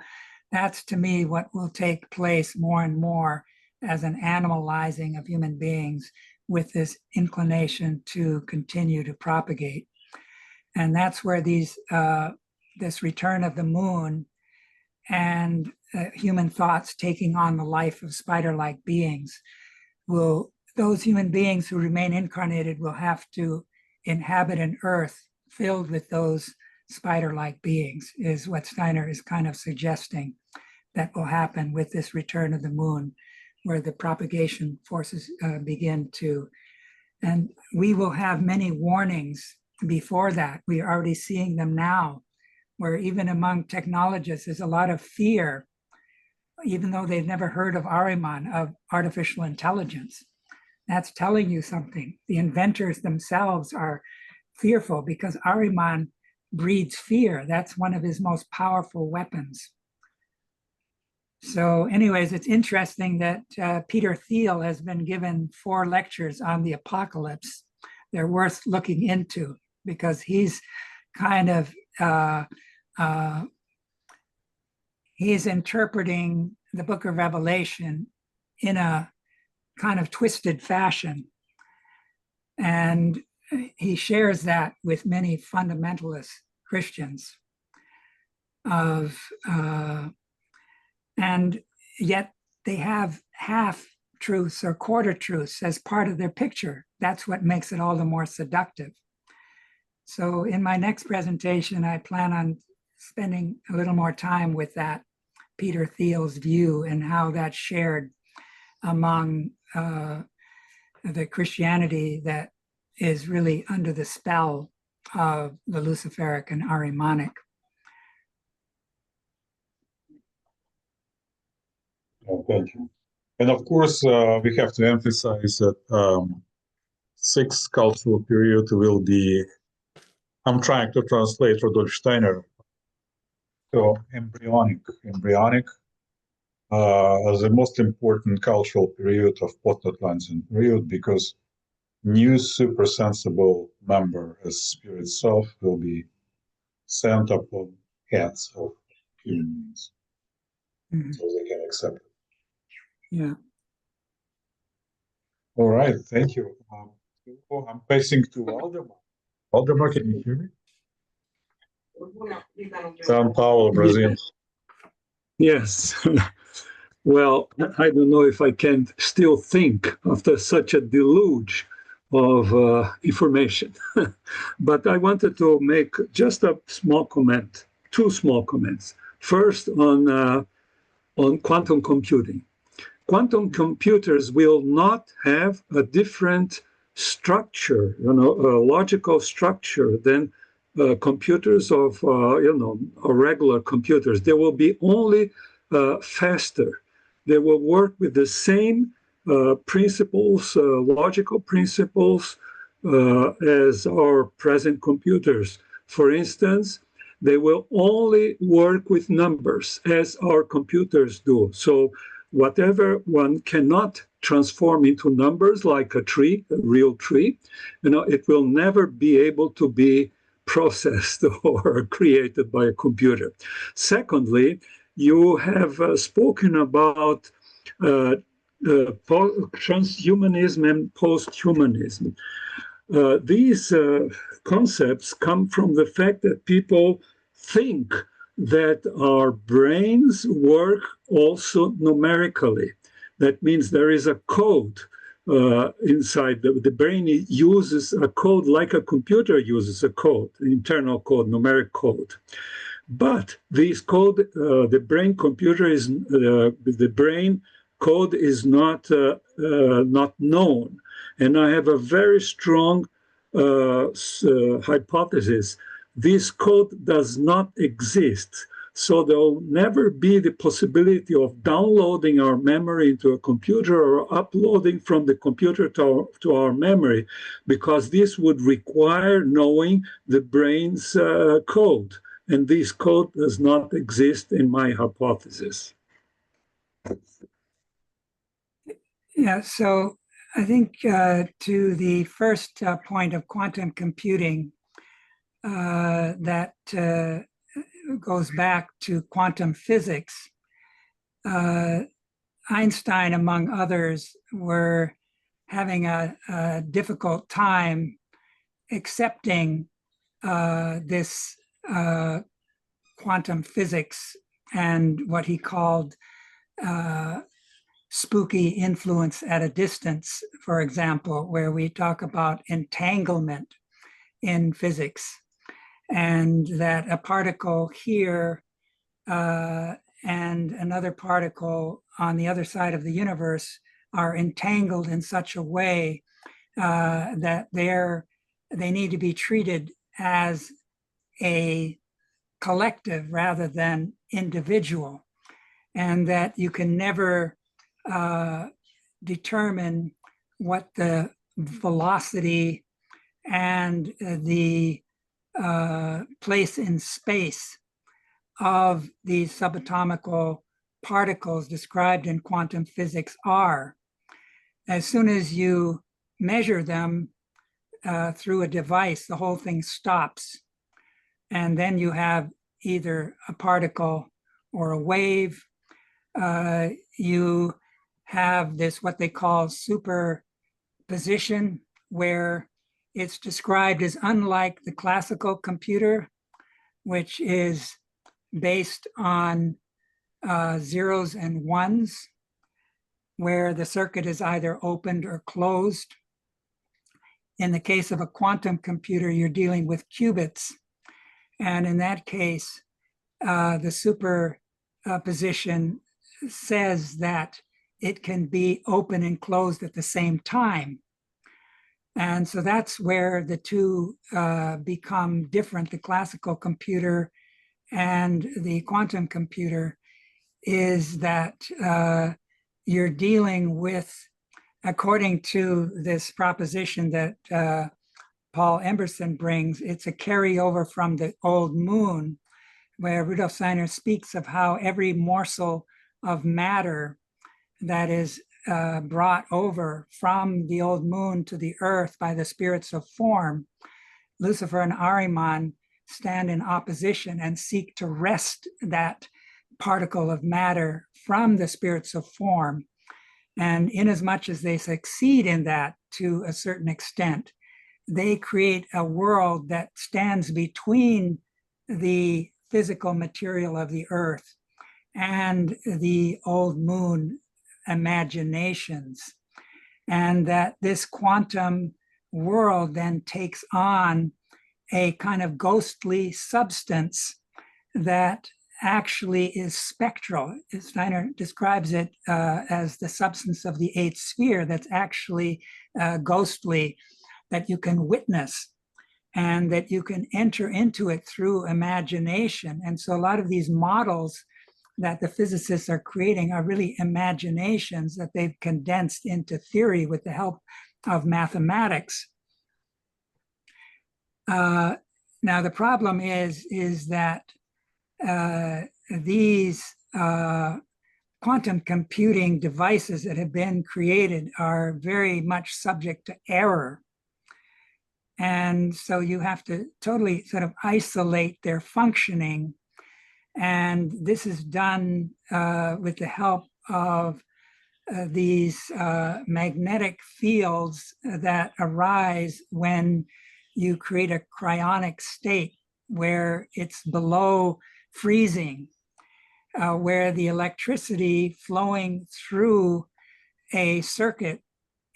that's, to me, what will take place more and more as an animalizing of human beings with this inclination to continue to propagate. And that's where this return of the moon and human thoughts taking on the life of spider-like beings those human beings who remain incarnated will have to inhabit an earth filled with those spider-like beings, is what Steiner is kind of suggesting that will happen with this return of the moon, where the propagation forces begin to. And we will have many warnings before that. We are already seeing them now, where even among technologists, there's a lot of fear, even though they've never heard of Ahriman, of artificial intelligence. That's telling you something. The inventors themselves are fearful because Ahriman breeds fear. That's one of his most powerful weapons. So anyways, it's interesting that Peter Thiel has been given 4 lectures on the apocalypse. They're worth looking into because he's kind of, he's interpreting the book of Revelation in a kind of twisted fashion. And he shares that with many fundamentalist Christians and yet they have half truths or quarter truths as part of their picture. That's what makes it all the more seductive. So in my next presentation, I plan on spending a little more time with that Peter Thiel's view and how that's shared among the Christianity that is really under the spell of the Luciferic and Ahrimanic. Oh, thank you. And of course, we have to emphasize that 6th cultural period will be, I'm trying to translate Rudolf Steiner, so embryonic as the most important cultural period of post-Atlantean period, because new supersensible member as spirit self will be sent upon heads of human beings, so they can accept it. Yeah. All right, thank you. I'm passing to Waldemar. Waldemar, can you hear me? São Paulo, Brazil. Yes. Well, I don't know if I can still think after such a deluge of information. But I wanted to make just a small comment, 2 small comments. First, on quantum computing. Quantum computers will not have a different structure, a logical structure than computers of, regular computers. They will be only faster. They will work with the same principles, logical principles as our present computers. For instance, they will only work with numbers as our computers do. So whatever one cannot transform into numbers, like a tree, a real tree, it will never be able to be processed or created by a computer. Secondly, you have spoken about transhumanism and posthumanism. These concepts come from the fact that people think that our brains work also numerically. That means there is a code inside. The brain uses a code like a computer uses a code, internal code, numeric code. But this code, the brain code is not known. And I have a very strong hypothesis. This code does not exist. So there will never be the possibility of downloading our memory into a computer or uploading from the computer to our memory, because this would require knowing the brain's code. And this code does not exist in my hypothesis. Yeah, so I think to the first point of quantum computing, that goes back to quantum physics. Einstein, among others, were having a difficult time accepting this quantum physics and what he called spooky influence at a distance, for example, where we talk about entanglement in physics, and that a particle here and another particle on the other side of the universe are entangled in such a way that they need to be treated as a collective rather than individual, and that you can never determine what the velocity and the place in space of these subatomical particles described in quantum physics are. As soon as you measure them through a device, the whole thing stops. And then you have either a particle or a wave. You have this, what they call superposition, where it's described as unlike the classical computer, which is based on zeros and ones, where the circuit is either opened or closed. In the case of a quantum computer, you're dealing with qubits. And in that case, the superposition says that it can be open and closed at the same time. And so that's where the two become different. The classical computer and the quantum computer is that you're dealing with, according to this proposition that Paul Emberson brings, it's a carryover from the old moon, where Rudolf Steiner speaks of how every morsel of matter that is brought over from the old moon to the earth by the spirits of form, Lucifer and Ahriman stand in opposition and seek to wrest that particle of matter from the spirits of form. And inasmuch as they succeed in that to a certain extent, they create a world that stands between the physical material of the earth and the old moon imaginations. And that this quantum world then takes on a kind of ghostly substance that actually is spectral. Steiner describes it as the substance of the eighth sphere that's actually ghostly, that you can witness and that you can enter into it through imagination. And so a lot of these models that the physicists are creating are really imaginations that they've condensed into theory with the help of mathematics. Now, the problem is that these quantum computing devices that have been created are very much subject to error. And so you have to totally sort of isolate their functioning. And this is done with the help of these magnetic fields that arise when you create a cryonic state where it's below freezing, where the electricity flowing through a circuit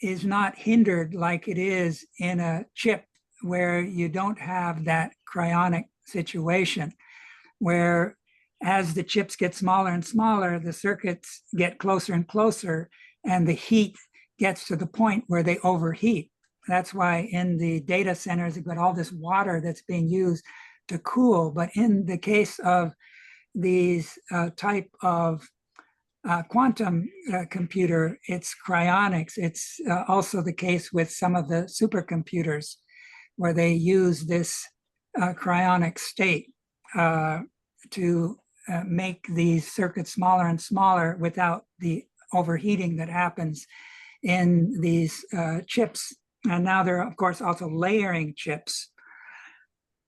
is not hindered like it is in a chip where you don't have that cryonic situation, where as the chips get smaller and smaller, the circuits get closer and closer, and the heat gets to the point where they overheat. That's why in the data centers, you've got all this water that's being used to cool. But in the case of these type of quantum computer, it's cryonics. It's also the case with some of the supercomputers where they use this cryonic state to make these circuits smaller and smaller without the overheating that happens in these chips. And now they're, of course, also layering chips.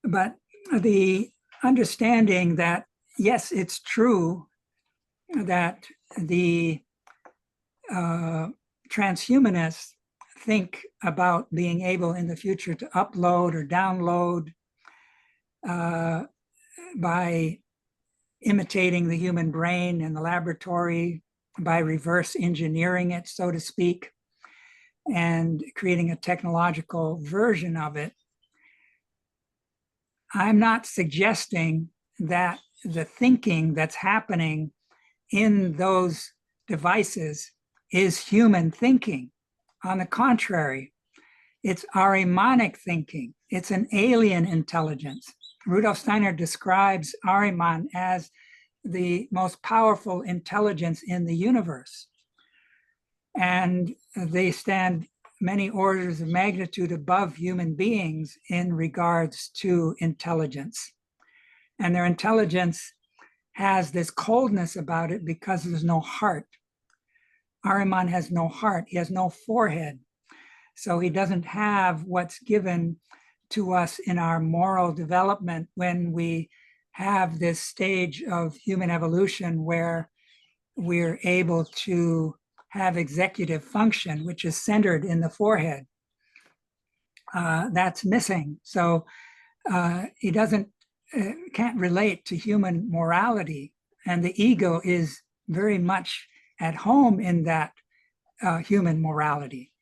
But the understanding that, yes, it's true that the transhumanists think about being able in the future to upload or download by imitating the human brain in the laboratory, by reverse engineering it, so to speak, and creating a technological version of it. I'm not suggesting that the thinking that's happening in those devices is human thinking. On the contrary, it's Ahrimanic thinking. It's an alien intelligence. Rudolf Steiner describes Ahriman as the most powerful intelligence in the universe. And they stand many orders of magnitude above human beings in regards to intelligence. And their intelligence has this coldness about it because there's no heart. Ahriman has no heart. He has no forehead. So he doesn't have what's given to us in our moral development when we have this stage of human evolution where we're able to have executive function, which is centered in the forehead. That's missing. So he can't relate to human morality. And the ego is very much at home in that human morality.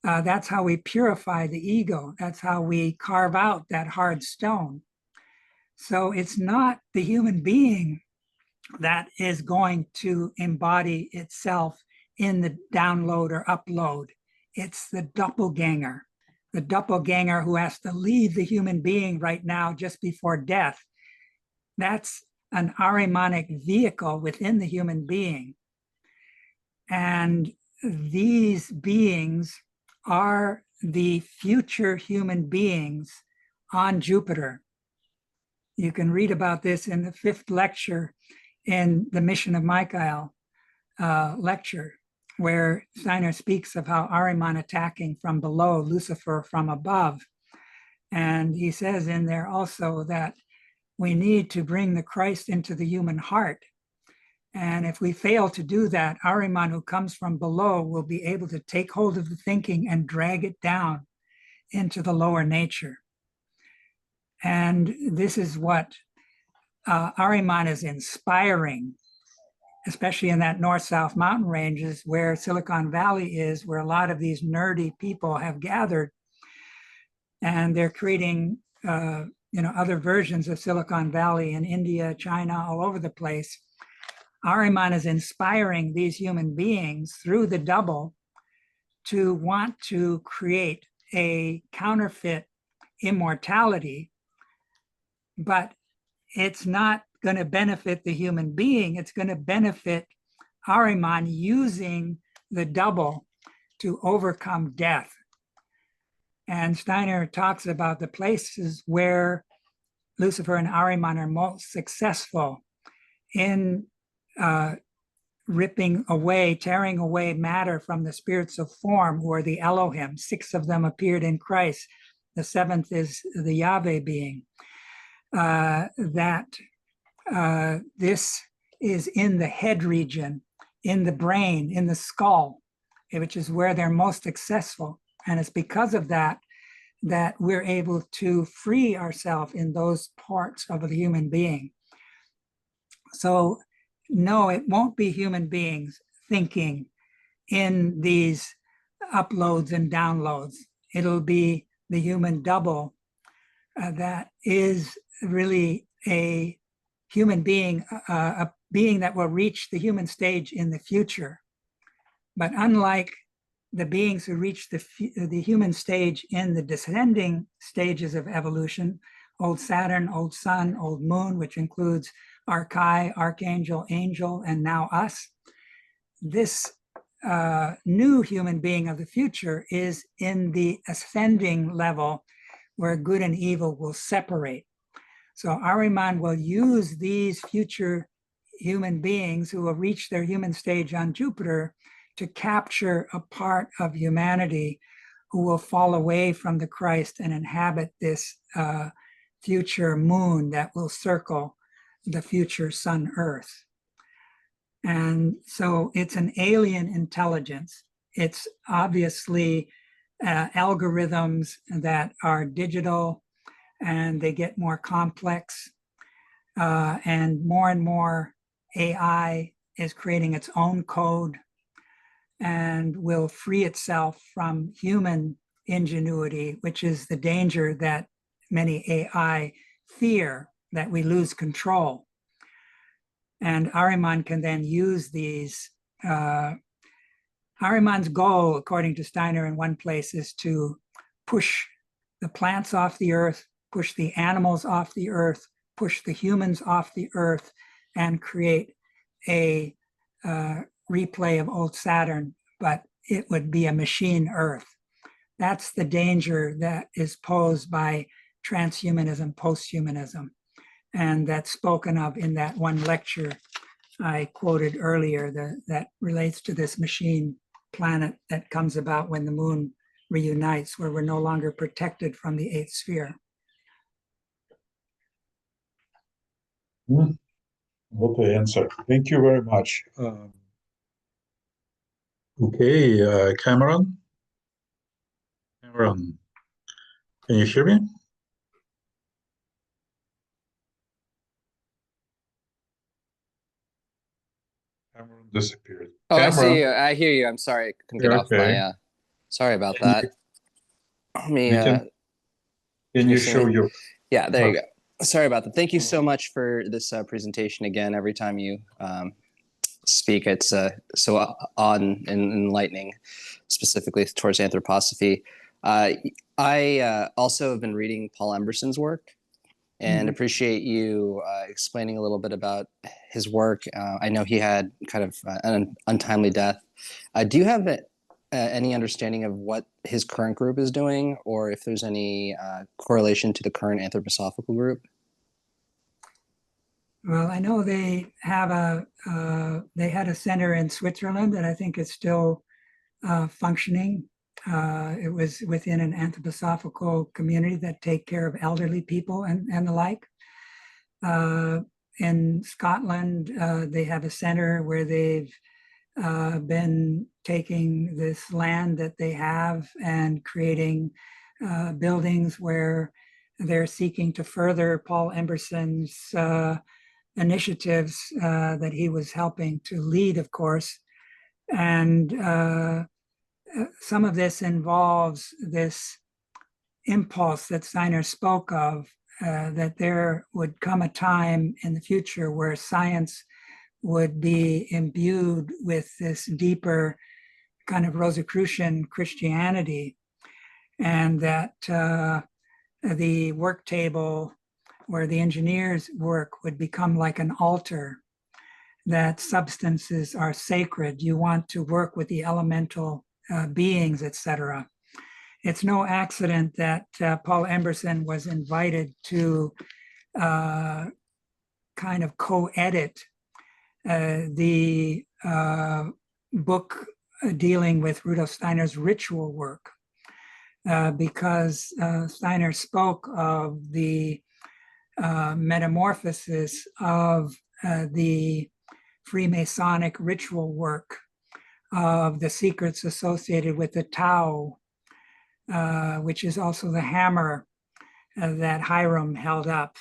That's how we purify the ego. That's how we carve out that hard stone. So it's not the human being that is going to embody itself in the download or upload. It's the doppelganger who has to leave the human being right now just before death. That's an Ahrimanic vehicle within the human being. And these beings are the future human beings on Jupiter. You can read about this in the 5th lecture in the Mission of Michael lecture, where Steiner speaks of how Ahriman attacking from below, Lucifer from above. And he says in there also that we need to bring the Christ into the human heart. And if we fail to do that, Ahriman, who comes from below, will be able to take hold of the thinking and drag it down into the lower nature. And this is what Ahriman is inspiring, especially in that north-south mountain ranges where Silicon Valley is, where a lot of these nerdy people have gathered. And they're creating other versions of Silicon Valley in India, China, all over the place. Ahriman is inspiring these human beings through the double to want to create a counterfeit immortality, but it's not going to benefit the human being. It's going to benefit Ahriman using the double to overcome death. And Steiner talks about the places where Lucifer and Ahriman are most successful in ripping away, tearing away matter from the spirits of form, who are the Elohim. 6 of them appeared in Christ. The 7th is the Yahweh being. This is in the head region, in the brain, in the skull, which is where they're most successful. And it's because of that that we're able to free ourselves in those parts of the human being. So no, it won't be human beings thinking in these uploads and downloads. It'll be the human double that is really a human being, a being that will reach the human stage in the future. But unlike the beings who reach the human stage in the descending stages of evolution, old Saturn, old Sun, old Moon, which includes Archai, Archangel, Angel, and now us, this new human being of the future is in the ascending level where good and evil will separate. So Ahriman will use these future human beings who will reach their human stage on Jupiter to capture a part of humanity who will fall away from the Christ and inhabit this future moon that will circle the future sun Earth. And so it's an alien intelligence. It's obviously algorithms that are digital, and they get more complex, and more AI is creating its own code and will free itself from human ingenuity, which is the danger that many AI fear, that we lose control. And Ahriman can then use these. Ahriman's goal, according to Steiner in one place, is to push the plants off the earth, push the animals off the earth, push the humans off the earth, and create a replay of old Saturn, but it would be a machine Earth. That's the danger that is posed by transhumanism, posthumanism, and that's spoken of in that one lecture I quoted earlier that relates to this machine planet that comes about when the moon reunites, where we're no longer protected from the eighth sphere. What an answer. Thank you very much. Okay, Cameron? Cameron, can you hear me? Cameron disappeared. Oh, I see Cameron? you. I hear you. I'm sorry. I couldn't get off Okay. my, sorry about Can that. Let me, Can you you show see me? your... Yeah, there you go. Sorry about that. Thank you so much for this presentation again. Every time you speak, it's so odd and enlightening, specifically towards anthroposophy. I also have been reading Paul Emberson's work and appreciate you explaining a little bit about his work. I know he had kind of an untimely death. Do you have any understanding of what his current group is doing, or if there's any correlation to the current anthroposophical group? Well, I know they have they had a center in Switzerland that I think is still functioning. It was within an anthroposophical community that take care of elderly people and the like. In Scotland, they have a center where they've been taking this land that they have and creating buildings where they're seeking to further Paul Emberson's initiatives that he was helping to lead, of course. And some of this involves this impulse that Steiner spoke of, that there would come a time in the future where science would be imbued with this deeper kind of Rosicrucian Christianity, and that the work table where the engineers work would become like an altar, that substances are sacred. You want to work with the elemental beings, etc. It's no accident that Paul Emberson was invited to kind of co-edit the book dealing with Rudolf Steiner's ritual work, because Steiner spoke of the metamorphosis of the Freemasonic ritual work, of the secrets associated with the Tao, which is also the hammer that Hiram held up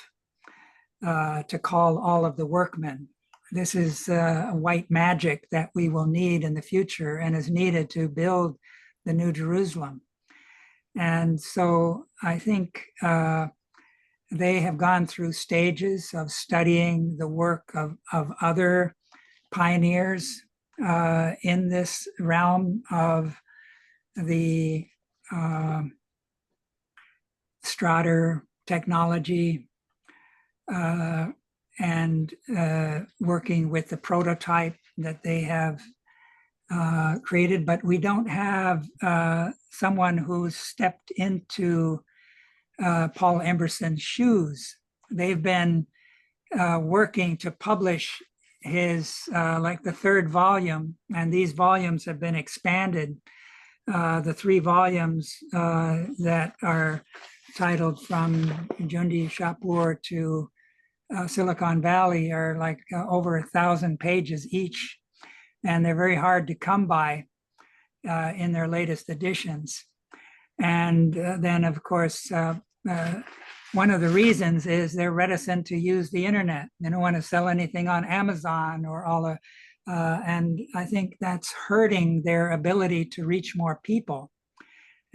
to call all of the workmen. This is white magic that we will need in the future and is needed to build the New Jerusalem. And so I think they have gone through stages of studying the work of other pioneers in this realm of the Strader technology, and working with the prototype that they have created, but we don't have someone who's stepped into Paul Emberson's shoes. They've been working to publish his, like the third volume, and these volumes have been expanded. The 3 volumes that are titled From Jundi Shapur to Silicon Valley are like over 1,000 pages each, and they're very hard to come by in their latest editions. And then, of course, one of the reasons is they're reticent to use the internet. They don't want to sell anything on Amazon or all the, and I think that's hurting their ability to reach more people.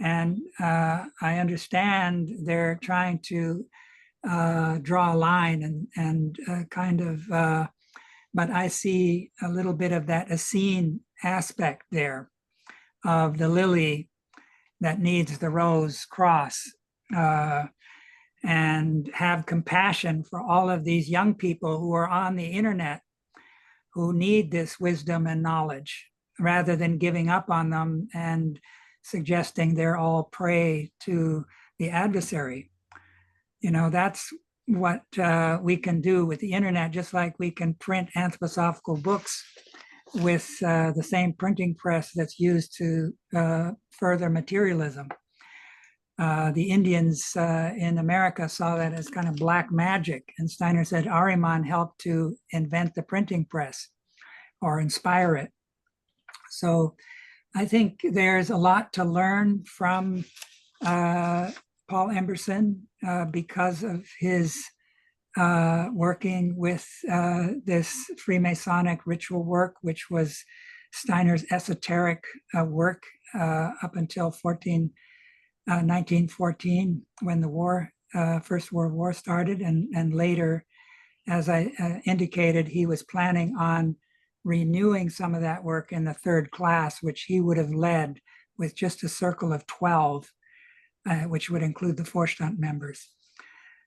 And I understand they're trying to draw a line and kind of, but I see a little bit of that Essene aspect there of the lily that needs the rose cross, and have compassion for all of these young people who are on the internet who need this wisdom and knowledge, rather than giving up on them and suggesting they're all prey to the adversary. You know, that's what we can do with the internet, just like we can print anthroposophical books with the same printing press that's used to further materialism. The Indians in America saw that as kind of black magic, and Steiner said Ahriman helped to invent the printing press or inspire it. So I think there's a lot to learn from Paul Emberson because of his working with this Freemasonic ritual work, which was Steiner's esoteric work up until 1914, when the war, First World War started, and later, as I indicated, he was planning on renewing some of that work in the 3rd class, which he would have led with just a circle of 12, which would include the Vorstand members.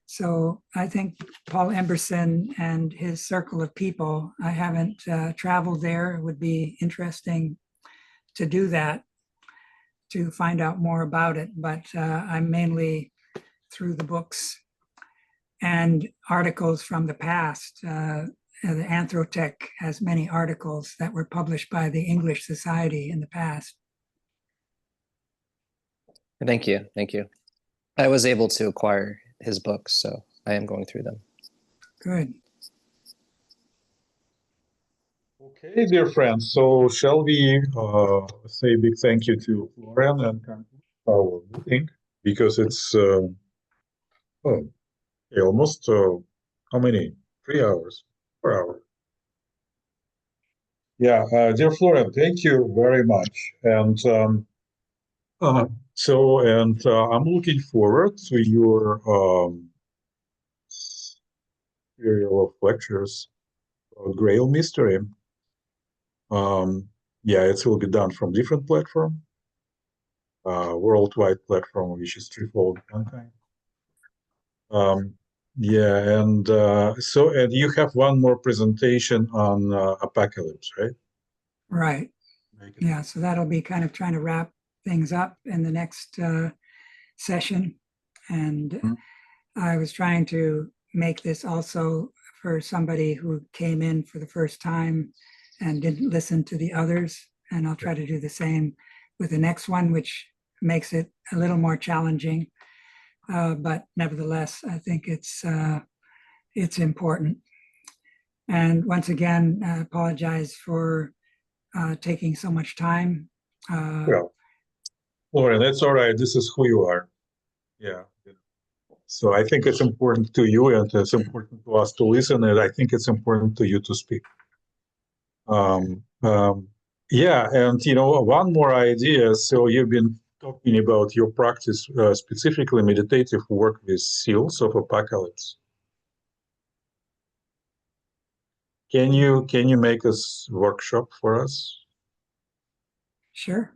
So I think Paul Emberson and his circle of people, I haven't traveled there. It would be interesting to do that, to find out more about it, but I'm mainly through the books and articles from the past. The Anthrotech has many articles that were published by the English Society in the past. Thank you. Thank you. I was able to acquire his books, so I am going through them. Good. Okay, dear friends. So shall we say a big thank you to Florian and conclude our meeting, because it's almost how many? 3 hours, 4 hours. Yeah, dear Florian, thank you very much. And I'm looking forward to your serial of lectures about Grail Mystery. Yeah, it will be done from different platform, worldwide platform, which is threefold content. Yeah, and and you have one more presentation on Apocalypse, right? Right. Yeah, so that'll be kind of trying to wrap things up in the next session. And I was trying to make this also for somebody who came in for the first time and didn't listen to the others. And I'll try to do the same with the next one, which makes it a little more challenging. But nevertheless, I think it's important. And once again, I apologize for taking so much time. Well, Florian, that's all right. This is who you are. Yeah. So I think it's important to you, and it's important to us to listen, and I think it's important to you to speak. Um, um, yeah, and one more idea. So you've been talking about your practice, specifically meditative work with seals of apocalypse. Can you make us workshop for us? Sure.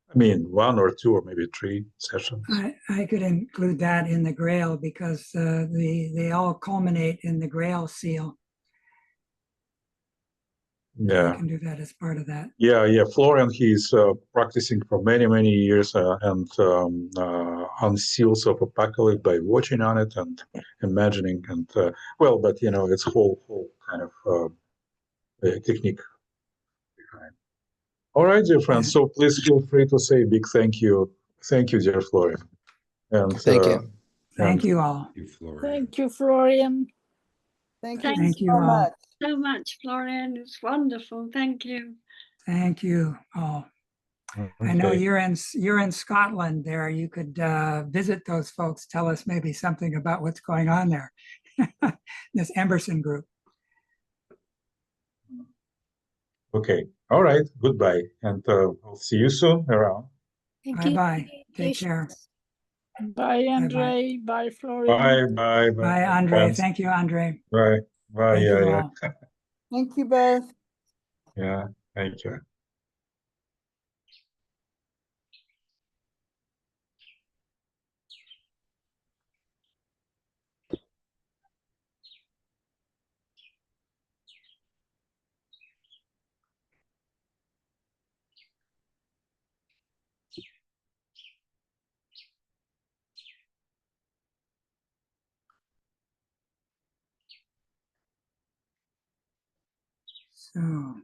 I mean, 1 or 2 or maybe 3 sessions. I could include that in the Grail because they all culminate in the Grail seal. Yeah. I can do that as part of that. Yeah. Florian, he's practicing for many years and on seals of apocalypse by watching on it and imagining and but it's whole kind of technique behind. All right, dear friends. So please feel free to say a big thank you, dear Florian, and Thank you. Thank you all. Thank you, Florian. Thank you Thank you so all. much. So much, Florian. It's wonderful. Thank you. Thank you all. I know you're in Scotland there. You could visit those folks. Tell us maybe something about what's going on there. This Emberson group. Okay. All right. Goodbye, and I'll see you soon around. Bye-bye. Take care. Bye, Andre. Bye, Florian. Bye. Bye, Andre. Friends. Thank you, Andre. Bye. Thank you Yeah. all. Thank you both. Yeah. Thank you. So.